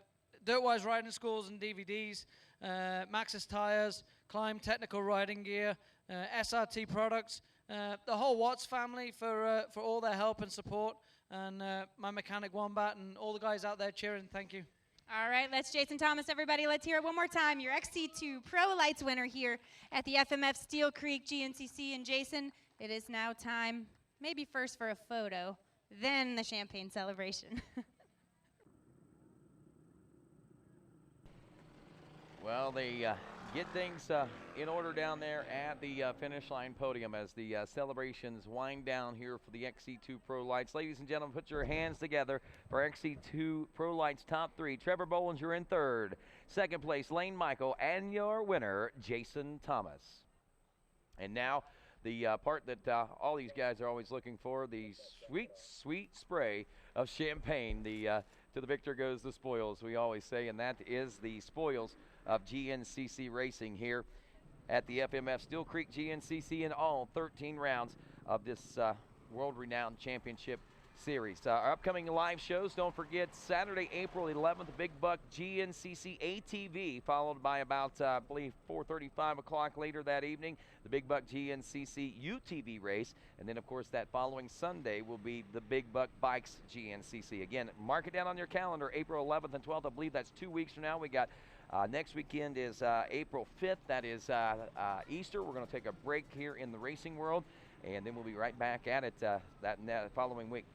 Dirtwise Riding Schools and DVDs, Maxxis Tires, Climb Technical Riding Gear, SRT Products, the whole Watts family for all their help and support, and my mechanic Wombat and all the guys out there cheering. Thank you. All right, that's Jason Thomas, everybody. Let's hear it one more time. Your XC2 Pro Lights winner here at the FMF Steele Creek GNCC. And Jason, it is now time, maybe first for a photo, then the champagne celebration. Well, they get things in order down there at the finish line podium as the celebrations wind down here for the XC2 Pro Lights. Ladies and gentlemen, put your hands together for XC2 Pro Lights top 3. Trevor Bollinger in 3rd. 2nd place, Lane Michael, and your winner, Jason Thomas. And now the part that all these guys are always looking for, the sweet, sweet spray of champagne. To the victor goes the spoils, we always say, and that is the spoils of GNCC Racing here at the FMF Steele Creek GNCC in all 13 rounds of this world-renowned championship series. Our upcoming live shows, don't forget, Saturday, April 11th, Big Buck GNCC ATV, followed by about, I believe, 4:30, 5 o'clock later that evening, the Big Buck GNCC UTV race. And then, of course, that following Sunday will be the Big Buck Bikes GNCC. Again, mark it down on your calendar, April 11th and 12th. I believe that's 2 weeks from now. We got next weekend is April 5th. That is Easter. We're going to take a break here in the racing world, and then we'll be right back at it that following week.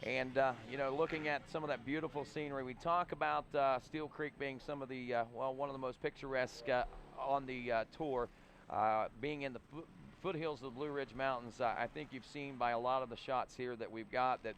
And, you know, looking at some of that beautiful scenery, we talk about Steele Creek being some of the, well, one of the most picturesque on the tour, being in the foothills of the Blue Ridge Mountains. I think you've seen by a lot of the shots here that we've got that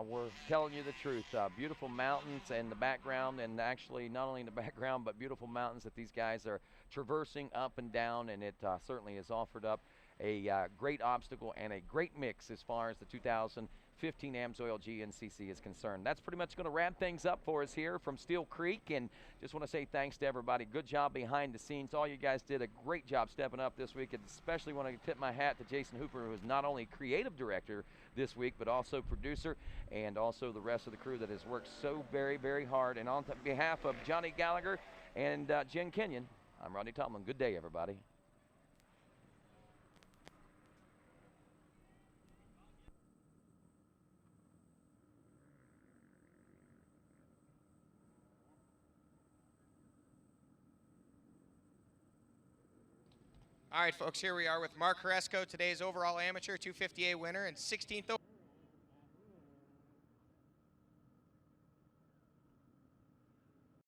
we're telling you the truth. Beautiful mountains in the background, and actually not only in the background, but beautiful mountains that these guys are traversing up and down, and it certainly has offered up a great obstacle and a great mix as far as the 2015 Amsoil GNCC is concerned. That's pretty much going to wrap things up for us here from Steele Creek, and just want to say thanks to everybody. Good job behind the scenes. All you guys did a great job stepping up this week, and especially want to tip my hat to Jason Hooper, who is not only creative director this week, but also producer, and also the rest of the crew that has worked so very, very hard. And on behalf of Johnny Gallagher and Jen Kenyon, I'm Rodney Tomlin. Good day, everybody. All right, folks, here we are with Mark Horesco, today's overall amateur 250A winner and 16th